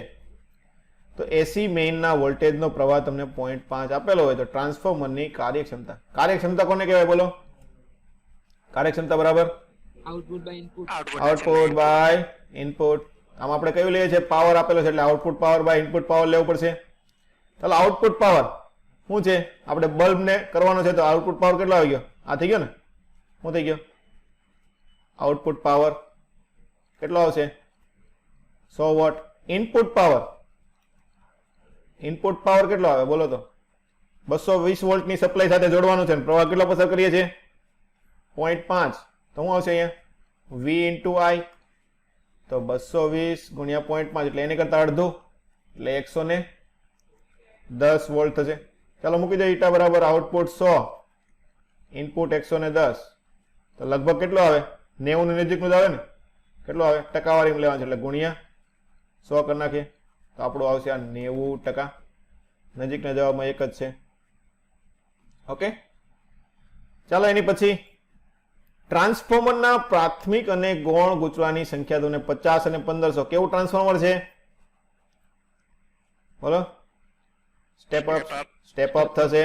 તો એસી મેઇનના વોલ્ટેજનો પ્રવાહ તમને 0.5 આપેલો હોય તો ટ્રાન્સફોર્મરની કાર્યક્ષમતા કોને કહેવાય? બોલો, કાર્યક્ષમતા બરાબર output by input. Output by input. આમ આપણે કયું લઈએ છીએ? પાવર આપેલો છે એટલે output power by input power લેવું પડશે. ચાલો, આઉટપુટ પાવર શું છે? આપણે બલ્બને કરવાનો છે તો આઉટપુટ પાવર કેટલો આવી ગયો? આ થઈ ગયો ને? શું થઈ ગયો? આઉટપુટ પાવર કેટલો આવશે? 100 વોટ. ઇનપુટ પાવર કેટલો આવે? બોલો તો. 220 વોલ્ટની સપ્લાય સાથે જોડવાનું છે, પ્રવાહ કેટલો પસાર કરીએ છીએ? 0.5. તો શું આવશે અહીંયા? V into I. તો 220 ગુણ્યા 0.5 એટલે એને કરતા અડધું એટલે 110 વોલ્ટ થશે. ચાલો, મૂકી દો ઈટા બરાબર આઉટપુટ 100 ઇનપુટ 110. તો લગભગ કેટલો આવે? 90 ની નજીકનું જ આવે ને? કેટલો આવે? ટકાવારી લેવાનું છે એટલે ગુણ્યા 100 કરી નાખીએ તો આપણું આવશે આ 90%. નજીકના જવાબમાં એક જ છે. ઓકે, ચાલો, એની પછી ટ્રાન્સફોર્મરના પ્રાથમિક અને ગૌણ ગૂંચળાની સંખ્યા તમને 50 અને 1500. કેવું ટ્રાન્સફોર્મર છે? બોલો. સ્ટેપ અપ થશે.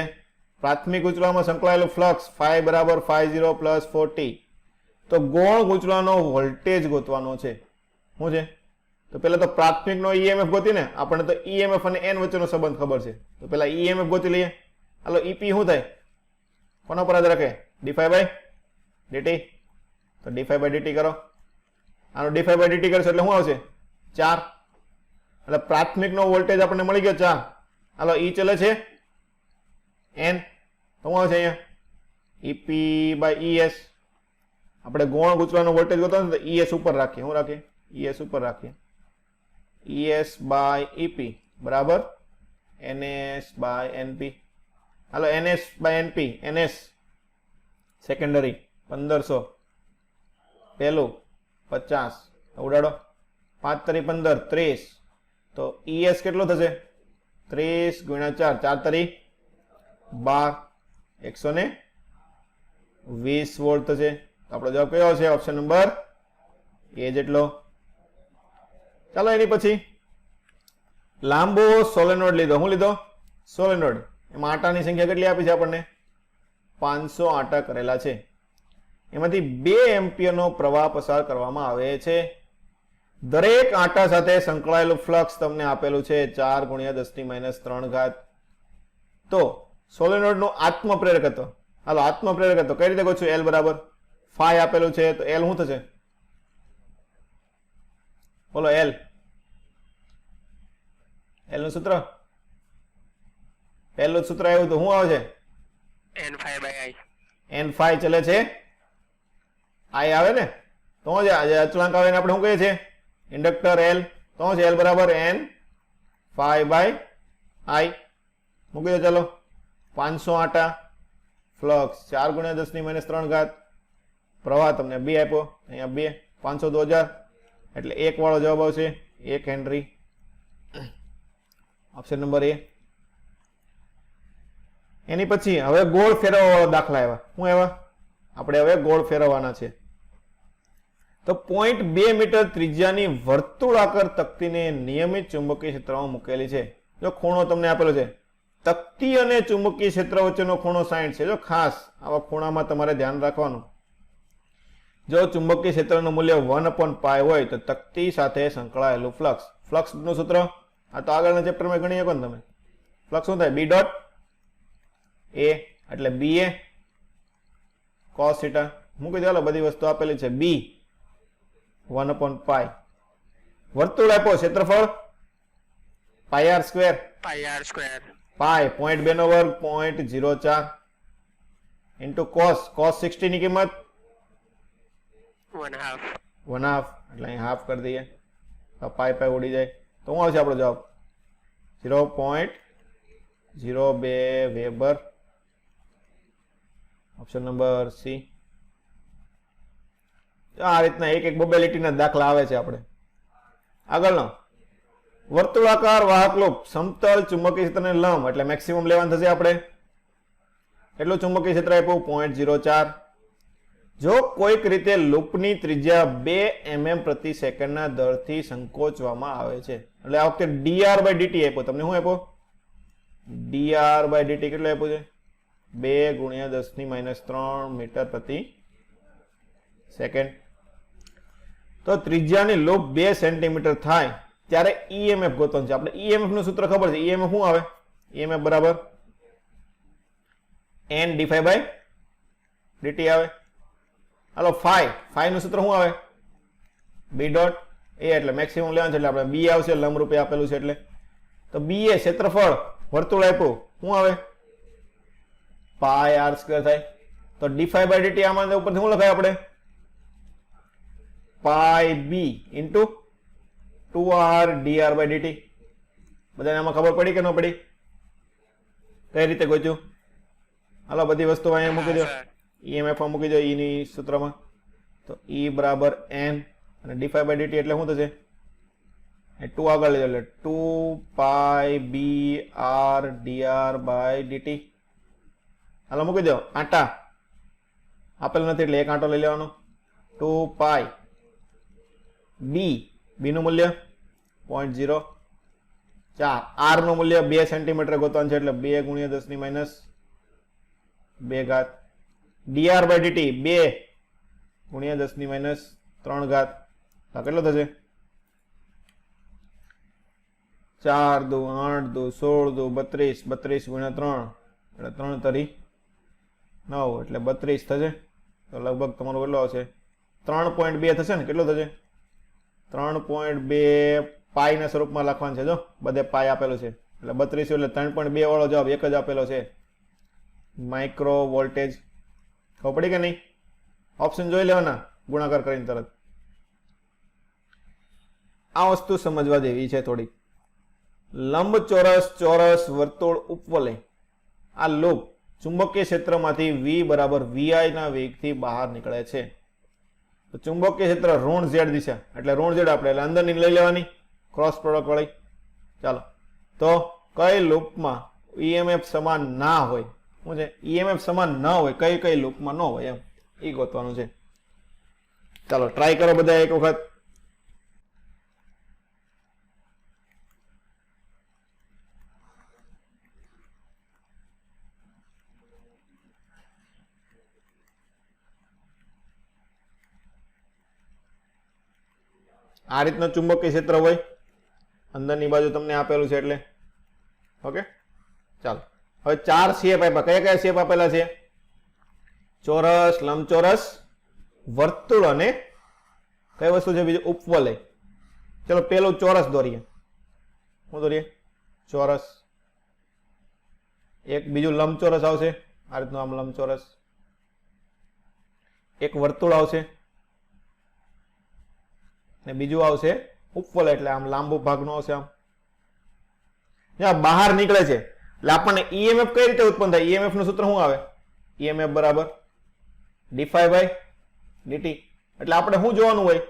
પ્રાથમિક ગૂંચળામાં સંકળાયેલું ફ્લક્સ phi બરાબર 50 પ્લસ 40. તો ગૌણ ગૂંચળાનો વોલ્ટેજ ગોતવાનો છે. શું છે? તો પેલા તો પ્રાથમિકનો ઈએમએફ ગોતીને. આપણને તો ઈએમએફ અને એન વચ્ચેનો સંબંધ ખબર છે, તો પેલા ઈએમએફ ગોતી લઈએ. હાલો, ઈપી શું થાય? કોના પર આધાર રાખે? ડી5 બાય ડીટી. તો ડી5 બાય ડીટી કરો. આનો ડી5 બાય ડીટી કરશો એટલે શું આવશે? 4. એટલે પ્રાથમિકનો વોલ્ટેજ આપણને મળી ગયો 4. હાલો ઈ ચલે છે n. તો શું આવશે અહીંયા? EP by ES. આપણે ગૌણ ગૂંચવાનો વોલ્ટેજ ગોતો ને તો ઈએસ ઉપર રાખીએ. શું રાખીએ? ઈએસ ઉપર રાખીએ. ઈએસ બાય ઈપી બરાબર એનએસ બાય એનપી. હાલો NS by NP. NS secondary 1500, પહેલું 50 ઉડાડો. 5 તરી 15 30. તો ઈએસ કેટલો થશે? 30 ગુણ્યા 4 4 તરી 12 120 વોલ્ટ થશે. તો આપણો જવાબ કયો આવશે? ઓપ્શન નંબર એ જેટલો. ચાલો એની પછી લાંબો સોલેનોઇડ લીધો. શું લીધો? સોલેનોઇડ. એમાં આટાની સંખ્યા કેટલી આપી છે આપણને? 500 આટા કરેલા છે. એમાંથી 2 એમ્પિયરનો પ્રવાહ પસાર કરવામાં આવે છે. દરેક આટા સાથે સંકળાયેલું ફ્લક્સ તમને આપેલું છે 4 ગુણ્યા 10⁻³ ઘાત. તો સોલેનોઇડનું આત્મપ્રેરકત્વ. હાલો આત્મપ્રેરકત્વ કઈ રીતે ગોતું? L બરાબર phi આપેલું છે. તો L શું થશે? બોલો L. L નું સૂત્ર પહેલું સૂત્ર આવ્યું તો શું આવે છે? n5/i. n phi ચલે છે I આવે ને. તો જે અચળાંક આવે ને આપણે શું કહીએ છીએ? Inductor L. તો છે L બરાબર n phi બાય I. મૂકી દો ચાલો. 500 આટા ફ્લક્સ 4 ગુણ્યા 10⁻³ ઘાત. પ્રવાહ તમને 2 આપ્યો. અહીંયા 2 500 2000 એટલે 1 વાળો જવાબ આવશે 1 હેનરી. ઓપ્શન નંબર એ. એની પછી હવે ગોળ ફેરવવા વાળો દાખલા આવ્યા. શું આવ્યા? આપણે હવે ગોળ ફેરવવાના છે. તો 0.2 મીટર ત્રિજ્યાની વર્તુળાકાર તકતીને નિયમિત ચુંબકીય ક્ષેત્રમાં મૂકેલી છે. જો ખૂણો તમને આપેલો છે, તકતી અને ચુંબકીય ક્ષેત્ર વચ્ચેનો ખૂણો 60 છે. જો ખાસ આવા ખૂણામાં તમારે ધ્યાન રાખવાનું. જો ચુંબકીય ક્ષેત્રનું મૂલ્ય 1/π હોય તો તકતી સાથે સંકળાયેલું ફ્લક્સ. ફ્લક્સનું સૂત્ર આ તો આગળના ચેપ્ટરમાં ગણી શકો ને તમે. ફ્લક્સ શું થાય? B ડોટ A એટલે BA cos θ. મૂકી દો. બધી વસ્તુ આપેલી છે. B 1/π. વર્તુળ આપ્યો, ક્ષેત્રફળ πr². πr². પાય 0.2 નો વર્ગ 0.04 ઇન્ટુ cos 60 ની કિંમત 1/2. 1/2 એટલે અહીં હાફ કરી દઈએ તો પાય ઉડી જાય. તો શું આવશે આપણો જવાબ? 0.02 વેબર. Option number C. આ રીતના એક એક મોબિલિટીના દાખલા આવે છે. આપણે આગળનો વર્તુળાકાર વાહક લૂપ સમતલ ચુંબકીય ક્ષેત્રને લંબ એટલે મેક્સિમમ લેવાનું થશે. આપણે એટલું ચુંબકીય ક્ષેત્ર આપ્યું 0.04. જો કોઈક રીતે લૂપની ત્રિજ્યા 2 mm પ્રતિ સેકન્ડના દરથી સંકોચવામાં આવે છે. એટલે આ વખતે dr/dt આપ્યો તમને. શું આપ્યો? dr/dt કેટલું આપ્યું છે? 2 ગુણ્યા 10⁻³ મીટર પ્રતિ સેકન્ડ. તો ત્રિજ્યાની લૂપ 2 સેન્ટીમીટર થાય ત્યારે EMF ગોતવાનું છે. આપણે EMF નું સૂત્ર ખબર છે. EMF શું આવે? EMF બરાબર n dφ/dt આવે. હાલો phi નું સૂત્ર શું આવે? B ડોટ A એટલે મેક્સિમમ લેવાનું છે. એટલે આપણે B આવશે લંબ રૂપે આપેલું છે એટલે. તો BA ક્ષેત્રફળ વર્તુળ આપ્યું શું આવે? πr² થાય. તો dφ/dt આમાં ઉપરથી શું લખાય આપણે? πb into 2r dr/dt. બધાને આમાં ખબર પડી કે ન પડી? કઈ રીતે ગોચ્યું? હાલો બધી વસ્તુ અહીંયા મૂકી દો. EMF માં મૂકી દો E ની સૂત્રમાં. તો E બરાબર n અને dφ/dt એટલે શું થશે? 2 આગળ લીધો એટલે 2πbr dr/dt. હાલો મૂકી દો. આટા આપેલ નથી એટલે એક આંટો લઈ લેવાનો. 2π b નું મૂલ્ય 0.04. r નું મૂલ્ય 2 સેન્ટીમીટર ગોતવાનું છે એટલે 2 ગુણ્યા 10⁻² ઘાત. dr/dt 2 ગુણ્યા 10⁻³ ઘાત. કેટલો થશે? 4 દુ 8 દુ 16 દુ 32 32 ગુણ્યા 3 એટલે 3 તરી 9 એટલે 32 થશે. તો લગભગ તમારું કેટલો આવશે? 3.2 થશે ને? કેટલું થશે? 3.2 પાઈના સ્વરૂપમાં લખવાનું છે. જો બધે પાઈ આપેલું છે એટલે 32 એટલે 3.2 વાળો જવાબ એક જ આપેલો છે, માઇક્રો વોલ્ટેજ. ખબર પડી કે નહીં? ઓપ્શન જોઈ લેવાના ગુણાકાર કરીને તરત. આ વસ્તુ સમજવા જેવી છે થોડી. લંબચોરસ, ચોરસ, વર્તુળ, ઉપવલય, આ લૂપ ચુંબકીય ક્ષેત્રમાંથી V બરાબર VI ના વેગથી બહાર નીકળે છે. તો ચુંબકીય ક્ષેત્ર ઋણ Z દિશા એટલે ઋણ Z આપણે એટલે અંદરની લઈ લેવાની ક્રોસ પ્રોડક્ટ વાળી. ચાલો, તો કઈ લૂપમાં EMF સમાન ના હોય? શું છે? EMF સમાન ન હોય કઈ કઈ લૂપમાં ન હોય એમ એ ગોતવાનું છે. ચાલો ટ્રાય કરો બધા એક વખત. આ રીતનું ચુંબકીય ક્ષેત્ર હોય અંદરની બાજુ તમને આપેલું છે એટલે. ઓકે, ચાલો હવે 4 શેપ આપ્યા. કયા કયા શેપ આપેલા છે? ચોરસ, લંબચોરસ, વર્તુળ અને કઈ વસ્તુ છે બીજું? ઉપવલય. ચલો પેલું ચોરસ દોરીએ. શું દોરીએ? ચોરસ. એક બીજું લંબચોરસ આવશે આ રીતનું, આમ લંબચોરસ. એક વર્તુળ આવશે ને બીજું આવશે ઉપવલય એટલે આમ લાંબુ ભાગનો આવશે. આમ જ્યાં બહાર નીકળે છે એટલે આપણને EMF કઈ રીતે ઉત્પન્ન થાય? EMF નું સૂત્ર શું આવે? EMF બરાબર d∅dt. એટલે આપણે શું જોવાનું હોય?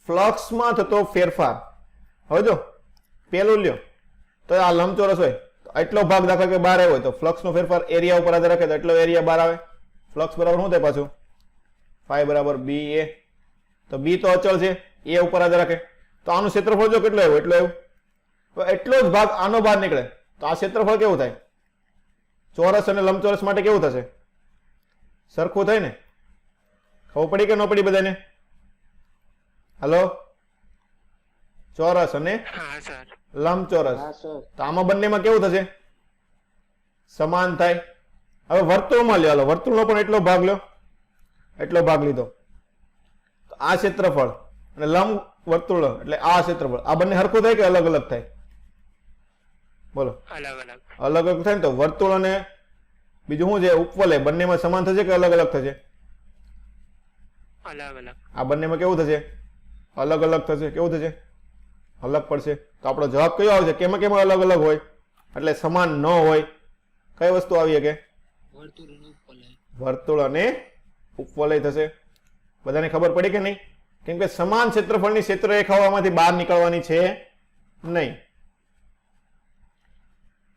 ફ્લક્સમાં થતો ફેરફાર. હવે જો પેલું લ્યો તો આ લંબચોરસ હોય તો એટલો ભાગ દાખલા કે બહાર આવ્યો હોય તો ફ્લક્સનો ફેરફાર એરિયા ઉપર આધાર રાખે તો એટલો એરિયા બહાર આવે. ફ્લક્સ બરાબર શું થાય પાછું? ફાઈ બરાબર BA. તો B તો અચળ છે, A ઉપર આધાર રાખે. તો આનું ક્ષેત્રફળ જો કેટલું આવ્યું? એટલું આવ્યું. તો એટલો જ ભાગ આનો બહાર નીકળે તો આ ક્ષેત્રફળ કેવું થાય? ચોરસ અને લંબચોરસ માટે કેવું થશે? સરખું થાય ને? ખબર પડી કે ન પડી બધાને? હલો, ચોરસ અને હા સર. લંબચોરસ, હા સર. તો આમાં બંનેમાં કેવું થશે? સમાન થાય. હવે વર્તુળમાં લ્યો, હાલો વર્તુળનો પણ એટલો ભાગ લ્યો, એટલો ભાગ લીધો તો આ ક્ષેત્રફળ અને લંબ વર્તુળ એટલે આ ક્ષેત્રફળ, આ બંને હરખું થાય કે અલગ અલગ થાય? બોલો. અલગ અલગ. અલગ અલગ થાય ને તો વર્તુળ અને બીજું શું છે? ઉપવલય, બંનેમાં સમાન થશે કે અલગ અલગ થશે? અલગ અલગ. આ બંનેમાં કેવું થશે? અલગ અલગ થશે. કેવું થશે? અલગ પડશે. તો આપણો જવાબ કયો આવશે? કેમાં કેમાં અલગ અલગ હોય એટલે સમાન ન હોય? કઈ વસ્તુ આવી કે? વર્તુળ અને ઉપવલય. વર્તુળ અને ઉપવલય થશે. બધાને ખબર પડી કે નહીં? કેમ કે સમાન ક્ષેત્રફળની ક્ષેત્રરેખાઓમાંથી બહાર નીકળવાની છે નહીં.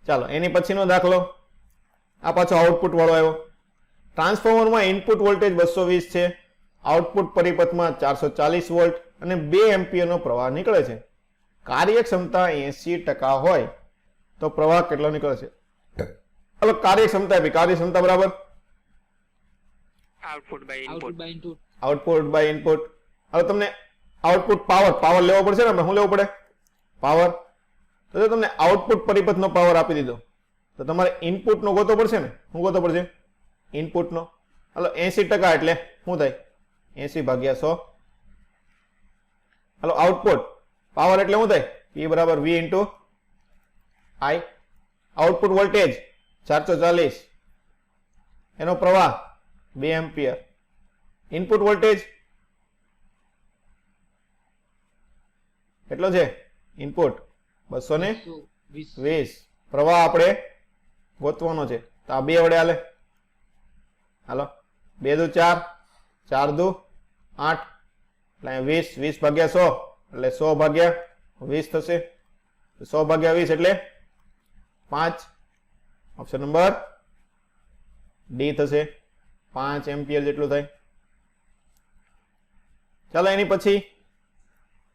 ચાલો એની પછીનો દાખલો. આ પાછો આઉટપુટ વાળો આવ્યો. ટ્રાન્સફોર્મરમાં ઇનપુટ વોલ્ટેજ 220 છે, આઉટપુટ પરિપથમાં 440 વોલ્ટ અને 2 એમ્પિયરનો પ્રવાહ નીકળે છે. કાર્યક્ષમતા 80% હોય તો પ્રવાહ કેટલો નીકળે છે? હવે કાર્યક્ષમતા આપી. કાર્યક્ષમતા બરાબર output by output input. By input. Output by input. હવે તમને આઉટપુટ પાવર લેવો પડશે ને આપણે. શું લેવું પડે? પાવર. તો જો તમને આઉટપુટ પરિપથનો પાવર આપી દીધો તો તમારે ઇનપુટનો ગોતવો પડશે ને. શું ગોતવો પડશે? ઇનપુટનો. હાલો 80% એટલે શું થાય? 80/100. હાલો આઉટપુટ પાવર એટલે શું થાય? P બરાબર V into I. Output voltage 440, એનો પ્રવાહ 2 એમ્પિયર. ઇનપુટ વોલ્ટેજ કેટલો છે? ઇનપુટ 220. પ્રવાહ આપણે ગોતવાનો છે તો આ 2 વડે હાલે. હાલો 2 દુ 4, 4 દુ 8 એટલે 20/100 એટલે 100/20 થશે. 100/20 એટલે 5. ઓપ્શન નંબર ડી થશે. 5 એમ્પિયર જેટલું થાય. ચાલો એની પછી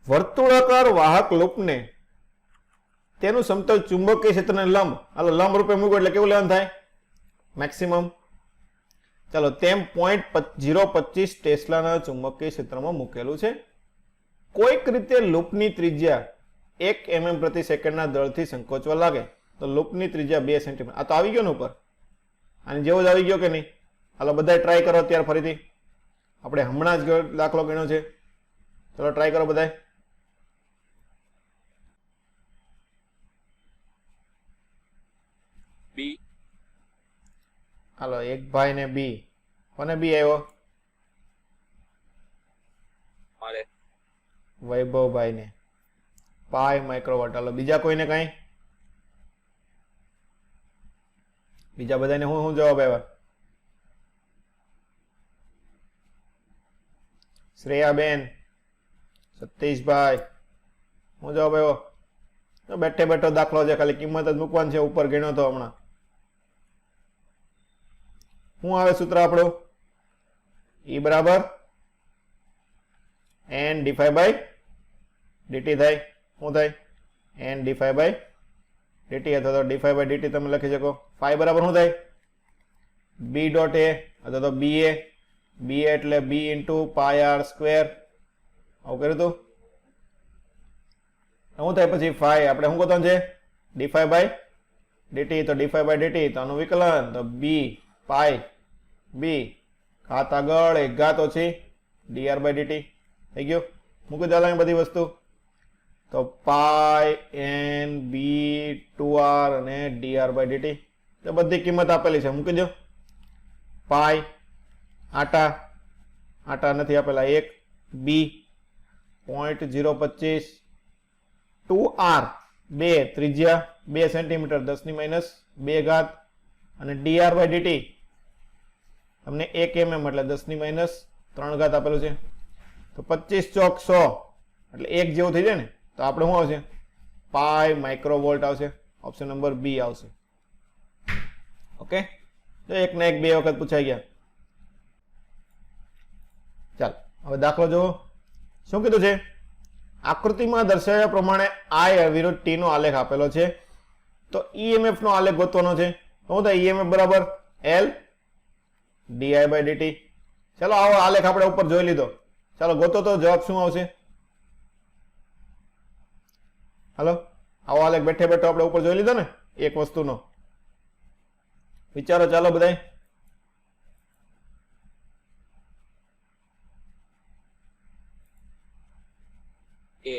વર્તુળાકાર વાહક લૂપને તેનું સમતલ ચુંબકીય ક્ષેત્રને લંબ, હાલો લંબ રૂપે મૂકો એટલે કેવું લેવાનું થાય? મેક્સિમમ. ચાલો તેમ 0.025 ટેસ્લાના ચુંબકીય ક્ષેત્રમાં મૂકેલું છે. કોઈક રીતે લૂપની ત્રિજ્યા 1 mm પ્રતિ સેકન્ડના દળથી સંકોચવા લાગે તો લૂપની ત્રિજ્યા 2 સેન્ટીમીટર. આ તો આવી ગયો ને ઉપર, આની જેવો જ આવી ગયો કે નહીં? હાલો બધા ટ્રાય કરો અત્યારે ફરીથી. આપણે હમણાં જ દાખલો ગણ્યો છે. ચલો ટ્રાય કરો બધા. બી. હાલો એક ભાઈ ને બી. કોને બી આવ્યો? મારે. વૈભવભાઈ ને 5 માઇક્રોવોટ. હાલો બીજા કોઈને કઈ? બીજા બધાને હું જવાબ આવ્યા? શ્રેયાબેન, સતીશભાઈ, હું જવાબ આવ્યો? તો બેઠે બેઠો દાખલો છે, ખાલી કિંમત જ મૂકવાની છે. ઉપર ગણ્યો તો હમણાં. શું આવે સૂત્ર આપણું? E બરાબર n d5 by dt થાય. શું થાય? n d5 by dt અથવા તો d5 by dt તમે લખી શકો. phi બરાબર શું થાય? b ડોટ a અથવા તો ba. ba એટલે b into pi r square. આવું કર્યું તું. શું થાય પછી? phi આપણે શું ગોતવાનું છે? d5 by dt. તો d5 by dt તો આનું વિકલન તો b pi b ઘાત આગળ 1 ઘાત ઓછી dr by dt થઈ ગયું. મૂકી દો અહીં બધી વસ્તુ. તો પાઈ n b 2r અને dr by dt તો બધી કિંમત આપેલી છે. મૂકી દો. પાઈ આટા નથી આપેલા. 1 b 0.025 2r 2 ત્રિજ્યા 2 સેન્ટીમીટર 10 - 2 ઘાત અને dr by dt તમને 1 mm એટલે 10 - 3 ઘાત આપેલું છે. તો 25 ચોક 100 એટલે 1 જેવું થઈ જાય ને. તો આપણે શું આવશે? પાઈ માઇક્રોવોલ્ટ આવશે. ઓપ્શન નંબર બી આવશે. ઓકે, તો એક ને એક 2 વખત પૂછાઈ ગયા. ચાલ હવે દાખલો જુઓ. શું કીધું છે? આકૃતિમાં દર્શાવ્યા પ્રમાણે I વિરુદ્ધ T નો આલેખ આપેલો છે. તો EMF નો આલેખ ગોતવાનો છે. તો શું થાય? EMF બરાબર L di by dt. ચાલો આવો આલેખ આપણે ઉપર જોઈ લીધો. ચાલો ગોતો તો જવાબ શું આવશે? હાલો આવો આલેખ બેઠે બેઠો આપણે ઉપર જોઈ લીધો ને એક વસ્તુનો. વિચારો ચાલો બધાય. એ.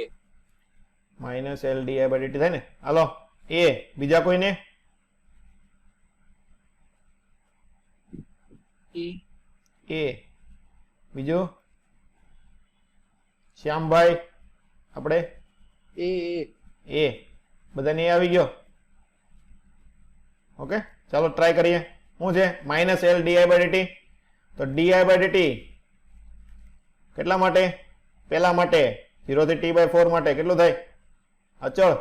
Minus L D by dt થાય ને. હાલો એ. બીજા કોઈને? એ. બીજું? શ્યામભાઈ આપણે એ. બધાને એ આવી ગયો. ઓકે, ચાલો ટ્રાય કરીએ. શું છે? Minus L D by dt. તો ડી બાય dt કેટલા માટે? પેલા માટે 0 થી t/4 માટે કેટલું થાય? અચળ.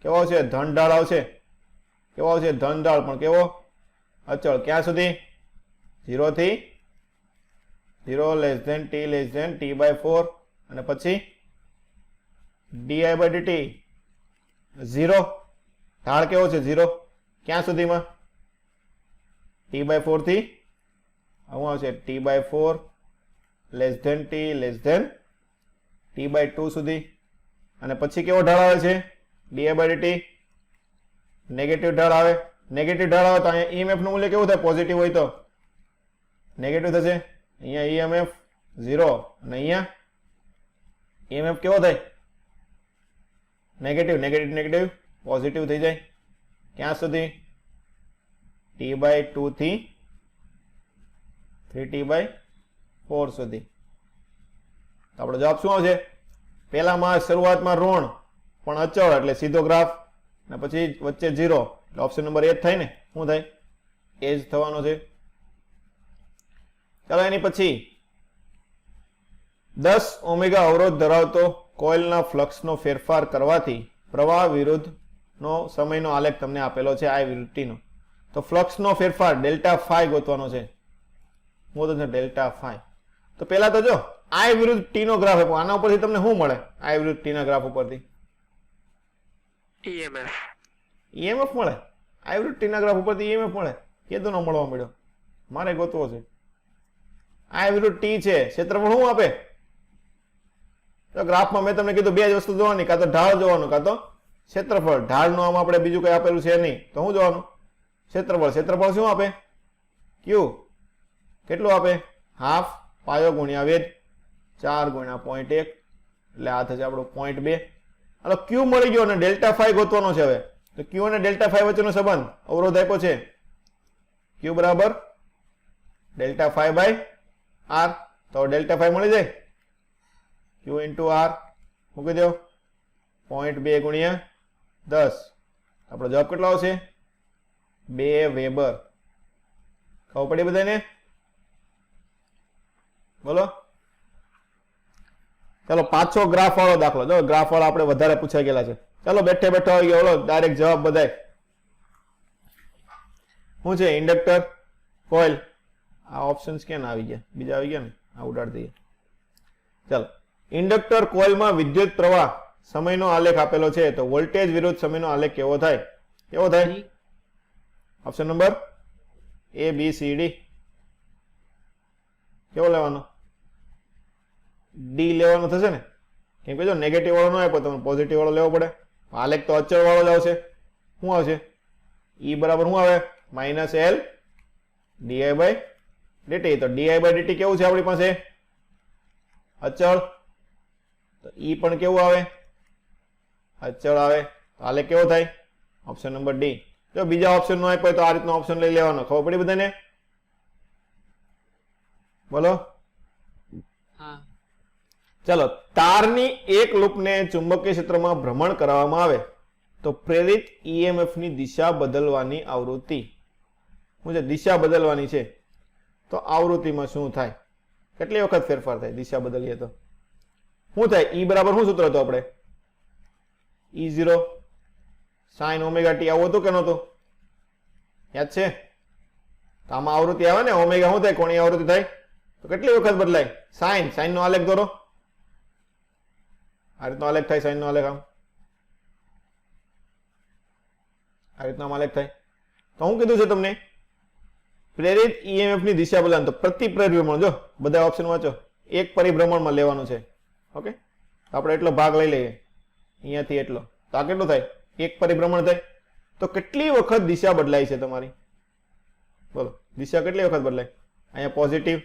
કેવો આવશે? ધન ઢાળ આવશે. કેવો આવશે? ધન ઢાળ, પણ કેવો? અચળ. ક્યાં સુધી? 0 થી 0 લેસ ધેન t/4 અને પછી di by dt 0. ઢાળ કેવો છે? 0. ક્યાં સુધીમાં? t/4 થી આવું આવશે t/4 લેસ ધેન t/2 સુધી. અને પછી કેવો ઢાળ આવે છે? di by dt નેગેટિવ ઢાળ આવે. નેગેટિવ ઢાળ આવે તો અહીંયા EMF નું મૂલ્ય કેવું થાય? પોઝિટિવ હોય તો નેગેટિવ થશે. અહીંયા EMF 0 અને અહીંયા EMF કેવો થાય? નેગેટિવ પોઝિટિવ થઈ જાય. ક્યાં સુધી? t/2 થી 3t/4 સુધી. તો આપણો જવાબ શું આવશે? પહેલામાં શરૂઆતમાં ઋણ પણ અચળ એટલે સીધો ગ્રાફ, અને પછી વચ્ચે 0 એટલે ઓપ્શન નંબર એ જ થાય ને. શું થાય? એ જ થવાનો છે. ચાલો એની પછી 10 ઓમેગા અવરોધ ધરાવતો કોઇલના ફ્લક્સનો ફેરફાર કરવાથી પ્રવાહ વિરુદ્ધનો સમયનો આલેખ તમને આપેલો છે I વિરુદ્ધ T નો. તો ફ્લક્સનો ફેરફાર ડેલ્ટા ફાઈ ગોતવાનો છે. હું તો ડેલ્ટા ફાઈ. તો પહેલા તો જો I વિરુદ્ધ T નો ગ્રાફ આપો. આના ઉપરથી તમને શું મળે? I વિરુદ્ધ T ના ગ્રાફ ઉપરથી EMF મળે. I વિરુદ્ધ T ના ગ્રાફ ઉપરથી EMF મળે. કેદો ન મળવા મળ્યો? મારે ગોતવો છે. I વિરુદ્ધ T છે. ક્ષેત્રફળ શું આપે? તો ગ્રાફમાં મેં તમને કીધું બે જ વસ્તુ જોવાની, કાં તો ઢાળ જોવાનું કાં તો ક્ષેત્રફળ. ઢાળનું આમાં આપણે બીજું કઈ આપેલું છે નહીં, તો શું જોવાનું? ક્ષેત્રફળ. ક્ષેત્રફળ શું આપે? Q. કેટલું આપે? હાફ પાયો ગુણ્યા વેધ 4 ગુણ્યા 0.1 એટલે આ થશે આપણું 0.2. હાલો ક્યુ મળી ગયો અને ડેલ્ટા ફાઈ ગોતવાનો છે હવે. તો ક્યુ અને ડેલ્ટા ફાઈ વચ્ચેનો સંબંધ અવરોધ આપ્યો છે ક્યુ બરાબર ડેલ્ટા ફાઈ બાય આર. તો ડેલ્ટા ફાઈ મળી જાય ક્યુ ઇન્ટુ આર મૂકી દો 0.2 ગુણ્યા 10. આપણો જવાબ કેટલો આવશે? 2 વેબર. ખબર પડી બધાને? બોલો. ચાલો પાછો ગ્રાફ વાળો દાખલો. જો ગ્રાફ વાળો આપણે વધારે પૂછાઈ ગયેલા છે. ચાલો બેઠે બેઠો આવી ગયો. બોલો ડાયરેક્ટ જવાબ બધાય. શું છે? Inductor, coil. આ ઓપ્શન્સ ક્યાં આવી ગયા? બીજા આવી ગયા ને? આ ઉડાડ દઈએ. ચાલો ઇન્ડક્ટર કોઇલમાં વિદ્યુત પ્રવાહ સમયનો આલેખ આપેલો છે. તો વોલ્ટેજ વિરુદ્ધ સમયનો આલેખ કેવો થાય? કેવો થાય? Option number A B C D. કેવો લેવાનો? ડી લેવાનો થશે ને, કેમ કે જો નેગેટિવ વાળો ન આપ્યો તમને પોઝિટિવ વાળો લેવો પડે. આલેખ તો અચળ વાળો જ આવશે. શું આવશે? E બરાબર શું આવે? -L di/dt. તો di/dt કેવું છે આપણી પાસે? અચળ. તો E પણ કેવું આવે? અચળ આવે. તો આલેખ કેવો થાય? Option number D. જો બીજા ઓપ્શન નો આપ્યો તો આ રીતનો ઓપ્શન લઈ લેવાનો. ખબર પડી બધાને? બોલો. હા. ચાલો તારની એક લૂપને ચુંબકીય ક્ષેત્રમાં ભ્રમણ કરવામાં આવે તો પ્રેરિત EMF ની દિશા બદલવાની આવૃત્તિ શું છે? દિશા બદલવાની છે તો આવૃત્તિમાં શું થાય? કેટલી વખત ફેરફાર થાય દિશા બદલીએ તો? શું થાય? E બરાબર શું સૂત્ર હતું આપણે? E0 sin omega t. આવું હતું કે નહોતું? યાદ છે? તો આમાં આવૃત્તિ આવે ને, ઓમેગા શું થાય? કોની આવૃત્તિ થાય? તો કેટલી વખત બદલાય? સાઇન નો આલેખ દોરો. આ રીતનો આલેખ થાય. સાઇન નો આલેખ આમ આ રીતનો આલેખ થાય. તો હું કીધું છે તમને પ્રેરિત EMF ની દિશા બદલાવાની. તો પ્રતિ પરિભ્રમણ, જો બધા ઓપ્શન વાંચો, એક પરિભ્રમણમાં લેવાનું છે. ઓકે, આપણે એટલો ભાગ લઈ લઈએ અહીંયાથી એટલો. તો આ કેટલું થાય? એક પરિભ્રમણ થાય. તો કેટલી વખત દિશા બદલાય છે તમારી? બોલો દિશા કેટલી વખત બદલાય? અહીંયા પોઝિટિવ,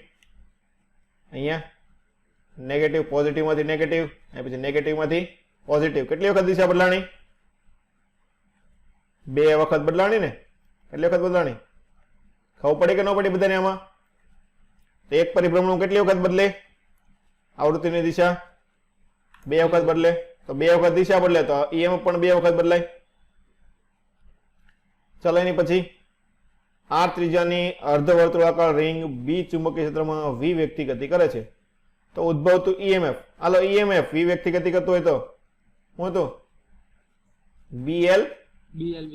અહીંયા નેગેટિવ, પોઝિટિવ માંથી નેગેટિવ, અને પછી નેગેટિવ માંથી પોઝિટિવ. કેટલી વખત દિશા બદલાણી? 2 વખત બદલાણી ને. કેટલી વખત બદલાણી? ખબર પડી કે ન પડી બધાને આમાં? તો એક પરિભ્રમણ કેટલી વખત બદલે? આવૃત્તિની દિશા 2 વખત બદલે. તો 2 વખત દિશા બદલે તો EMF પણ 2 વખત બદલાય. ચાલો એની પછી આ ત્રિજ્યાની અર્ધવર્તુળાકાર રિંગ B ચુંબકીય ક્ષેત્રમાં V વ્યક્તિ ગતિ કરે છે તો ઉદ્ભવતું EMF. હાલો EMF V વ્યક્તિ ગતિ કરતું હોય તો શું હતું? BLV.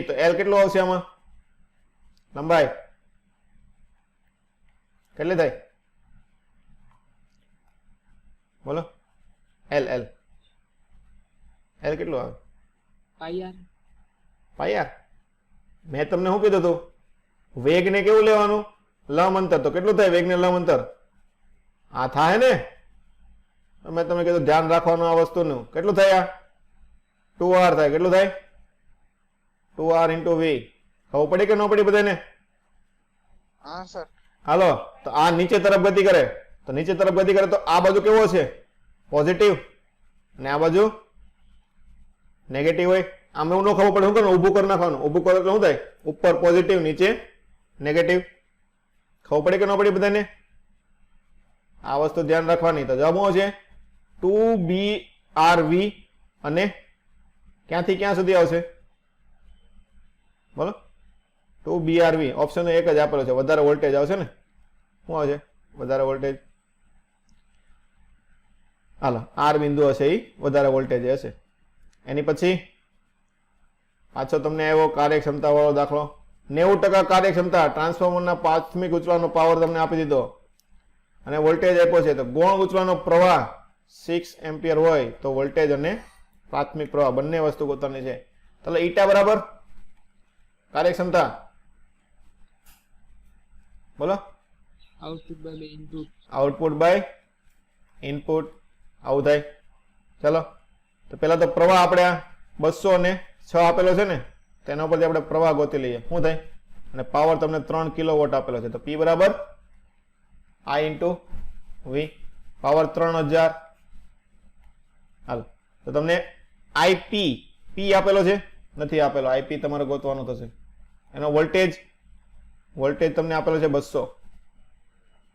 તો L કેટલું આવશે આમાં? લંબાઈ કેટલી થાય? બોલો. L કેટલું આવે? પાઈ. મેં તમને શું કીધું હતું? વેગ ને કેવું લેવાનું? લંબ અંતર. તો કેટલું થાય વેગ ને લંબ અંતર? આ થાય ને. મેં તમને કીધું ધ્યાન રાખવાનું આ વસ્તુનું. કેટલું થાય? આ 2r થાય. કેટલું થાય? 2r × v. ખબર પડી કે ન પડી બધાને? હા સર. હાલો તો આ નીચે તરફ ગતિ કરે. તો નીચે તરફ ગતિ કરે તો આ બાજુ કેવો છે? પોઝિટિવ. અને આ બાજુ નેગેટિવ હોય. આમ એવું ન ખબર પડે શું કરવાનું? ઊભું કરી નાખવાનું. ઊભું કરો એટલે શું થાય? ઉપર પોઝિટિવ, નીચે નેગેટિવ. ખબર પડી કે ન પડી બધાને? આ વસ્તુ ધ્યાન રાખવાની. તો જવાબ શું છે? 2BRV. અને ક્યાંથી ક્યાં સુધી આવશે? બોલો. 2BRV. ઓપ્શન એક જ આપેલો છે. વધારે વોલ્ટેજ આવશે ને. શું આવશે? વધારે વોલ્ટેજ. હાલો R બિંદુ હશે એ વધારે વોલ્ટેજ હશે. એની પછી પાછો તમને આવ્યો કાર્યક્ષમતા વાળો દાખલો. 90% કાર્યક્ષમતા. ટ્રાન્સફોર્મરના પ્રાથમિક ઉંચવાનો પાવર તમને આપી દીધો અને વોલ્ટેજ આપ્યો છે. તો ગૌણ ઉંચવાનો પ્રવાહ 6 એમ્પિયર હોય તો વોલ્ટેજ અને પ્રાથમિક પ્રવાહ બંને વસ્તુ પોતાની છે. ચાલો ઈટા બરાબર કાર્યક્ષમતા. બોલો. Output by input. આવું થાય. ચાલો તો પેલા તો પ્રવાહ આપણે 206 આપેલો છે ને, તેના ઉપરથી આપણે પ્રવાહ ગોતી લઈએ. શું થાય? અને પાવર તમને 3 કિલોવોટ આપેલો છે. તો P બરાબર I ઇન્ટુ V, પાવર 3000. હાલો, તો તમને IP P આપેલો છે? નથી આપેલો. IP તમારે ગોતવાનો થશે. એનો વોલ્ટેજ તમને આપેલો છે 200,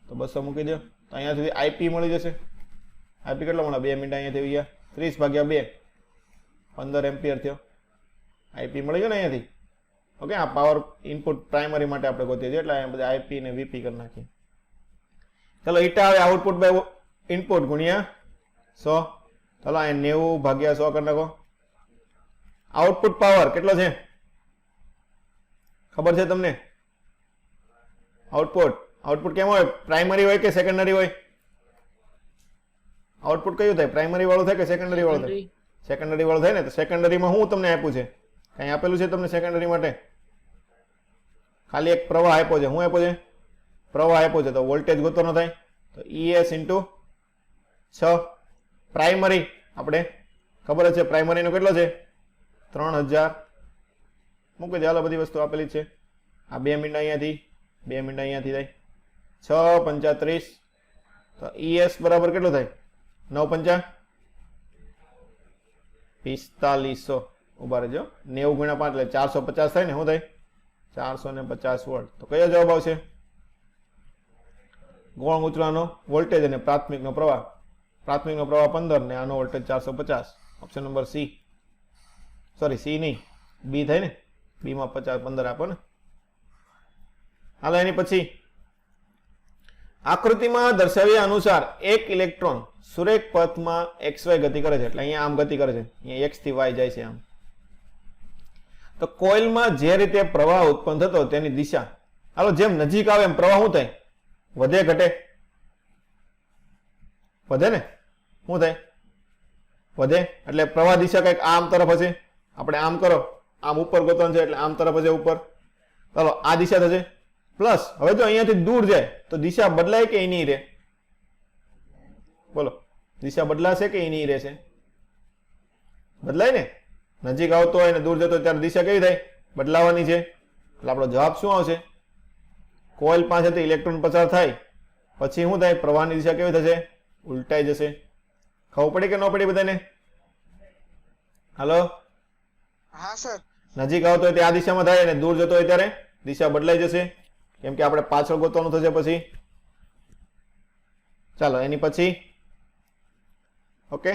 તો 200 મૂકી દો. તો અહીંયા સુધી IP મળી જશે. IP કેટલો મળે? 2 મિનિટ અહીંયા થઈ ગયા. 30 ભાગ્યા 2, 15 એમ્પિયર થયો. IP મળી ગયો ને અહીંયાથી. ઓકે, આ પાવર ઇનપુટ પ્રાઇમરી માટે આપણે ગોતીએ છીએ, એટલે અહીંયા બધા IP ને VP કરી નાખીએ. ચલો, ઈટા આવે આઉટપુટ બાય ઇનપુટ ગુણ્યા 100. ચલો, અહીંયા 90 ભાગ્યા 100 કરી નાખો. આઉટપુટ પાવર કેટલો છે ખબર છે તમને? આઉટપુટ કેમ હોય? પ્રાઇમરી હોય કે સેકન્ડરી હોય? આઉટપુટ કયું થાય? પ્રાઇમરી વાળું થાય કે સેકન્ડરી વાળું થાય? સેકન્ડરી વાળું થાય ને. તો સેકન્ડરીમાં હું તમને આપ્યું છે? કઈ આપેલું છે તમને સેકન્ડરી માટે? ખાલી એક પ્રવાહ આપ્યો છે. શું આપ્યો છે? પ્રવાહ આપ્યો છે. તો વોલ્ટેજ ગોતવાનો થાય. તો ES ઇન્ટુ 6. પ્રાઇમરી આપણે ખબર જ છે, પ્રાઇમરીનો કેટલો છે? 3000. મૂકી દે, હાલો, બધી વસ્તુ આપેલી છે. આ 2 મિનિટ અહીંયાથી, 2 મિનિટ અહીંયાથી થાય 6 35. તો ES બરાબર કેટલો થાય? 9 4500. ઉભા રહેજો. 90 ગુણ્યા 5 એટલે 450 થાય ને. શું થાય? 450 વોલ્ટ. તો કયો જવાબ આવશે? ગૌણ ઉચરાનો વોલ્ટેજ અને પ્રાથમિકનો પ્રવાહ. પ્રાથમિકનો પ્રવાહ 15 ને આનો voltage 450. Option number C. Sorry, C નહીં, B થાય ને. B માં 15 આપો ને. હાલો, એની પછી આકૃતિમાં દર્શાવ્યા અનુસાર એક ઇલેક્ટ્રોન સુરેખ પથમાં XY ગતિ કરે છે. એટલે અહીંયા આમ ગતિ કરે છે, અહીંયા X થી Y જાય છે આમ. તો કોઇલમાં જે રીતે પ્રવાહ ઉત્પન્ન થતો તેની દિશા, હાલો, જેમ નજીક આવે એમ પ્રવાહ શું થાય? વધે ઘટે? વધે ને. શું થાય? વધે. એટલે પ્રવાહ દિશા કઈક આમ તરફ હશે. આપણે આમ કરો, આમ ઉપર ગોતવાનું છે એટલે આમ તરફ હશે ઉપર. ચાલો, આ દિશા થશે. પ્લસ હવે જો અહીંયાથી દૂર જાય તો દિશા બદલાય કે એની રહે? બોલો, દિશા બદલાશે કે એની રહેશે? બદલાય ને. નજીક આવતો હોય ને દૂર જતો હોય ત્યારે દિશા કેવી થાય? બદલાવાની છે. એટલે આપણો જવાબ શું આવશે? કોઇલ પાસેથી ઇલેક્ટ્રોન પસાર થાય પછી શું થાય? પ્રવાહની દિશા કેવી થશે? ઉલટાઈ જશે. ખબર પડી કે ન પડી બધાને? હાલો, હા સર. નજીક આવતો હોય ત્યારે આ દિશામાં થાય અને દૂર જતો હોય ત્યારે દિશા બદલાઈ જશે, કેમ કે આપણે પાછળ ગોતવાનું થશે પછી. ચાલો, એની પછી ઓકે,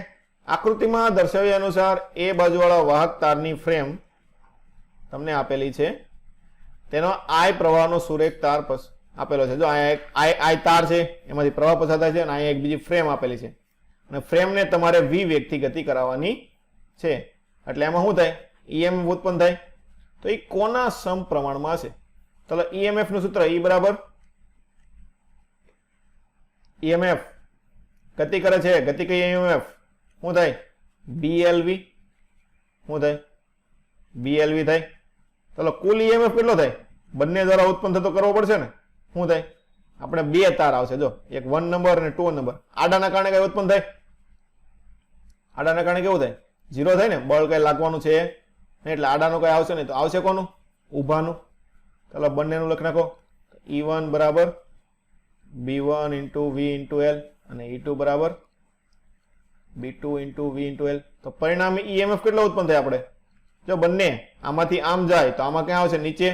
આકૃતિમાં દર્શાવ્યા અનુસાર એ બાજુવાળા વાહક તારની ફ્રેમ તમને આપેલી છે. તેનો I પ્રવાહનો સુરેખ તાર આપેલો છે. જો અહીંયા I તાર છે, એમાંથી પ્રવાહ પસાર થાય છે, અને અહીંયા એક બીજી ફ્રેમ આપેલી છે, અને ફ્રેમને તમારે V વેગથી ગતિ કરાવવાની છે. એટલે એમાં શું થાય? EMF ઉત્પન્ન થાય. તો એ કોના સમપ્રમાણમાં હશે? ચાલો, EMF નું સૂત્ર E બરાબર EMF ગતિ કરે છે, ગતિ કઈ EMF શું થાય? BLV. શું થાય? BLV થાય. ચાલો, કુલ EMF કેટલો થાય? બંને દ્વારા ઉત્પન્ન થતો કરવો પડશે ને. શું થાય? આપણે 2 તાર આવશે. જો, એક 1 નંબર અને 2 નંબર. આડાના કારણે કઈ ઉત્પન્ન થાય? આડાના કારણે કેવું થાય? 0 થાય ને. બળ કઈ લાગવાનું છે નહીં, એટલે આડાનું કઈ આવશે નહીં. તો આવશે કોનું? ઊભાનું. ચાલો, બંનેનું લખી નાખો. E1 બરાબર B1 into V into L અને E2 બરાબર B2 into V into L. તો પરિણામી EMF કેટલો ઉત્પન્ન થાય? આપણે જો બંને આમાંથી આમ જાય તો આમાં ક્યાં આવશે? નીચે.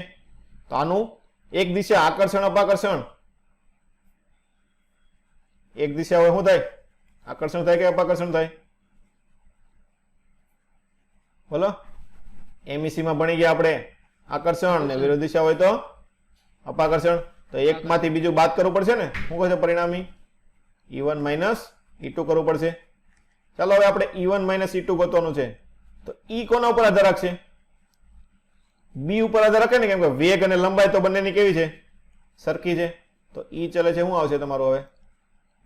તો આનું એક દિશા આકર્ષણ અપાકર્ષણ. એક દિશા હોય શું થાય? આકર્ષણ થાય કે અપાકર્ષણ થાય? બોલો. MEC માં ભણી ગયા આપણે આકર્ષણ, ને વિરુદ્ધ દિશા હોય તો અપાકર્ષણ. તો એકમાંથી બીજું બાદ કરવું પડશે ને. શું કહે છે પરિણામી? E1 માઇનસ E2 કરવું પડશે. ચાલો, હવે આપણે E1 માઇનસ E2 ગોતવાનું છે. તો E કોના ઉપર આધાર રાખશે? B ઉપર આધાર રાખે ને, કેમ કે વેગ અને લંબાઈ તો બંનેની કેવી છે? સરખી છે. તો E ચલે છે, શું આવશે તમારું? હવે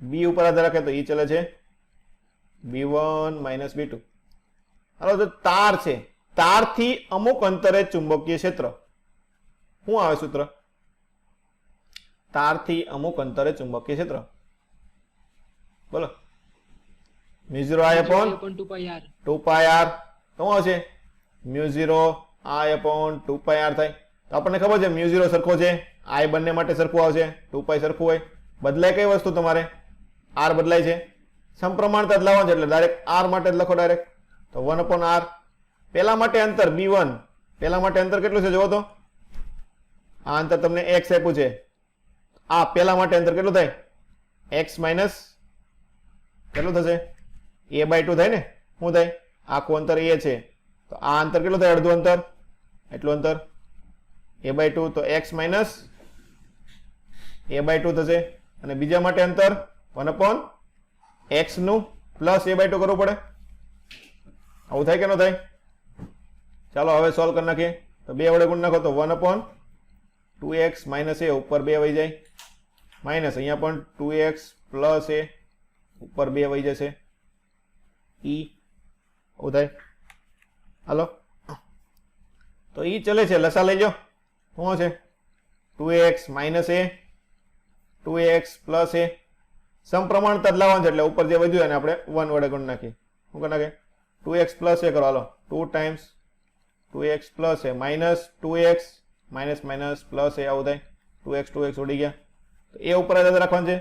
B ઉપર આધાર રાખે તો E ચલે છે B1 માઇનસ B2. હાલો, તો તાર છે, તારથી અમુક અંતરે ચુંબકીય ક્ષેત્ર શું આવે સૂત્ર? તારથી અમુક અંતરે ચુંબકીય ક્ષેત્ર. બોલો. મ્યુ0 I upon 2 pi r. શું આવશે? મ્યુ0 I upon 2 pi r થાય. તો આપણને ખબર છે મ્યુ 0 સરખો છે, I બંને માટે સરખું આવશે, 2π સરખું હોય. બદલાય કઈ વસ્તુ તમારે? R બદલાય છે. સમપ્રમાણતા જ લાવવાનું છે એટલે ડાયરેક્ટ R માટે જ લખો ડાયરેક્ટ. તો 1/r. પેલા માટે અંતર b1, પેલા માટે અંતર કેટલું છે જોવો તો. આ અંતર તમને x આપ્યું છે. આ પેલા માટે અંતર કેટલું થાય? x માઇનસ કેટલું થશે? a/2 થાય ને. શું થાય? આખું અંતર a છે તો આ અંતર કેટલું થાય? અડધું અંતર, એટલું અંતર a/2. તો x માઇનસ a/2 થશે. અને બીજા માટે અંતર 1/x નું પ્લસ a/2 કરવું પડે. આવું થાય કે ન થાય? ચાલો હવે સોલ્વ કરી નાખીએ. તો 2 વડે ગુણ નાખો તો 1/2x માઇનસ a ઉપર 2 વહી જાય, માઇનસ અહીંયા પણ 2x પ્લસ a ઉપર 2 વહી જશે. ઈ આવું થાય. હાલો તો ઈ ચલે છે, લસા લઈ લો. શું છે? 2x minus a 2x plus a. સમપ્રમાણતા જ લાવવાનું છે એટલે ઉપર જે વધ્યું એને આપણે 1 વડે ગુણ નાખીએ. શું કરી નાખે? 2x પ્લસ a કરો. હાલો 2 times 2x plus a minus 2x minus minus plus a આવું થાય. 2x ઉડી ગયા તો એ ઉપર યાદ રાખવાનું છે.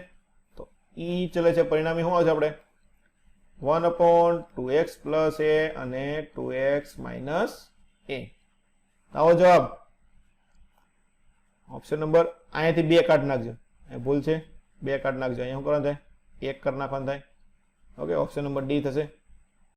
તો ઈ ચલે છે, પરિણામી શું આવશે આપણે? 1/2x પ્લસ a અને 2x માઇનસ a. આવો જવાબ. ઓપ્શન નંબર અહીંયાથી 2 કાઢ નાખજો, એ ભૂલ છે. 2 કાઢ નાખજો. અહીંયા શું કરવાનું થાય? 1 કરી નાખવાનું થાય. ઓકે, ઓપ્શન નંબર ડી થશે.